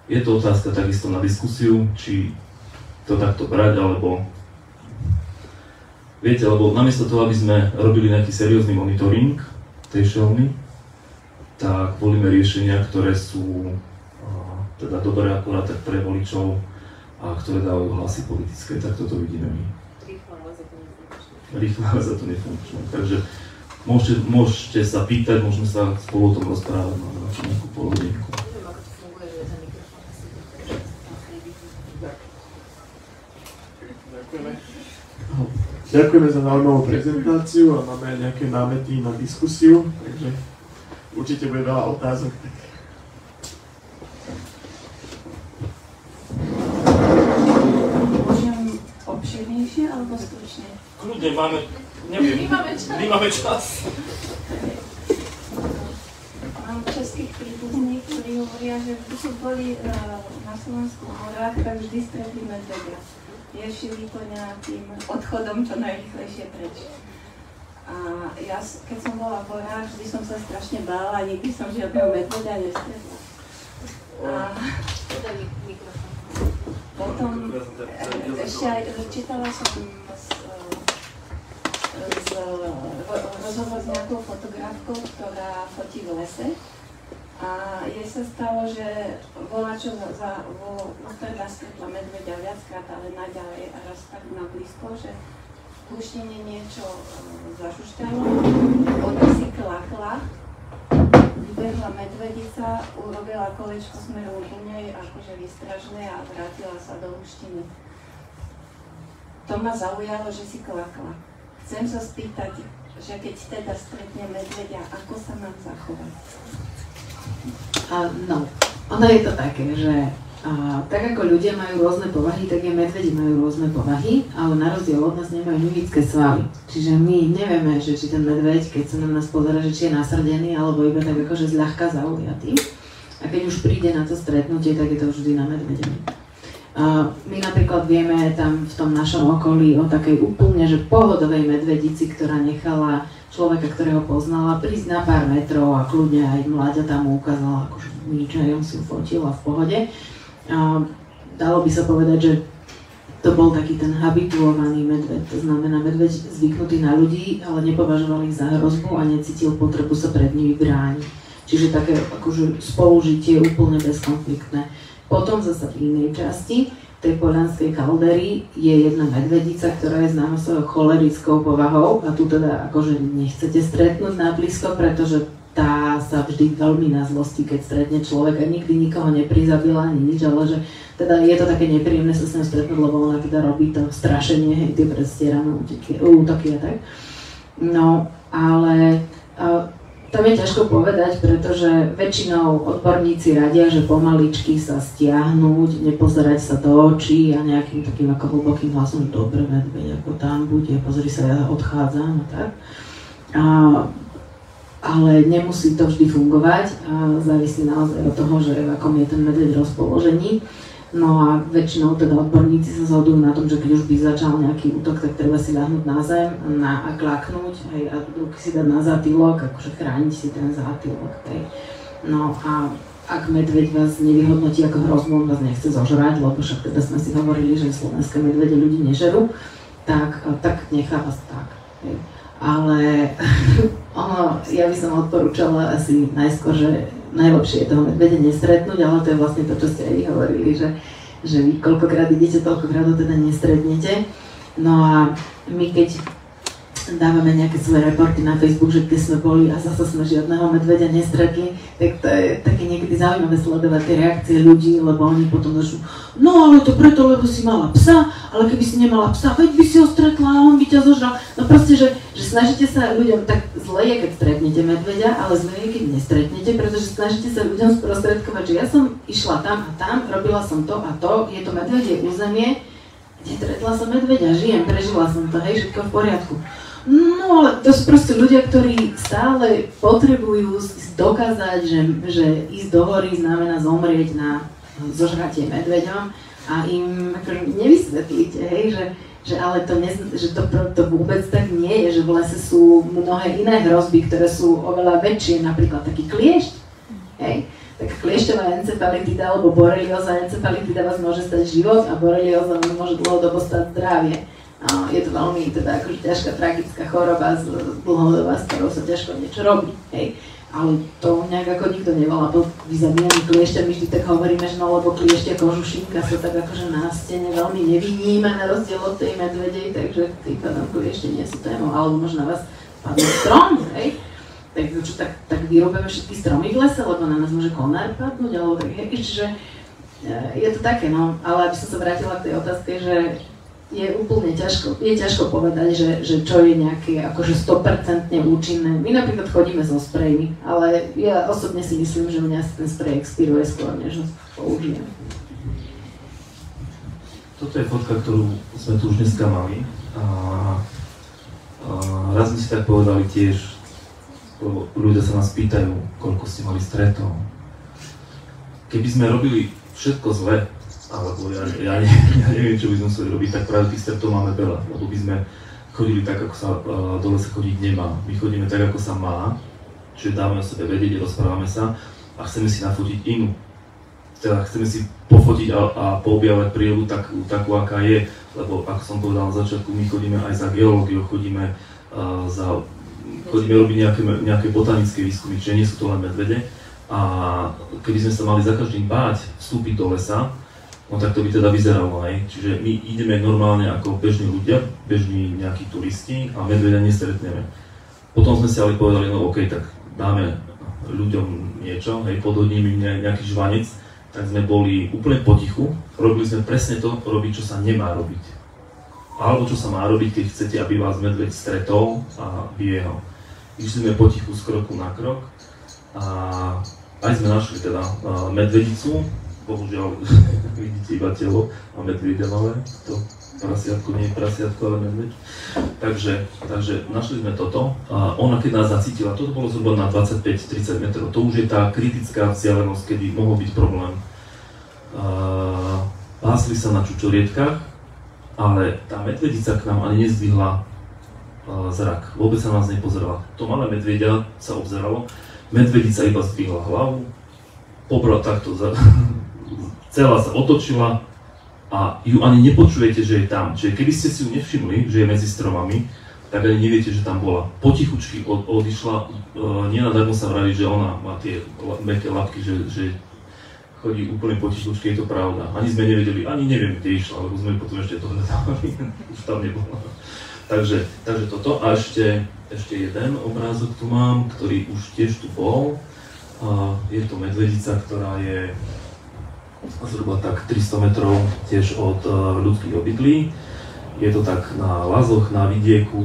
Je to otázka takisto na diskusiu, či to takto brať, alebo viete, lebo namiesto toho, aby sme robili nejaký seriózny monitoring tej šelmy, tak volíme riešenia, ktoré sú teda dobré akurát tak pre voličov a ktoré dávajú hlasy politické, tak toto vidíme my. Rýchlo, ale za to nefunkčné. Takže môžete sa pýtať, môžeme sa spolu o tom rozprávať na nejakú polhodinku. Ďakujeme za zaujímavú prezentáciu a máme nejaké námety na diskusiu, takže určite bude veľa otázok. Môžem obširnejšie alebo stručne? Kľudne, neviem, my máme čas. Mám českých príbuzných, ktorí hovoria, že vždy, keď boli na Slovensku v horách, tak vždy stretli medvedia. Riešili to nejakým odchodom čo najrýchlejšie preč. A ja, keď som bola v horách, vždy som sa strašne bála a nikdy som žiadneho medvedia nestretla. A potom ešte aj čítala som rozhovor s nejakou fotografkou, ktorá fotí v lese. A jej sa stalo, že volačo vo streda stretla medveďa viackrát, ale naďalej a raz tak na blízko, že v púštine niečo zašušťalo, ona si klakla, vybehla medvedica, urobila kolečko smerom ku nej, akože vystražné a vrátila sa do púštiny. to ma zaujalo, že si klakla. Chcem sa spýtať, že keď teda stretne medveďa, ako sa mám zachovať? No, ono je to také, že tak ako ľudia majú rôzne povahy, tak aj medvedi majú rôzne povahy, ale na rozdiel od nás nemajú mimické svaly. Čiže my nevieme, že či ten medveď, keď sa na nás pozerá, že či je nasrdený, alebo iba tak akože zľahka zaujatý. A keď už príde na to stretnutie, tak je to vždy na medveďovi. My napríklad vieme tam v tom našom okolí o takej úplne že pohodovej medvedici, ktorá nechala človeka, ktorého poznala, prísť na pár metrov a kľudne aj mláďatá mu ukázala, akože nič, on si ju fotila v pohode. Dalo by sa povedať, že to bol taký ten habituovaný medveď, to znamená medveď zvyknutý na ľudí, ale nepovažoval ich za hrozbu a necítil potrebu sa pred nimi brániť. Čiže také akože spolužitie úplne bezkonfliktné. Potom zase v inej časti tej Polianskej kaldery je jedna medvedica, ktorá je známa svojou cholerickou povahou a tu teda akože nechcete stretnúť na blízko, pretože tá sa vždy veľmi na zlosti, keď stretne človeka, nikdy nikoho neprizabila ani nič, ale že teda je to také nepríjemné sa s ňou stretnúť, lebo ona teda robí to strašenie, hej, tie predstierané útoky a tak. No, ale tam je ťažko povedať, pretože väčšinou odborníci radia, že pomaličky sa stiahnuť, nepozerať sa do očí a nejakým takým ako hlbokým hlasom, dobre medveď, ako tam bude, pozri sa, ja odchádzam a tak. Ale nemusí to vždy fungovať, závisí naozaj od toho, že v akom je ten medveď rozpoložení. No a väčšinou teda odborníci sa zhodujú na tom, že keď už by začal nejaký útok, tak treba si ľahnúť na zem a klaknúť, hej, a ruky si dať na zátylok, akože chrániť si ten zátylok. Hej. No a ak medveď vás nevyhodnotí ako hrozbu, on vás nechce zožrať, lebo však teda sme si hovorili, že slovenské medvede ľudí nežerú, tak nechá vás tak. Hej. Ale ja by som odporúčala asi najskôr, že najlepšie je toho medvede nestretnúť, ale to je vlastne to, čo ste aj vy hovorili, že vy koľkokrát idete, toľkokrát ho teda nestretnete. No a my keď dávame nejaké svoje reporty na Facebook, že kde sme boli a zase sme žiadneho medveďa nestretli, tak to je také niekedy zaujímavé sledovať tie reakcie ľudí, lebo oni potom začnú, no ale to preto, lebo si mala psa, ale keby si nemala psa, veď by si ho stretla a on by ťa zožral. No proste, že snažíte sa ľuďom, tak zle je, keď stretnete medveďa, ale zle je, keď nestretnete, pretože snažíte sa ľuďom sprostredkovať, že ja som išla tam a tam, robila som to a to, je to medvedie územie, netretla som medveďa, žijem, prežila som to, hej, všetko v poriadku. No ale to sú proste ľudia, ktorí stále potrebujú dokázať, že ísť do hory znamená zomrieť na zožratie medveďom a im akože nevysvetlíte, hej, že ale že to vôbec tak nie je, že v lese sú mnohé iné hrozby, ktoré sú oveľa väčšie, napríklad taký kliešť, hej. Tak kliešťová encefalitida alebo borelioza encefalitida vás môže stať život a borelioza vám môže dlhodobo stať zdravie. Je to veľmi teda akože ťažká tragická choroba dlhodobá, s ktorou sa ťažko niečo robí, hej. Ale to nejak ako nikto nevolá po vyzabíjaní kliešťa, my vždy tak hovoríme, že no lebo kliešťa kožušinka sa tak akože na stene veľmi nevyníma na rozdiel od tej medvedej, takže tým pádom kliešte nie sú témou, alebo možno na vás padne strom, hej. Tak vyrobíme všetky stromy v lese, lebo na nás môže konár padnúť, alebo tak, hej, čiže je to také, no, ale aby som sa vrátila k tej otázke, že je úplne ťažko povedať, že čo je nejaké akože 100% účinné. My napríklad chodíme so sprejmi, ale ja osobne si myslím, že mňa ten sprej expiruje skôr, než ho použijem. Toto je fotka, ktorú sme tu už dneska mali. Raz sme si tak povedali tiež, lebo ľudia sa nás pýtajú, koľko ste mali stretov. Keby sme robili všetko zle, alebo ja neviem, čo by sme museli robiť, tak práve tých stretov máme veľa, lebo by sme chodili tak, ako sa do lesa chodiť nemá. My chodíme tak, ako sa má, čiže dávame o sebe vedieť, rozprávame sa a chceme si nafotiť inú. Teda chceme si pofotiť a poobjavať prírodu takú, aká je, lebo ako som povedal na začiatku, my chodíme aj za geológiou, chodíme robiť nejaké botanické výskumy, čiže nie sú to len medvede. A keby sme sa mali za každým báť vstúpiť do lesa, no tak to by teda vyzeralo, hej. Čiže my ideme normálne ako bežní ľudia, bežní nejakí turisti a medveďa nestretneme. Potom sme si ale povedali, no okej, tak dáme ľuďom niečo, hej, podhodníme im nejaký žvanec, tak sme boli úplne potichu, robili sme presne to robiť, čo sa nemá robiť. Alebo čo sa má robiť, keď chcete, aby vás medveď stretol a vyjehal. Išli sme potichu z kroku na krok a aj sme našli teda medvedicu. Bohužiaľ, vidíte iba telo a medvedia malé. To prasiatko nie je prasiatko, ale medveď. Takže našli sme toto. A ona keď nás zacítila, toto bolo zhruba na 25-30 metrov. To už je tá kritická vzdialenosť, kedy mohol byť problém. Pásli sa na čučorietkách, ale tá medvedica k nám ani nezdvihla zrak. Vôbec sa nás nepozerala. To malé medvedia sa obzeralo, medvedica iba zdvihla hlavu, takto celá sa otočila a ju ani nepočujete, že je tam. Čiže keby ste si ju nevšimli, že je medzi stromami, tak ani neviete, že tam bola. Potichučky odišla, nenadarmo sa vraví, že ona má tie mäkké labky, že chodí úplne potichučky, je to pravda. Ani sme nevedeli, ani neviem, kde išla, lebo sme potom ešte to hľadali, už tam nebola. Takže toto. A ešte jeden obrázok tu mám, ktorý už tiež tu bol. Je to medvedica, ktorá je zhruba tak 300 metrov tiež od ľudských obydlí. Je to tak na lazoch, na vidieku.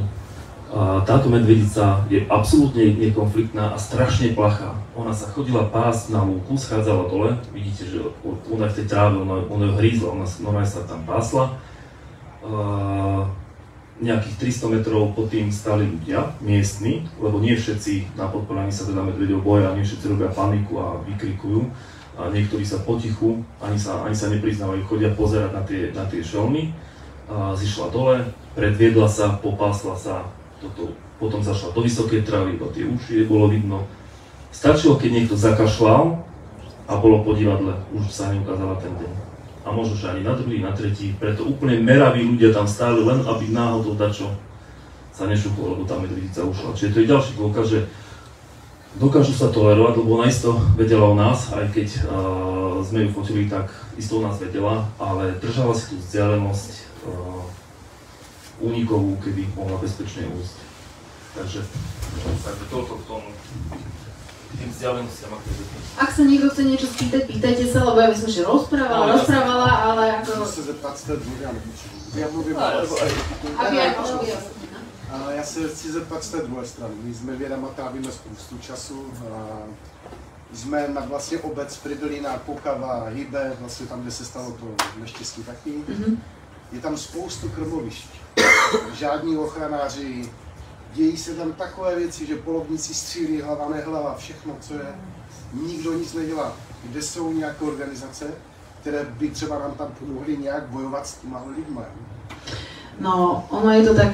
Táto medvedica je absolútne nekonfliktná a strašne plachá. Ona sa chodila pásť na lúku, schádzala dole. Vidíte, že ona v tej tráve, ona ju hrízla, ona sa tam pásla. Nejakých 300 metrov pod tým stáli ľudia, miestni, lebo nie všetci na podpolaní sa teda medveďov boja, nie všetci robia paniku a vykrikujú. A niektorí sa potichu, ani sa nepriznávajú, chodia pozerať na tie šelmy. Zišla dole, predviedla sa, popásla sa, potom zašla do vysokej trávy, do tie uši bolo vidno. Stačilo, keď niekto zakašľal a bolo po divadle, už sa neukázala ten deň. A možno, že ani na druhý, na tretí, preto úplne meraví ľudia tam stáli, len aby náhodou dačo sa nešuplo, lebo tá medvedica ušla. Čiže to je ďalší dôkaz, že dokážu sa tolerovať, lebo ona isto vedela o nás, aj keď sme ju fotili, tak isto o nás vedela, ale držala si tú vzdialenosť únikovú, keby mohla bezpečne ujsť. Takže toľko k tomu. Tým vzdialenostiam aktivity. Ak sa niekto chce niečo spýtať, pýtajte sa, lebo ja myslím, že rozprávala, ale ako... Musím se zeptat z té druhé, já mluvím já se chci zeptat z té druhé strany. My s medvědama trávíme spoustu času. Jsme na vlastně obec Fridolina, Kokava, Hybe, vlastně tam, kde se stalo to neštěstí taky. Je tam spoustu krmovišť. Žádní ochranáři, dějí se tam takové věci, že polovníci střílí hlava, nehlava, všechno, co je. Nikdo nic nedělá. Kde jsou nějaké organizace, které by třeba nám tam pomohly nějak bojovat s těma lidmi? No, ono je to tak,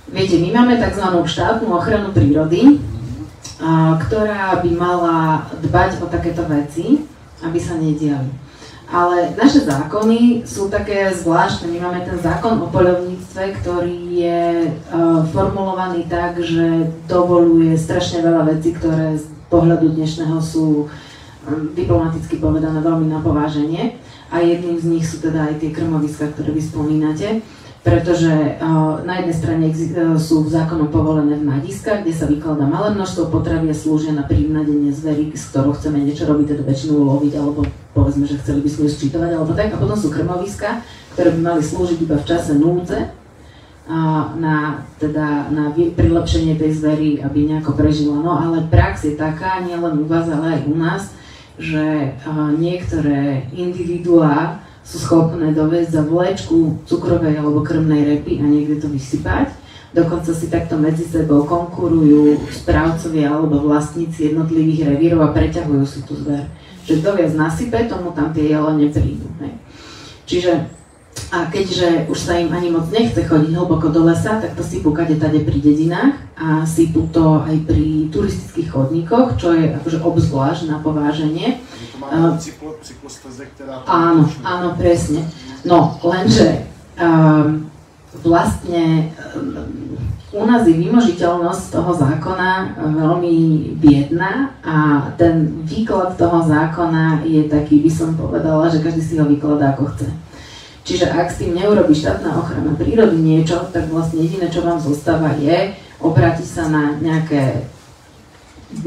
viete, my máme tzv. Štátnu ochranu prírody, ktorá by mala dbať o takéto veci, aby sa nediali. Ale naše zákony sú také zvláštne. My máme ten zákon o poľovníctve, ktorý je formulovaný tak, že dovoluje strašne veľa vecí, ktoré z pohľadu dnešného sú diplomaticky povedané veľmi na pováženie. A jedným z nich sú teda aj tie krmoviská, ktoré vy spomínate, pretože na jednej strane sú zákonom povolené vnadiska, kde sa vykladá malé množstvo potravy a slúžia na privnadenie zvery, s ktorou chceme niečo robiť, teda väčšinu loviť, alebo povedzme, že chceli by sme ju sčítovať, alebo tak. A potom sú krmoviská, ktoré by mali slúžiť iba v čase núdze, na prilepšenie tej zvery, aby nejako prežila. No ale prax je taká, nielen u vás, ale aj u nás, že niektoré individuá sú schopné doviesť za vlečku cukrovej alebo krmnej repy a niekde to vysypať. Dokonca si takto medzi sebou konkurujú správcovia alebo vlastníci jednotlivých revírov a preťahujú si tú zver. Že kto viac nasype, tomu tam tie jelene prídu. Čiže a keďže už sa im ani moc nechce chodiť hlboko do lesa, tak to sypú kade-tade pri dedinách a sypú to aj pri turistických chodníkoch, čo je akože obzvlášť na pováženie. Áno, presne. No, lenže vlastne u nás je vymožiteľnosť toho zákona veľmi biedná a ten výklad toho zákona je taký, by som povedala, že každý si ho vykladá ako chce. Čiže ak s tým neurobí štátna ochrana prírody niečo, tak vlastne jediné, čo vám zostáva, je obrátiť sa na nejaké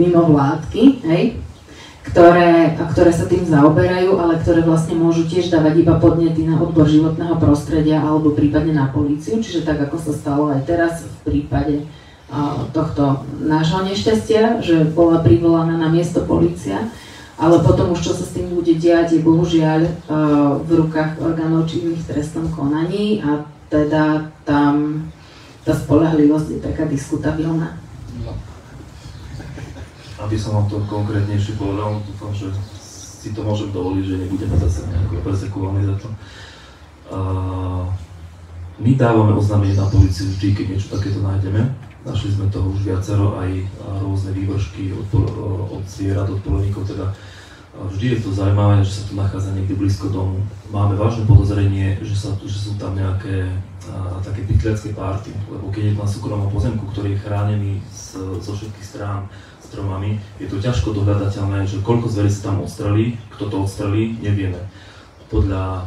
mimovládky, hej, ktoré sa tým zaoberajú, ale ktoré vlastne môžu tiež dávať iba podnety na odbor životného prostredia alebo prípadne na políciu, čiže tak ako sa stalo aj teraz v prípade tohto nášho nešťastia, že bola privolaná na miesto polícia, ale potom už čo sa s tým bude diať je bohužiaľ v rukách orgánov činných v trestnom konaní a teda tam tá spoľahlivosť je taká diskutabilná. Aby som vám to konkrétnejšie povedal, dúfam, že si to môžem dovoliť, že nebudeme zase nejako persekovaní za to. My dávame oznámenie na políciu vždy, keď niečo takéto nájdeme. Našli sme toho už viacero, aj rôzne vývršky od zvierat, od poľovníkov, teda vždy je to zaujímavé, že sa tu nachádza niekde blízko domu. Máme vážne podozrenie, že sú tam nejaké také pytliacké párty, lebo keď je to na súkromnom pozemku, ktorý je chránený zo všetkých strán stromami, je to ťažko dohľadateľné, že koľko zverí sa tam odstrelí, kto to odstrelí, nevieme. Podľa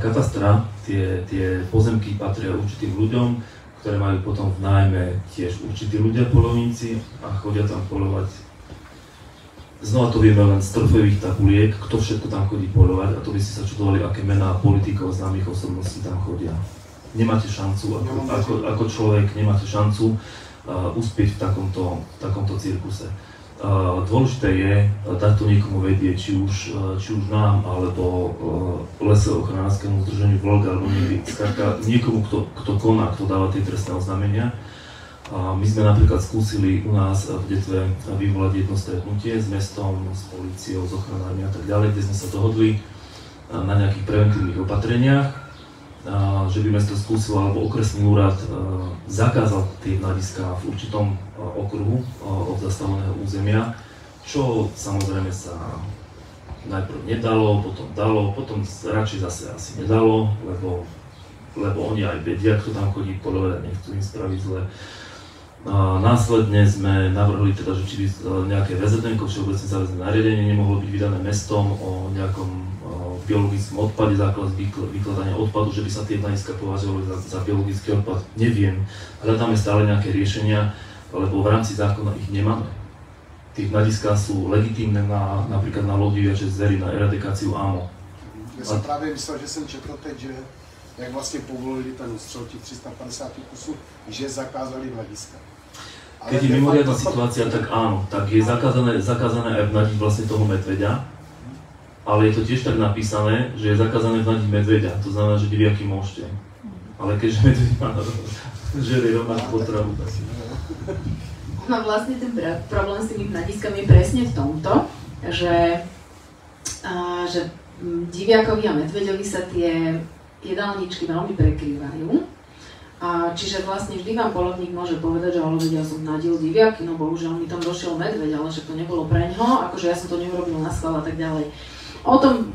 katastra tie pozemky patria určitým ľuďom, ktoré majú potom v nájme tiež určití ľudia poľovníci a chodia tam poľovať. Znova to vieme len z trofejových tabuliek, kto všetko tam chodí poľovať a to by ste sa čudovali, aké mená politikov, známych osobností tam chodia. Nemáte šancu, ako človek nemáte šancu uspieť v takomto cirkuse. Dôležité je dať to niekomu vedieť, či už nám, alebo lesoochránárskemu združeniu Vlk, alebo niekomu, kto koná, kto dáva tie trestné oznámenia. My sme napríklad skúsili u nás v Detve vyvolať jedno stretnutie s mestom, s políciou, s ochranármi a tak ďalej, kde sme sa dohodli na nejakých preventívnych opatreniach, že by mesto skúsilo alebo okresný úrad zakázal tie hľadiská v určitom okruhu od zastaveného územia, čo samozrejme sa najprv nedalo, potom dalo, potom radšej zase asi nedalo, lebo oni aj vedia, kto tam chodí poľovať a nechcú im spraviť zle. Následne sme navrhli teda, že či by nejaké VZN-ko, všeobecne záväzné nariadenie, nemohlo byť vydané mestom o nejakom biologickom odpade, základ vykladania odpadu, že by sa tie hľadiská považovali za biologický odpad, neviem. Hľadáme stále nejaké riešenia, lebo v rámci zákona ich nemáme. Tie hľadiská sú legitímne napríklad na lodiviače zvery, na eradikáciu áno. Já jsem právě myslel, že jsem četl teď, že jak vlastně povolili ten ústřel těch 350 kusů, že zakázali hľadiska. Keď je mimoriadna situácia, tak áno, tak je zakázané aj vnadiť vlastne toho medveďa, ale je to tiež tak napísané, že je zakázané vnadiť medveďa, to znamená, že diviaky môžete. Ale keďže medveď má žerie rovnakú potravu, tak si... No vlastne ten problém s tými vnadiskami je presne v tomto, že diviakovi a medveďovi sa tie jedálničky veľmi prekrývajú. Čiže vlastne vždy vám poľovník môže povedať, že ale vedia, ja som vnadil diviaky, no bohužiaľ mi tam došiel medveď, ale že to nebolo pre ňoho, akože ja som to neurobil na schvál a tak ďalej. O tom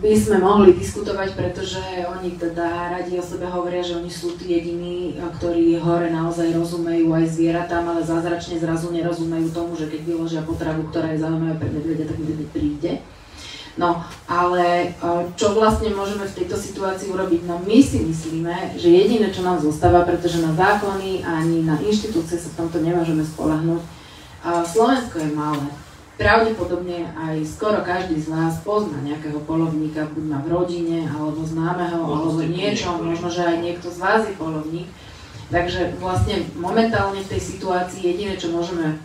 by sme mohli diskutovať, pretože oni teda radi o sebe hovoria, že oni sú tí jediní, ktorí hore naozaj rozumejú aj zvieratám, ale zázračne zrazu nerozumejú tomu, že keď vyložia potravu, ktorá je zaujímavá pre medveďa, tak medveď príde. No, ale čo vlastne môžeme v tejto situácii urobiť? No my si myslíme, že jediné, čo nám zostáva, pretože na zákony ani na inštitúcie sa v tomto nemôžeme spoľahnúť, Slovensko je malé. Pravdepodobne aj skoro každý z vás pozná nejakého poľovníka, buď má v rodine, alebo známeho, alebo niečo, možno, že aj niekto z vás je poľovník. Takže vlastne momentálne v tej situácii jediné, čo môžeme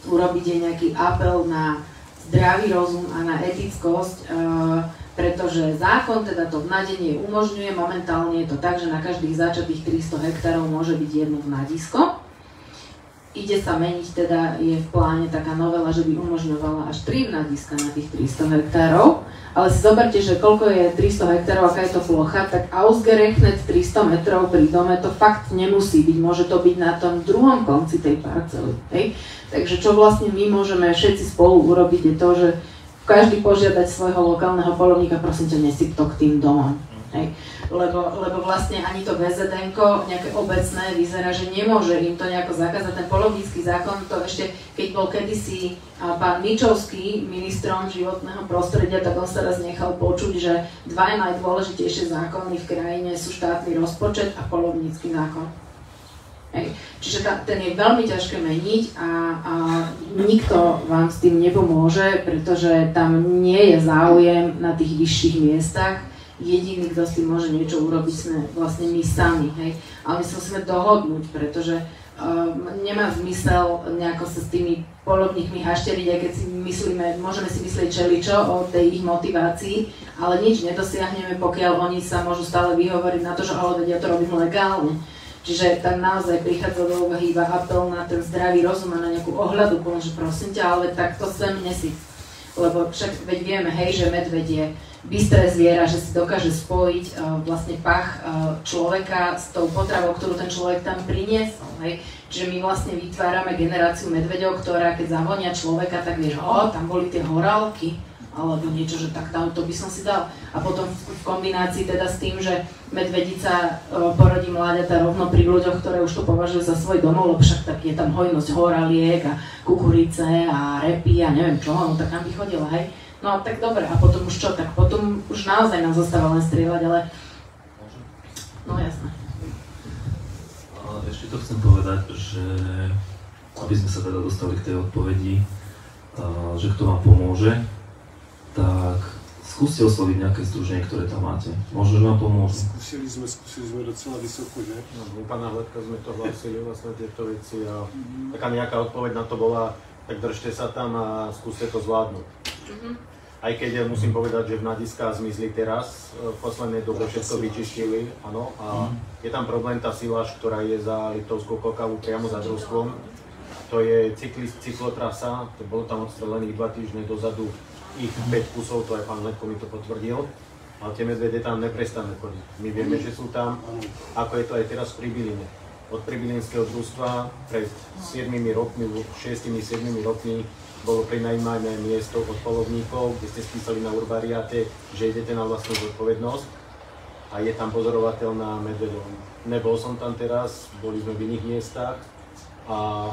urobiť, je nejaký apel na zdravý rozum a na etickosť, pretože zákon teda to vnadenie umožňuje. Momentálne je to tak, že na každých začatých 300 hektárov môže byť jedno vnadisko. Ide sa meniť, teda je v pláne taká novela, že by umožňovala až 3 vnadiska na tých 300 hektárov. Ale si zoberte, že koľko je 300 hektárov, aká je to plocha, tak ausgerechnet 300 metrov pri dome to fakt nemusí byť. Môže to byť na tom druhom konci tej parcely. Hej? Takže čo vlastne my môžeme všetci spolu urobiť je to, že každý požiadať svojho lokálneho poľovníka, prosím ťa, nesyp to k tým domom. Hej. Lebo vlastne ani to VZN-ko nejaké obecné vyzerá, že nemôže im to nejako zakázať. Ten poľovnícky zákon, to ešte keď bol kedysi pán Mičovský ministrom životného prostredia, tak on sa raz nechal počuť, že dva najdôležitejšie zákony v krajine sú štátny rozpočet a poľovnícky zákon. Hej. Čiže ten je veľmi ťažké meniť a nikto vám s tým nepomôže, pretože tam nie je záujem na tých vyšších miestach. Jediný, kto s tým môže niečo urobiť, sme vlastne my sami. Hej. Ale my sa musíme dohodnúť, pretože nemá zmysel nejako sa s tými polovníkmi hašteriť, aj keď si myslíme, môžeme si myslieť čeličo o tej ich motivácii, ale nič nedosiahneme, pokiaľ oni sa môžu stále vyhovoriť na to, že ale vedia, to robím legálne. Čiže tam naozaj prichádza do úvahy iba apel na ten zdravý rozum a na nejakú ohľadu, že prosím ťa, ale takto sem nesi. Lebo však veď vieme, hej, že medveď je bystré zviera, že si dokáže spojiť vlastne pach človeka s tou potravou, ktorú ten človek tam priniesol. Hej. Čiže my vlastne vytvárame generáciu medveďov, ktorá keď zavonia človeka, tak vieš, tam boli tie horálky, alebo niečo, že tak to by som si dal. A potom v kombinácii teda s tým, že medvedica porodí mláďata rovno pri ľuďoch, ktoré už to považujú za svoj domov, lebo však tak je tam hojnosť horáliek a kukurice a repy a neviem čo, no tak tam by chodila, hej. No tak dobre, a potom už čo, tak potom už naozaj nám zostáva len strieľať, ale... No jasné. Ešte to chcem povedať, že aby sme sa teda dostali k tej odpovedi, že kto vám pomôže, tak skúste osloviť nejaké združenie, ktoré tam máte. Možno, že vám pomôžu. Skúsili sme docela vysoko, že? No, u pána Hledka sme to hlásili vlastne tieto veci a taká nejaká odpoveď na to bola, tak držte sa tam a skúste to zvládnuť. Aj keď musím povedať, že v Nadiskách zmizli teraz, v poslednej dobe všetko vyčistili, áno, a je tam problém tá siláž, ktorá je za Liptovskou Klokavou priamo za družstvom. To je cyklotrasa, bolo tam odstrelených 2 týždne dozadu, ich 5 kusov, to aj pán Hledko mi to potvrdil, ale tie medvede tam neprestanú chodiť. My vieme, že sú tam, ako je to aj teraz v Pribyline. Od Pribylinského družstva pred 7 rokmi, 6-7 rokmi bolo prenajímané miesto od polovníkov, kde ste spísali na urbariáte, že idete na vlastnú zodpovednosť a je tam pozorovateľná medvedov. Nebol som tam teraz, boli sme v iných miestach a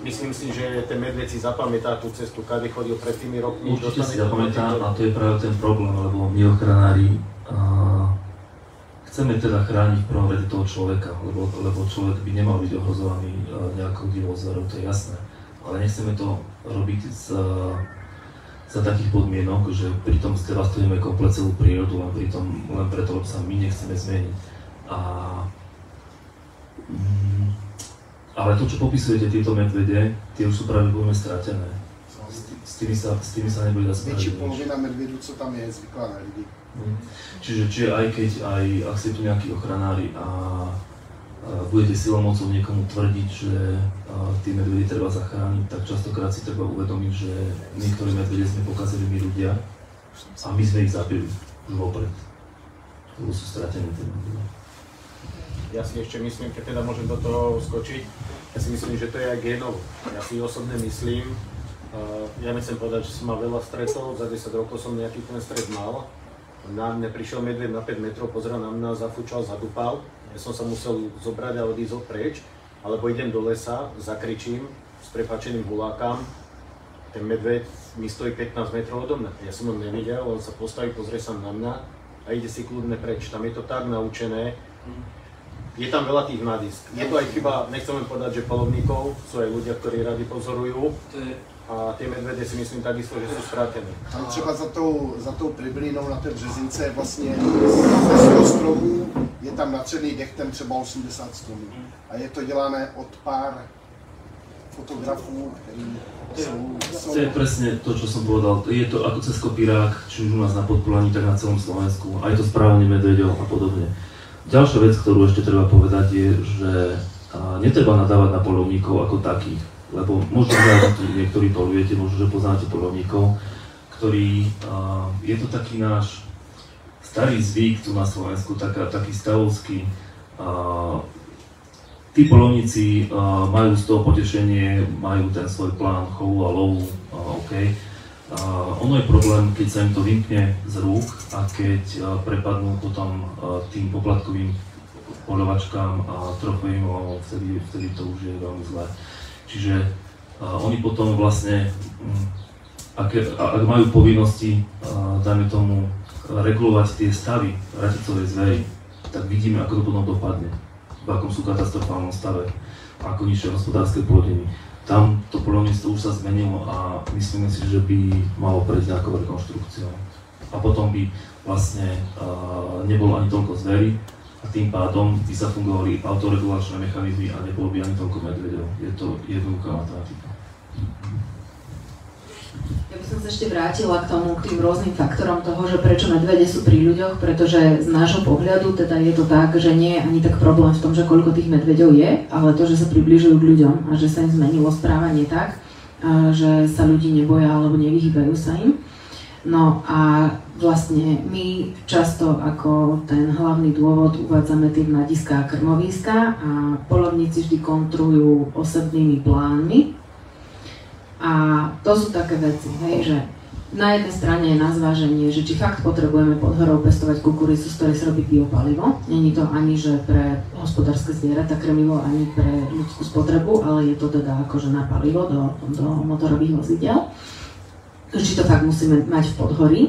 myslím si, že ten medveď si zapamätá tú cestu, kade chodil pred tými rokmi. Určite si zapamätá a to je práve ten problém, lebo my ochranári chceme teda chrániť v prvom rade toho človeka, lebo človek by nemal byť ohrozovaný nejakou divou zverou, to je jasné. Ale nechceme to robiť za takých podmienok, že pritom zdevastujeme komplet celú prírodu, len preto, lebo sa my nechceme zmeniť. Ale to, čo popisujete, tieto medvede, tie už sú pravdepodobne stratené. S tými sa nebude dať spraviť. Väčší polovina medvedu, co tam je, zvyklá na ľudí. Čiže ak ste tu nejakí ochranári a budete silomocou niekomu tvrdiť, že tí medvede treba zachrániť, tak častokrát si treba uvedomiť, že niektoré medvede sme pokazili my ľudia a my sme ich zabili už vopred. Lebo sú stratené tie medvede. Ja si ešte myslím, keď teda môžem do toho skočiť, ja si myslím, že to je aj génovo. Ja si osobne myslím, ja nechcem povedať, že som mal veľa stretov, za 10 rokov som nejaký ten stret mal. Na mňa prišiel medveď na 5 metrov, pozrel na mňa, zafúčal, zadupal. Ja som sa musel zobrať a odísť preč, alebo idem do lesa, zakričím s prepáčeným hulákam. Ten medveď mi stojí 15 metrov odo mňa. Ja som ho nevidel, on sa postaví, pozrie sa na mňa a ide si kľudne preč. Tam je to tak naučené. Je tam veľa tých nadisk. Je to aj chyba, nechcem len povedať, že polovníkov, sú aj ľudia, ktorí radi pozorujú. A tie medvede si myslím takisto, že sú ztratené. Tam třeba za tou Pribylinou na té Březince je vlastně z stromů, je tam natřený dechtem třeba 80 stromů. A je to dělané od pár fotografů, který sú... To je presne to, čo som povedal. Je to ako cez kopírák, či už u nás na Podpolaní, tak na celom Slovensku. Aj to správanie medveďov a podobne. Ďalšia vec, ktorú ešte treba povedať, je, že netreba nadávať na polovníkov ako takých. Lebo možno, že tu niektorí polujete, možno, že poznáte polovníkov, ktorí, je to taký náš starý zvyk tu na Slovensku, taký stavovský. Tí polovníci majú z toho potešenie, majú ten svoj plán chovu a lovu, OK. Ono je problém, keď sa im to vymkne z rúk a keď prepadnú potom tým poplatkovým poľovačkám a trofejím, vtedy to už je veľmi zlé. Čiže oni potom vlastne, ak majú povinnosti, dajme tomu, regulovať tie stavy raticovej zvery, tak vidíme, ako to potom dopadne. akom sú katastrofálnom stave, ako nižšie hospodárske plodiny. Tam to poľovníctvo už sa zmenilo a myslíme si, že by malo prejsť nejakou rekonštrukciou. A potom by vlastne nebolo ani toľko zvery a tým pádom by sa fungovali autoregulačné mechanizmy a nebolo by ani toľko medveďov. Je to jednoduchá matematika. Ja by som sa ešte vrátila k tým rôznym faktorom toho, že prečo medvede sú pri ľuďoch, pretože z nášho pohľadu teda je to tak, že nie je ani tak problém v tom, že koľko tých medveďov je, ale to, že sa približujú k ľuďom a že sa im zmenilo správanie tak, že sa ľudí neboja alebo nevyhýbajú sa im. No a vlastne my často ako ten hlavný dôvod uvádzame tie hľadiská a krmovíska a poľovníci vždy kontrujú osobnými plánmi. A to sú také veci, hej, že na jednej strane je na zváženie, že či fakt potrebujeme pod horou pestovať kukuricu, z ktorej sa robí biopalivo. Není to ani že pre hospodárske zvieratá krmivo, ani pre ľudskú spotrebu, ale je to teda akože na palivo do motorových vozidel. Či to fakt musíme mať v podhorí.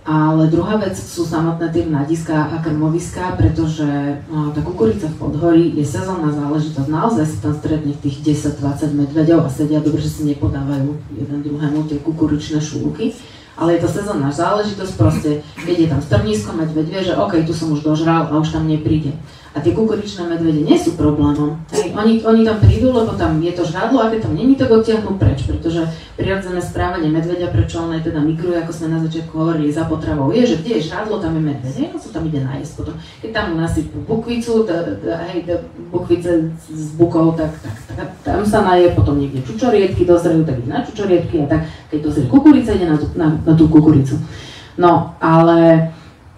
Ale druhá vec sú samotné tie hľadiská a krmoviská, pretože tá kukurica v podhorí je sezónna záležitosť. Naozaj si tam stretne tých 10-20 medveďov a sedia dobre, že si nepodávajú jeden druhému tie kukuričné šúlky. Ale je to sezónna záležitosť, proste keď je tam strnízko, medveď vie, že OK, tu som už dožral a už tam nepríde. A tie kukuričné medvede nie sú problémom. Oni tam prídu, lebo tam je to žrádlo a keď tam není, tak odtiahnu preč, pretože prirodzené správanie medveďa, prečo on aj teda migruje, ako sme na začiatku hovorili, za potravou, je, že kde je žrádlo, tam je medveď, on sa tam ide nájsť potom. Keď tam nasypú bukvicu, bukvice s bukou, tak tam sa naje, potom niekde čučoriedky dozrejú, tak ide na čučoriedky a tak, keď dozrie kukurica, ide na tú kukuricu. No, ale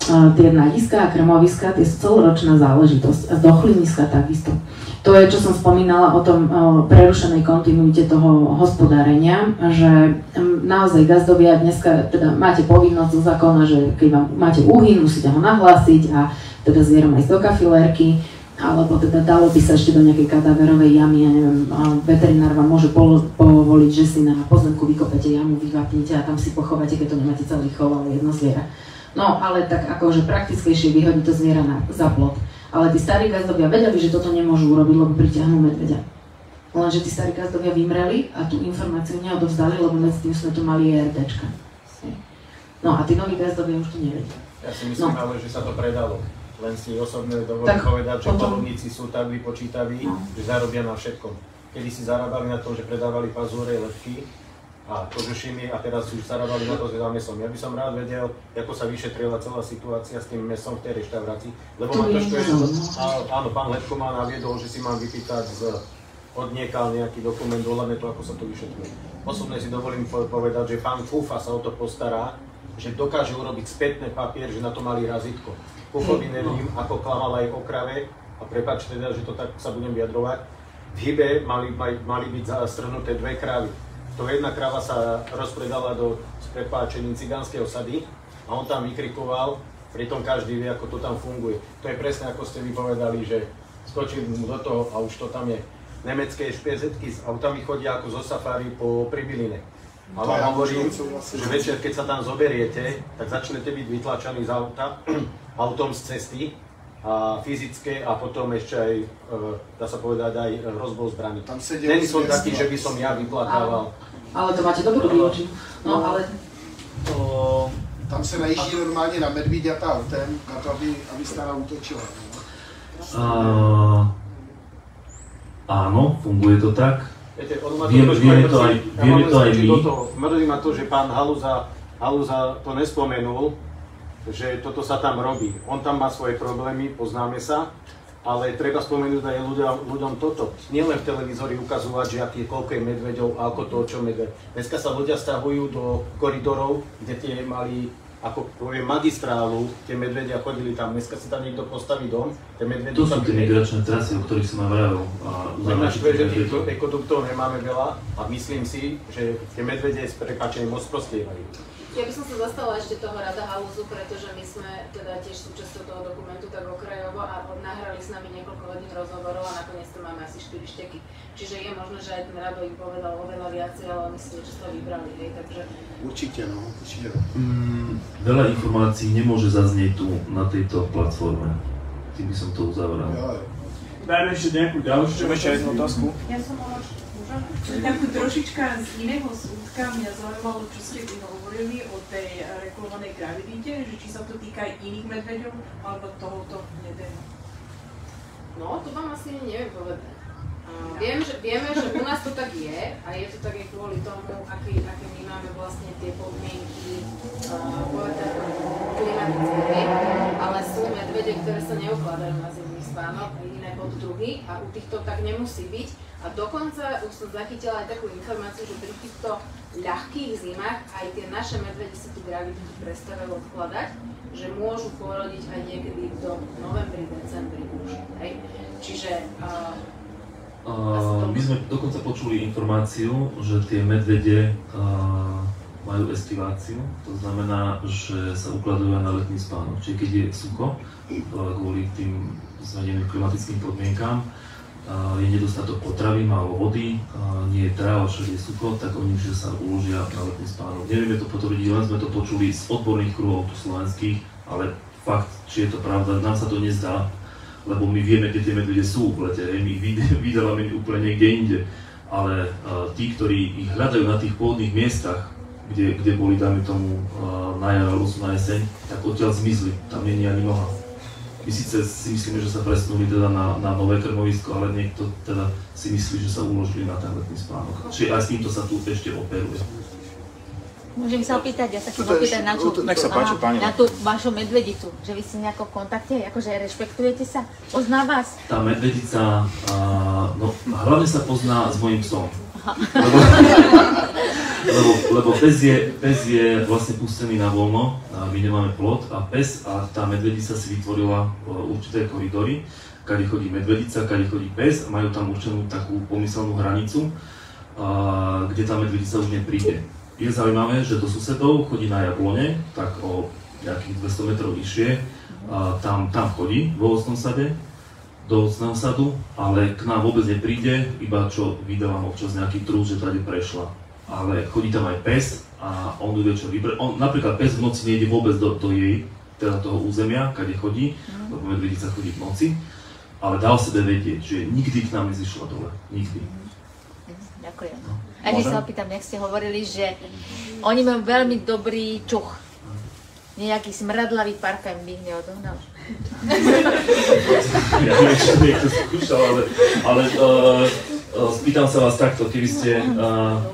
tie hľadiská a krmoviská, tie sú celoročná záležitosť a dochliniska takisto. To je, čo som spomínala o tom prerušenej kontinuite toho hospodárenia, že naozaj gazdovia dneska teda máte povinnosť zo zákona, že keď máte úhyn, musíte ho nahlásiť a teda zvierom ísť do kafilérky, alebo teda dalo by sa ešte do nejakej kadaverovej jamy, ja neviem, veterinár vám môže povoliť, že si na pozemku vykopete jamu, vyvapnite a tam si pochovate, keď to nemáte celý chov, ale jedno zviera. No, ale tak akože praktickejšie vyhodí to zviera za plot. Ale tí starí gazdovia vedeli, že toto nemôžu urobiť, lebo pritiahnú medveďa. Lenže tí starí gazdovia vymreli a tú informáciu neodovzdali, lebo medzi tým sme tu mali ERDčka. No a tí noví gazdovia už to nevedia. Ja si myslím, ale že sa to predalo. Len si osobne dovolím povedať, že poľovníci sú tak vypočítaví, že zarobia na všetkom. Kedy si zarábali na tom, že predávali pazúre, lepky, a kožušiny a teraz už zarábali na to za mesom. Ja by som rád vedel, ako sa vyšetrila celá situácia s tým mesom v tej reštaurácii, lebo ma trošku áno, pán Lepko ma naviedol, že si mám vypýtať od niekaľ nejaký dokument, ohľadne to, ako sa to vyšetruje. Osobne si dovolím povedať, že pán Fúfa sa o to postará, že dokáže urobiť spätný papier, že na to mali razítko. Fúfovi nevím, ako klamal aj o krave, a prepáč teda, že to tak sa budem vyjadrovať, v hybe mali byť zastrhnuté 2 krávy. To jedna kráva sa rozpredala do prepáčení cigánskej osady a on tam vykrikoval, pritom každý vie, ako to tam funguje. To je presne ako ste vypovedali, že skočil mu do toho a už to tam je. Nemecké špezetky s autami chodia ako zo safári po Pribiline. Ale hovorím, že večer, keď sa tam zoberiete, tak začnete byť vytlačaní z auta, autom z cesty, a fyzické a potom ešte aj, dá sa povedať, aj rozbol zbraní. Není som taký, že by som ja vyplakával. Ale to máte dobrú výoči. No ale... Tam se najíždí normálně na medvíďata autem, na to, aby stále útočila. Áno, funguje to tak. Viete, vieme to aj my. Mrzí ma to, že pán Haluza to nespomenul, že toto sa tam robí. On tam má svoje problémy, poznáme sa, ale treba spomenúť aj ľuďom toto. Nielen v televízori ukazovať, že aký koľko je medveďov a ako to, čo medveď. Dneska sa ľudia stahujú do koridorov, kde tie mali, ako poviem, magistrálu, tie medvedia chodili tam. Dneska si tam niekto postaví dom, tie medvedia tam... To sú tie migračné trasy, o ktorých som hovoril. Na štvrte tých ekoduktov nemáme veľa a myslím si, že tie medvedie s prepáčením moc prostievajú. Ja by som sa zastala ešte toho Rada Haluzu, pretože my sme teda tiež súčasťou toho dokumentu tak okrajovo a nahrali s nami niekoľko hodín rozhovorov a nakoniec to máme asi 4 šteky. Čiže je možné, že aj ten Rado im povedal oveľa viacej, ale oni si niečo z toho vybrali, hej, takže... Určite, no, určite. Veľa informácií nemôže zaznieť tu na tejto platforme. Tým by som to uzavral. dajme ešte nejakú ďalšiu. Ešte jednu otázku. Ja som mala takú trošička z iného súdka. Mňa zaujímalo, čo ste vy hovorili o tej regulovanej gravidite, že či sa to týka aj iných medveďov, alebo tohoto hnedého. No, to vám asi neviem povedať. Vieme, že u nás to tak je a je to tak aj kvôli tomu, aké my máme vlastne tie podmienky klimatické, ale sú medvede, ktoré sa neukladajú na zimný spánok a iné poddruhy a u týchto tak nemusí byť. A dokonca už som zachytila aj takú informáciu, že pri týchto ľahkých zimách aj tie naše medvede si tú graviditu prestávajú odkladať, že môžu porodiť aj niekedy do novembri, decembri už. Hej? Čiže my sme dokonca počuli informáciu, že tie medvede majú estiváciu, to znamená, že sa ukladajú na letný spánok. Čiže keď je sucho, kvôli tým zmeneným klimatickým podmienkám, je nedostatok potravy, málo vody, nie je tráva, však je sucho, tak oni že sa uložia na letný spánok. Nevieme to potvrdiť, len sme to počuli z odborných kruhov tu slovenských, ale fakt, či je to pravda, nám sa to nezdá, lebo my vieme, kde tie medvede sú v lete, my ich vydávame úplne niekde inde, ale tí, ktorí ich hľadajú na tých pôvodných miestach, kde boli, dáme tomu, na jar alebo sú na jeseň, tak odtiaľ zmizli, tam nie je ani noha. My síce si myslíme, že sa presunuli teda na nové krmovisko, ale niekto teda si myslí, že sa uložili na ten letný spánok. Čiže aj s týmto sa tu ešte operuje. Môžem sa opýtať, ja sa chcem opýtať na tú vašu medvedicu, že vy ste nejako v kontakte, akože rešpektujete sa, pozná vás? Tá medvedica, no hlavne sa pozná s mojím psom. Lebo pes je vlastne pustený na voľno, my nemáme plot a pes a tá medvedica si vytvorila určité koridory, kade chodí medvedica, kade chodí pes a majú tam určenú takú pomyselnú hranicu, kde tá medvedica už nepríde. Je zaujímavé, že do susedov chodí na jablone, tak o nejakých 200 metrov vyššie, tam chodí vo ovocnom sade, do ovocného sadu, ale k nám vôbec nepríde, iba čo vydávam občas nejaký trús, že tady prešla. Ale chodí tam aj pes a on ju večer vyberie. Napríklad pes v noci nejde vôbec do jej, teda toho územia, kade chodí, lebo medvedica chodí v noci, ale dá o sebe vedieť, že nikdy k nám nezišla dole, nikdy. Ďakujem. A keď sa opýtam, jak ste hovorili, že oni majú veľmi dobrý čuch. Nejaký smradlavý parfém by ich neodohnal. Ja neviem, či to niekto skúšal, ale spýtam sa vás takto, keby ste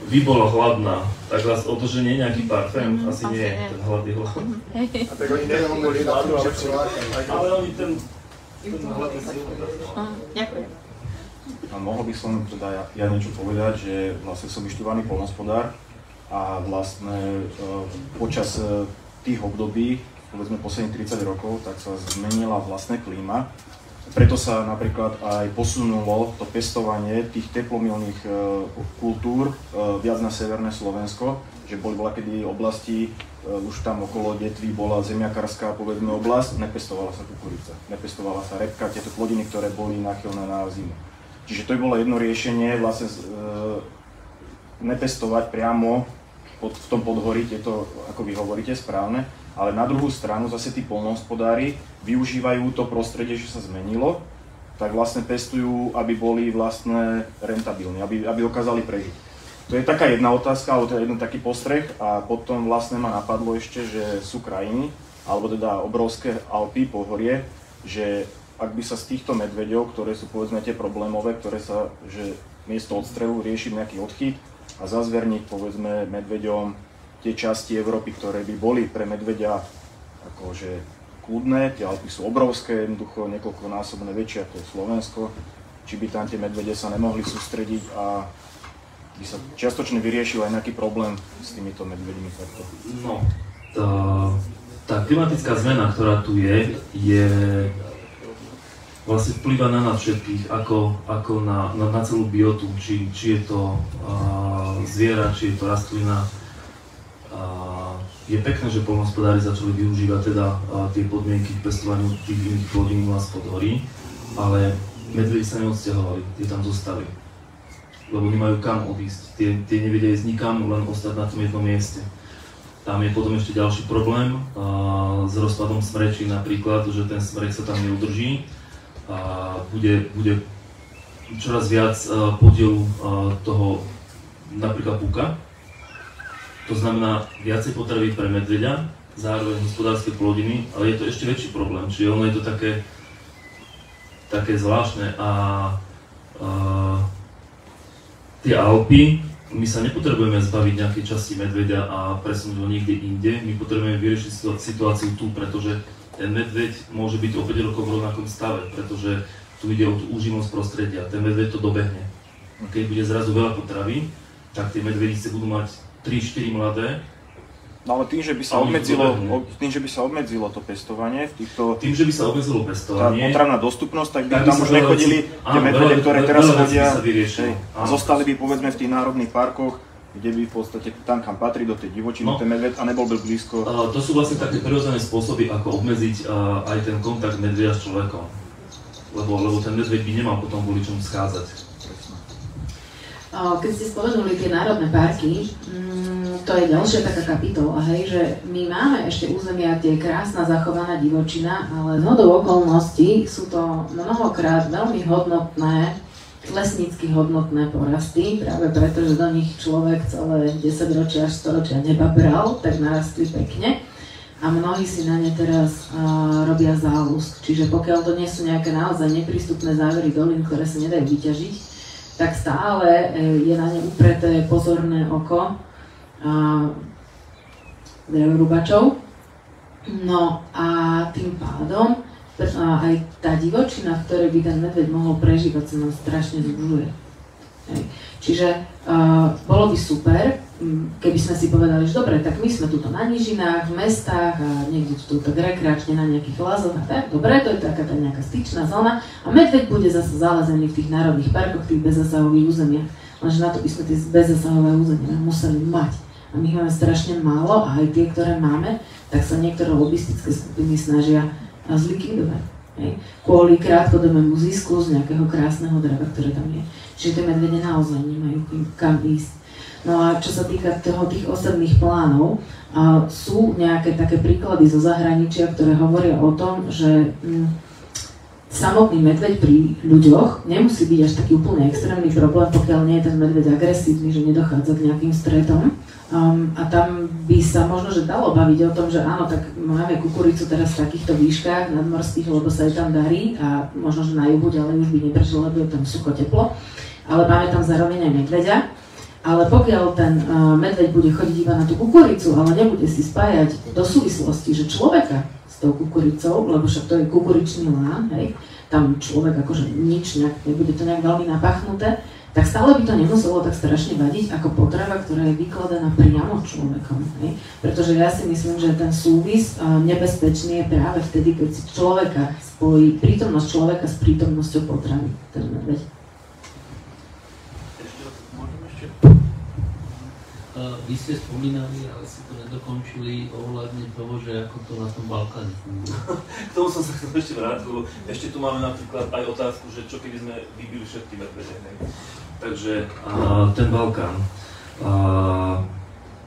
vy bola hladná, tak vás odoženie nejaký parfém? Asi nie, ten hlad je hlad. A tak oni nehovorili na to, že prilákajú. Ale oni ten hlad je silný. Ďakujem. A mohol by som teda ja niečo povedať, že vlastne som vyštudovaný poľnohospodár a vlastne počas tých období, povedzme posledných 30 rokov, tak sa zmenila vlastne klíma. Preto sa napríklad aj posunulo to pestovanie tých teplomilných kultúr viac na severné Slovensko, že boli kedy oblasti, už tam okolo Detví bola zemiakárska povedzme oblasť, nepestovala sa kukurica, nepestovala sa repka, tieto plodiny, ktoré boli náchylné na zimu. Čiže to by bolo jedno riešenie, vlastne nepestovať priamo v tom podhorí, tieto, ako vy hovoríte, správne, ale na druhú stranu zase tí poľnohospodári využívajú to prostredie, že sa zmenilo, tak vlastne pestujú, aby boli vlastne rentabilní, aby dokázali prežiť. To je taká jedna otázka, alebo to je jeden taký postreh a potom vlastne ma napadlo ešte, že sú krajiny, alebo teda obrovské Alpy, pohorie, že ak by sa z týchto medveďov, ktoré sú povedzme tie problémové, ktoré sa, že miesto odstrelu riešiť nejaký odchyt a zazverniť povedzme medveďom tie časti Európy, ktoré by boli pre medveďa akože kľudné, tie Alpy sú obrovské, jednoducho niekoľkonásobne väčšie ako Slovensko, či by tam tie medvede sa nemohli sústrediť a by sa čiastočne vyriešil aj nejaký problém s týmito medveďmi takto. No, tá klimatická zmena, ktorá tu je vlastne vplýva na nás všetkých, ako na celú biotu, či je to zviera, či je to rastlina. Je pekné, že poľnohospodári začali využívať teda tie podmienky k pestovaniu tých iných plodín u nás v podhorí, ale medvedi sa neodsťahovali, tie tam zostali, lebo nemajú kam odísť. Tie nevedia ísť nikam, len ostať na tom jednom mieste. Tam je potom ešte ďalší problém s rozpadom smrečí napríklad, že ten smrek sa tam neudrží. bude čoraz viac podielu toho napríklad puka. To znamená viacej potravy pre medveďa, zároveň hospodárske plodiny, ale je to ešte väčší problém, čiže ono je to také zvláštne a tie Alpy, my sa nepotrebujeme zbaviť nejakej časti medveďa a presunúť ho niekde inde, my potrebujeme vyriešiť situáciu tu, pretože ten medveď môže byť o 5 rokov v rovnakom stave, pretože tu ide o tú úživnosť prostredia, ten medveď to dobehne. Keď bude zrazu veľa potravy, tak tie medvedice budú mať 3-4 mladé. No ale tým, že by sa obmedzilo to pestovanie v týchto... Tým, že by sa obmedzilo pestovanie... Tá potravná dostupnosť, tak by tam už nechodili tie medvede, ktoré teraz chodia a zostali by povedzme v tých národných parkoch, kde by v podstate tam, kam patrí do tej divočiny, ten medveď a nebol by blízko. To sú vlastne také prirodzené spôsoby, ako obmedziť aj ten kontakt medveďa s človekom. Lebo ten medveď by nemal potom kvôli čomu schádzať. Keď ste spomenuli tie národné parky, to je ďalšia taká kapitola, hej, že my máme ešte územia, kde je krásna zachovaná divočina, ale zhodou okolností sú to mnohokrát veľmi hodnotné, lesnícky hodnotné porasty, práve preto, že do nich človek celé 10 ročia až 100 ročia nebabral, tak narastli pekne a mnohí si na ne teraz robia záľusk. Čiže pokiaľ to nie sú nejaké naozaj neprístupné závery dolín, ktoré sa nedajú vyťažiť, tak stále je na ne upreté pozorné oko drevorúbačov. No a tým pádom aj tá divočina, v ktorej by ten medveď mohol prežívať, sa nám strašne zužuje. Čiže bolo by super, keby sme si povedali, že dobre, tak my sme tuto na nížinách, v mestách a niekde tu tak rekreačne na nejakých lazoch a tak, dobre, to je taká tá nejaká styčná zóna a medveď bude zase zalezený v tých národných parkoch, tých bezzasahových územiach, lenže na to by sme tie bezzasahové územia museli mať. A my ich máme strašne málo a aj tie, ktoré máme, tak sa niektoré lobistické skupiny snažia zlikvidovať. Kvôli krátkodobému zisku z nejakého krásneho dreva, ktoré tam je. Čiže tie medvede naozaj nemajú kam ísť. No a čo sa týka tých osadných plánov, sú nejaké také príklady zo zahraničia, ktoré hovoria o tom, že samotný medveď pri ľuďoch nemusí byť až taký úplne extrémny problém, pokiaľ nie je ten medveď agresívny, že nedochádza k nejakým stretom. A tam by sa možno, že dalo baviť o tom, že áno, tak máme kukuricu teraz v takýchto výškach nadmorských, lebo sa jej tam darí a možno, že na juhu ďalej už by neprežil, lebo je tam sucho teplo. Ale máme tam zároveň aj medveďa. Ale pokiaľ ten medveď bude chodiť iba na tú kukuricu, ale nebude si spájať do súvislosti, že človeka s tou kukuricou, lebo však to je kukuričný lán, hej, tam človek akože nič, nebude to nejak veľmi napachnuté, tak stále by to nemuselo tak strašne vadiť ako potrava, ktorá je vykladaná priamo človekom. Hej? Pretože ja si myslím, že ten súvis nebezpečný je práve vtedy, keď si človeka spojí prítomnosť človeka s prítomnosťou potravy, ten medveď. Vy ste spomínali, ale si to nedokončili ohľadne toho, že ako to na tom Balkáne funguje. K tomu som sa chcel ešte vrátiť, lebo ešte tu máme napríklad aj otázku, že čo keby sme vybili všetky medvede. Takže ten Balkán.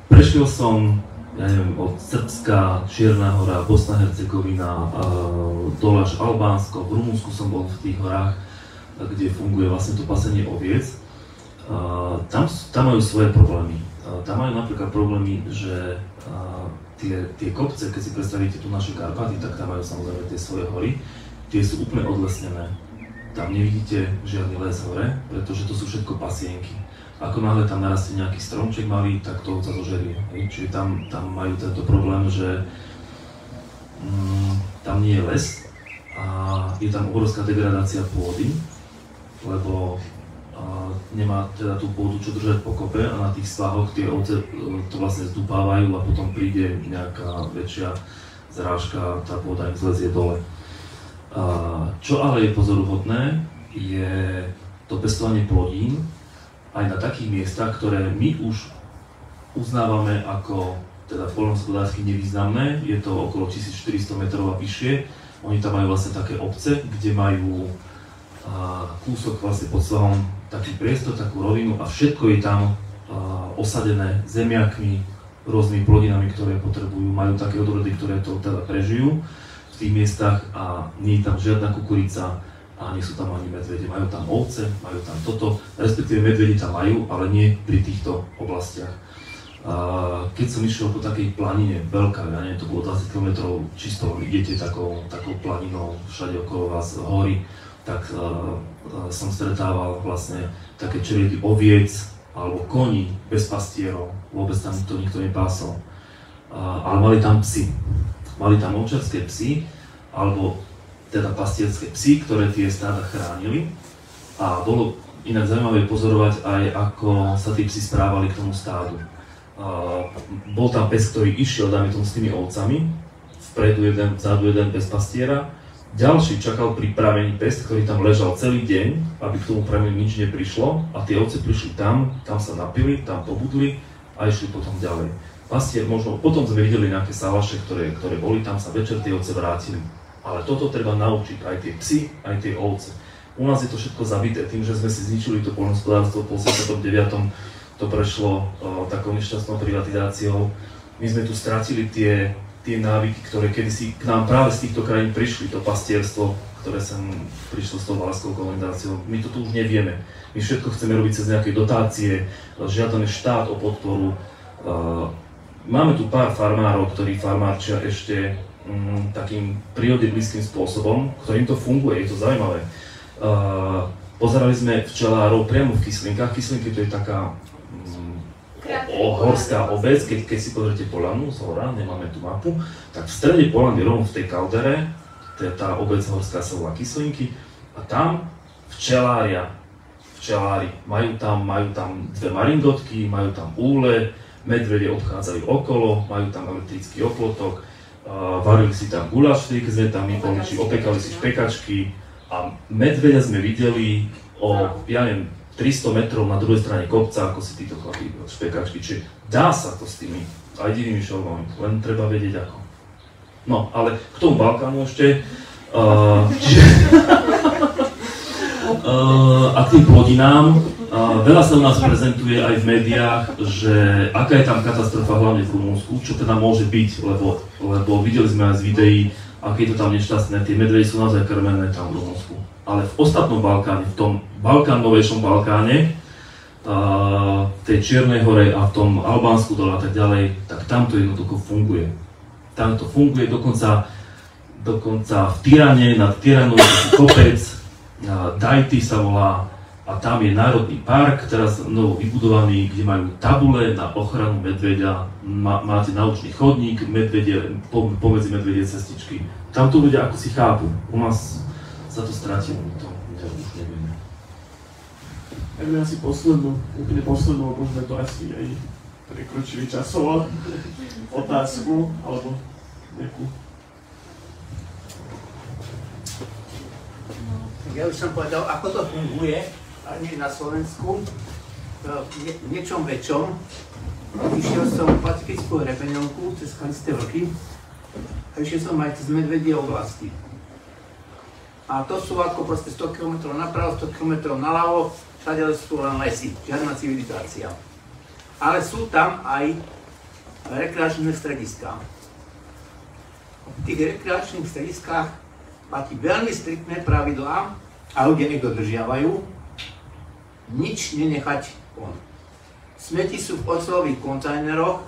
Prešiel som, ja neviem, od Srbska, Čierna hora, Bosna, Hercegovina, dole až Albánsko, v Rumunsku som bol v tých horách, kde funguje vlastne to pasenie oviec. Tam majú svoje problémy. Tam majú napríklad problémy, že tie kopce, keď si predstavíte tu naše Karpaty, tak tam majú samozrejme tie svoje hory, tie sú úplne odlesnené. Tam nevidíte žiadny les hore, pretože to sú všetko pasienky. Ako náhle tam narastie nejaký stromček malý, tak to sa zožerie. Čiže tam majú tento problém, že tam nie je les a je tam obrovská degradácia pôdy, lebo nemá teda tú pôdu čo držať pokope a na tých svahoch tie ovce to vlastne zdupávajú a potom príde nejaká väčšia zrážka, tá pôda im zlezie dole. Čo ale je pozoruhodné, je to pestovanie plodín aj na takých miestach, ktoré my už uznávame ako teda poľnohospodársky nevýznamné, je to okolo 1400 metrov a vyššie. Oni tam majú vlastne také obce, kde majú kúsok vlastne pod svahom taký priestor, takú rovinu a všetko je tam osadené zemiakmi, rôznymi plodinami, ktoré potrebujú, majú také odrody, ktoré to teda prežijú v tých miestach a nie je tam žiadna kukurica, a nie sú tam ani medvede. Majú tam ovce, majú tam toto, respektíve medvede tam majú, ale nie pri týchto oblastiach. Keď som išiel po takej planine, veľká, ja neviem, to bolo 20 km, čisto idete takou planinou, všade okolo vás hory, tak som stretával vlastne také čriedy oviec alebo koní bez pastierov, vôbec tam to nikto nepásol. Ale mali tam psy. Mali tam ovčiarske psy, alebo teda pastierské psy, ktoré tie stáda chránili. A bolo inak zaujímavé pozorovať aj, ako sa tí psy správali k tomu stádu. Bol tam pes, ktorý išiel, dáme tomu, s tými ovcami, vpredu jeden, vzadu jeden bez pastiera. Ďalší čakal pri pramení pes, ktorý tam ležal celý deň, aby k tomu prameniu nič neprišlo. A tie ovce prišli tam sa napili, tam pobudli a išli potom ďalej. Pastier možno, potom sme videli nejaké salaše, ktoré boli, tam sa večer tie ovce vrátili. Ale toto treba naučiť, aj tie psy, aj tie ovce. U nás je to všetko zabité tým, že sme si zničili to poľnohospodárstvo po 89. To prešlo takou nešťastnou privatizáciou. My sme tu stratili tie návyky, ktoré kedysi k nám práve z týchto krajín prišli, to pastierstvo, ktoré sem prišlo s tou valašskou kolonizáciou. My to tu už nevieme. My všetko chceme robiť cez nejaké dotácie, žiadame štát o podporu. Máme tu pár farmárov, ktorí farmárčia ešte takým prírode blízkym spôsobom, ktorým to funguje, je to zaujímavé. Pozerali sme včelárov priamo v Kyslinkách. Kyslinky to je taká horská obec, keď si pozrite Polanu z hora, nemáme tu mapu, tak v strede Polany, rovno v tej kaldere, tá obec horská sa volá Kyslinky, a tam včelári, majú tam dve maringotky, majú tam úle, medvede obchádzajú okolo, majú tam elektrický oplotok, varili si tam guláš v tej kzvetami, opekali si špekačky a medvedia sme videli ja neviem, 300 metrov na druhej strane kopca, ako si títo chlapí špekačky, čiže dá sa to s tými aj divými šelmami, len treba vedieť ako. No, ale k tomu Balkánu ešte, a k tým plodinám, veľa sa u nás prezentuje aj v médiách, že aká je tam katastrofa hlavne v Rumunsku, čo teda môže byť, lebo videli sme aj z videí, aké je to tam nešťastné, tie medvede sú naozaj krmené tam v Rumunsku. Ale v ostatnom Balkáne, v tom novejšom Balkáne, v tej Čiernej hore a v tom Albánsku dole a tak ďalej, tak tam to jednoducho funguje. Tam to funguje, dokonca v Tirane, nad Tiranou je kopec, Dajty sa volá, a tam je národný park, teraz novo vybudovaný, kde majú tabule na ochranu medveďa, máte naučný chodník, pomedzi medvedie cestičky. Tam to ľudia ako si chápu, u nás sa to stratilo, to už nevieme. Ja viem asi úplne poslednú, lebo sme to asi aj prekročili časovo, otázku, alebo nejakú. Ja už som povedal, ako to funguje ani na Slovensku, v niečom väčšom. Išiel som Patrickú hrebeňovku cez Chalisté vrchy a išiel som aj cez medvedie oblasti. A to sú ako proste 100 km napravo, 100 km naľavo, všade sú len lesy, žiadna civilizácia. Ale sú tam aj rekreačné strediská. V tých rekreačných strediskách platí veľmi striktné pravidlá a ľudia ich dodržiavajú. Nič nenechať von. Smeti sú v oceľových kontajneroch,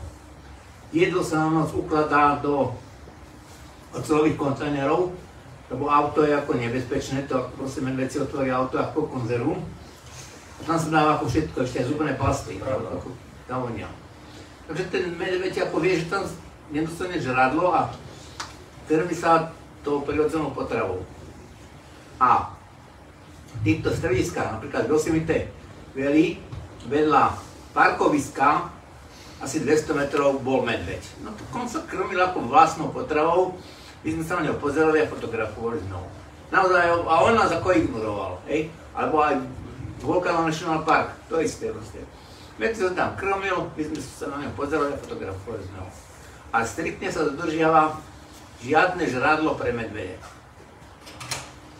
jedlo sa na noc ukladá do oceľových kontajnerov, lebo auto je ako nebezpečné, to proste medveď si otvorí auto ako konzervu. A tam sa dáva ako všetko, ešte aj zubené plasty, ako tam vonia. Takže ten medveď ako vie, že tam nedostane žradlo a krmi sa tou prirodzenou potravou. A v týchto strediskách, napríklad v Yosemite Valley, vedľa parkoviska asi 200 metrov bol medveď. No on sa krmil ako vlastnou potravou, my sme sa na ňo pozerali a fotografovali znovu. Naozaj, a on nás ako ignoroval, hej? Alebo aj Volcano National Park, to isté proste. Medveď sa tam krmil, my sme sa na ňo pozerali a fotografovali znovu. A striktne sa dodržiava žiadne žradlo pre medvede.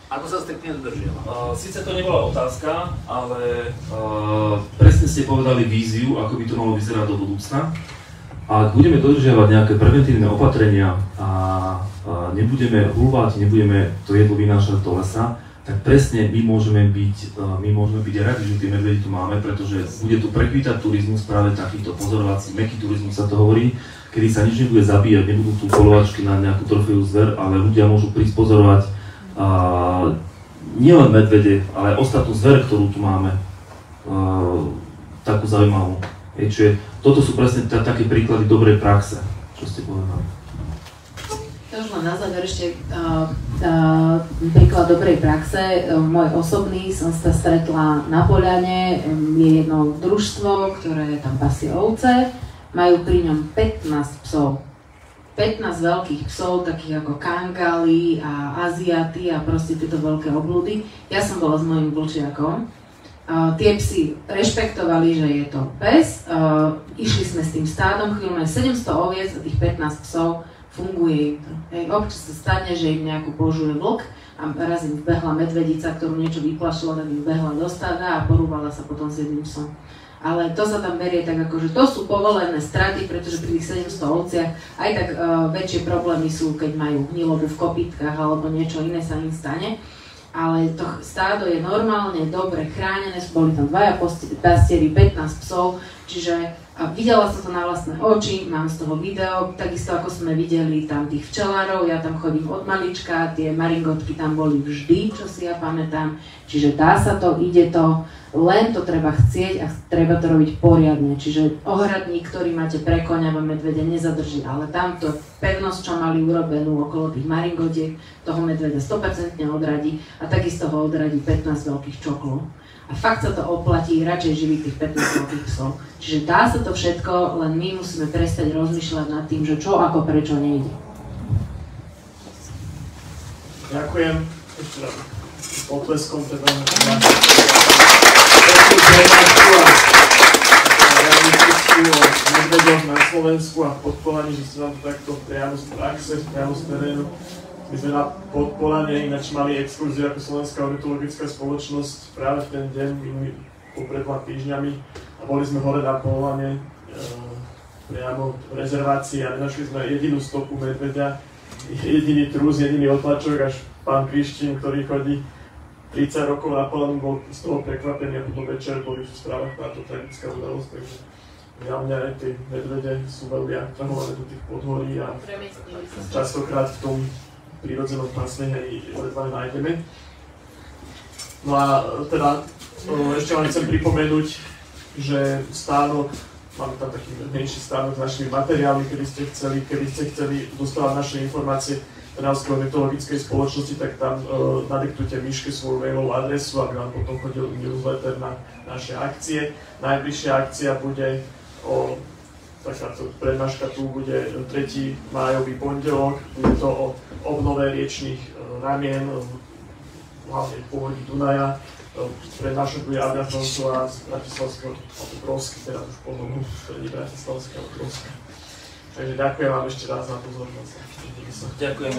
A to sa striktne dodržiava. Sice to nebola otázka, ale presne ste povedali víziu, ako by to malo vyzerať do budúcna. A ak budeme dodržiavať nejaké preventívne opatrenia a nebudeme húvať, nebudeme to jedlo vynášať do lesa, tak presne my môžeme byť radi, že tie medvede tu máme, pretože bude tu prekvítať turizmus, práve takýto pozorovací, mäkký turizmus sa to hovorí, kedy sa nič nebude zabíjať, nebudú tu polovačky na nejakú trofejú zver, ale ľudia môžu prísť pozorovať nielen medvede, ale aj ostatnú zver, ktorú tu máme, takú zaujímavú. Čiže toto sú presne také príklady dobrej praxe, čo ste povedali. Už len na záver ešte príklad dobrej praxe. Môj osobný som sa stretla na Poľane, je jedno družstvo, ktoré tam pasie ovce, majú pri ňom 15 psov. 15 veľkých psov, takých ako kangály a aziaty a proste tieto veľké oblúdy. Ja som bola s mojím vlčiakom. Tie psi rešpektovali, že je to pes. Išli sme s tým stádom, chvíľu 700 oviec a tých 15 psov. Funguje im to. Občas sa stane, že im nejakú požuje vlk a raz im vbehla medvedica, ktorú niečo vyplašila, tak im vbehla do stáda a porúvala sa potom s jedným psom. Ale to sa tam berie tak ako, že to sú povolené straty, pretože pri tých 700 ovciach aj tak väčšie problémy sú, keď majú hnilobu v kopytkách alebo niečo iné sa im stane. Ale to stádo je normálne, dobre chránené, boli tam 2 pastieri, 15 psov, čiže videla som to na vlastné oči, mám z toho video, takisto ako sme videli tam tých včelárov, ja tam chodím od malička, tie maringotky tam boli vždy, čo si ja pamätám, čiže dá sa to, ide to, len to treba chcieť a treba to robiť poriadne, čiže ohradník, ktorý máte pre koňa vo medvede nezadrží, ale tamto pevnosť, čo mali urobenú okolo tých maringotiek, toho medveda 100% odradí a takisto ho odradí 15 veľkých čoklov. A fakt sa to oplatí radšej živiť tých 15 veľkých psov. Čiže dá sa to všetko, len my musíme prestať rozmýšľať nad tým, že čo, ako, prečo nejde. Ďakujem. Ešte raz potleskom teda o medveďoch na Slovensku a podpolaní, že ste nám to takto priamo z praxe, priamo z terénu. My sme na Podpolane ináč mali exkurziu ako Slovenská ornitologická spoločnosť práve v ten deň, pred 2 týždňami a boli sme hore na Polane priamo v rezervácii a nenašli sme jedinú stopu medveďa, jediný trús, jediný otlačok, až pán Krištín, ktorý chodí 30 rokov na Polanu, bol z toho prekvapený a potom večer boli v správach táto tragická udalosť, takže za mňa aj tie medvede sú veľmi atrahované do tých podhorí a častokrát v tom prírodzenom pásme aj ledva nájdeme. No a teda ešte vám chcem pripomenúť, že stánok, máme tam taký menší stánok s našimi materiálmi, keby ste chceli dostávať naše informácie Trnavskej ornitologickej spoločnosti, tak tam nadiktujte Miške svoju mailovú adresu, aby vám potom chodil newsletter na naše akcie. Najbližšia akcia bude takáto prednáška tu bude 3. májový pondelok, bude to o obnove riečných ramien, hlavne v povodí Dunaja. Prednášať bude Adrián Francová z Bratislavského Obrovsky, teda už pohodnú stredí Bratislavského Obrovsky. Takže ďakujem vám ešte raz za pozornosť. Ďakujem.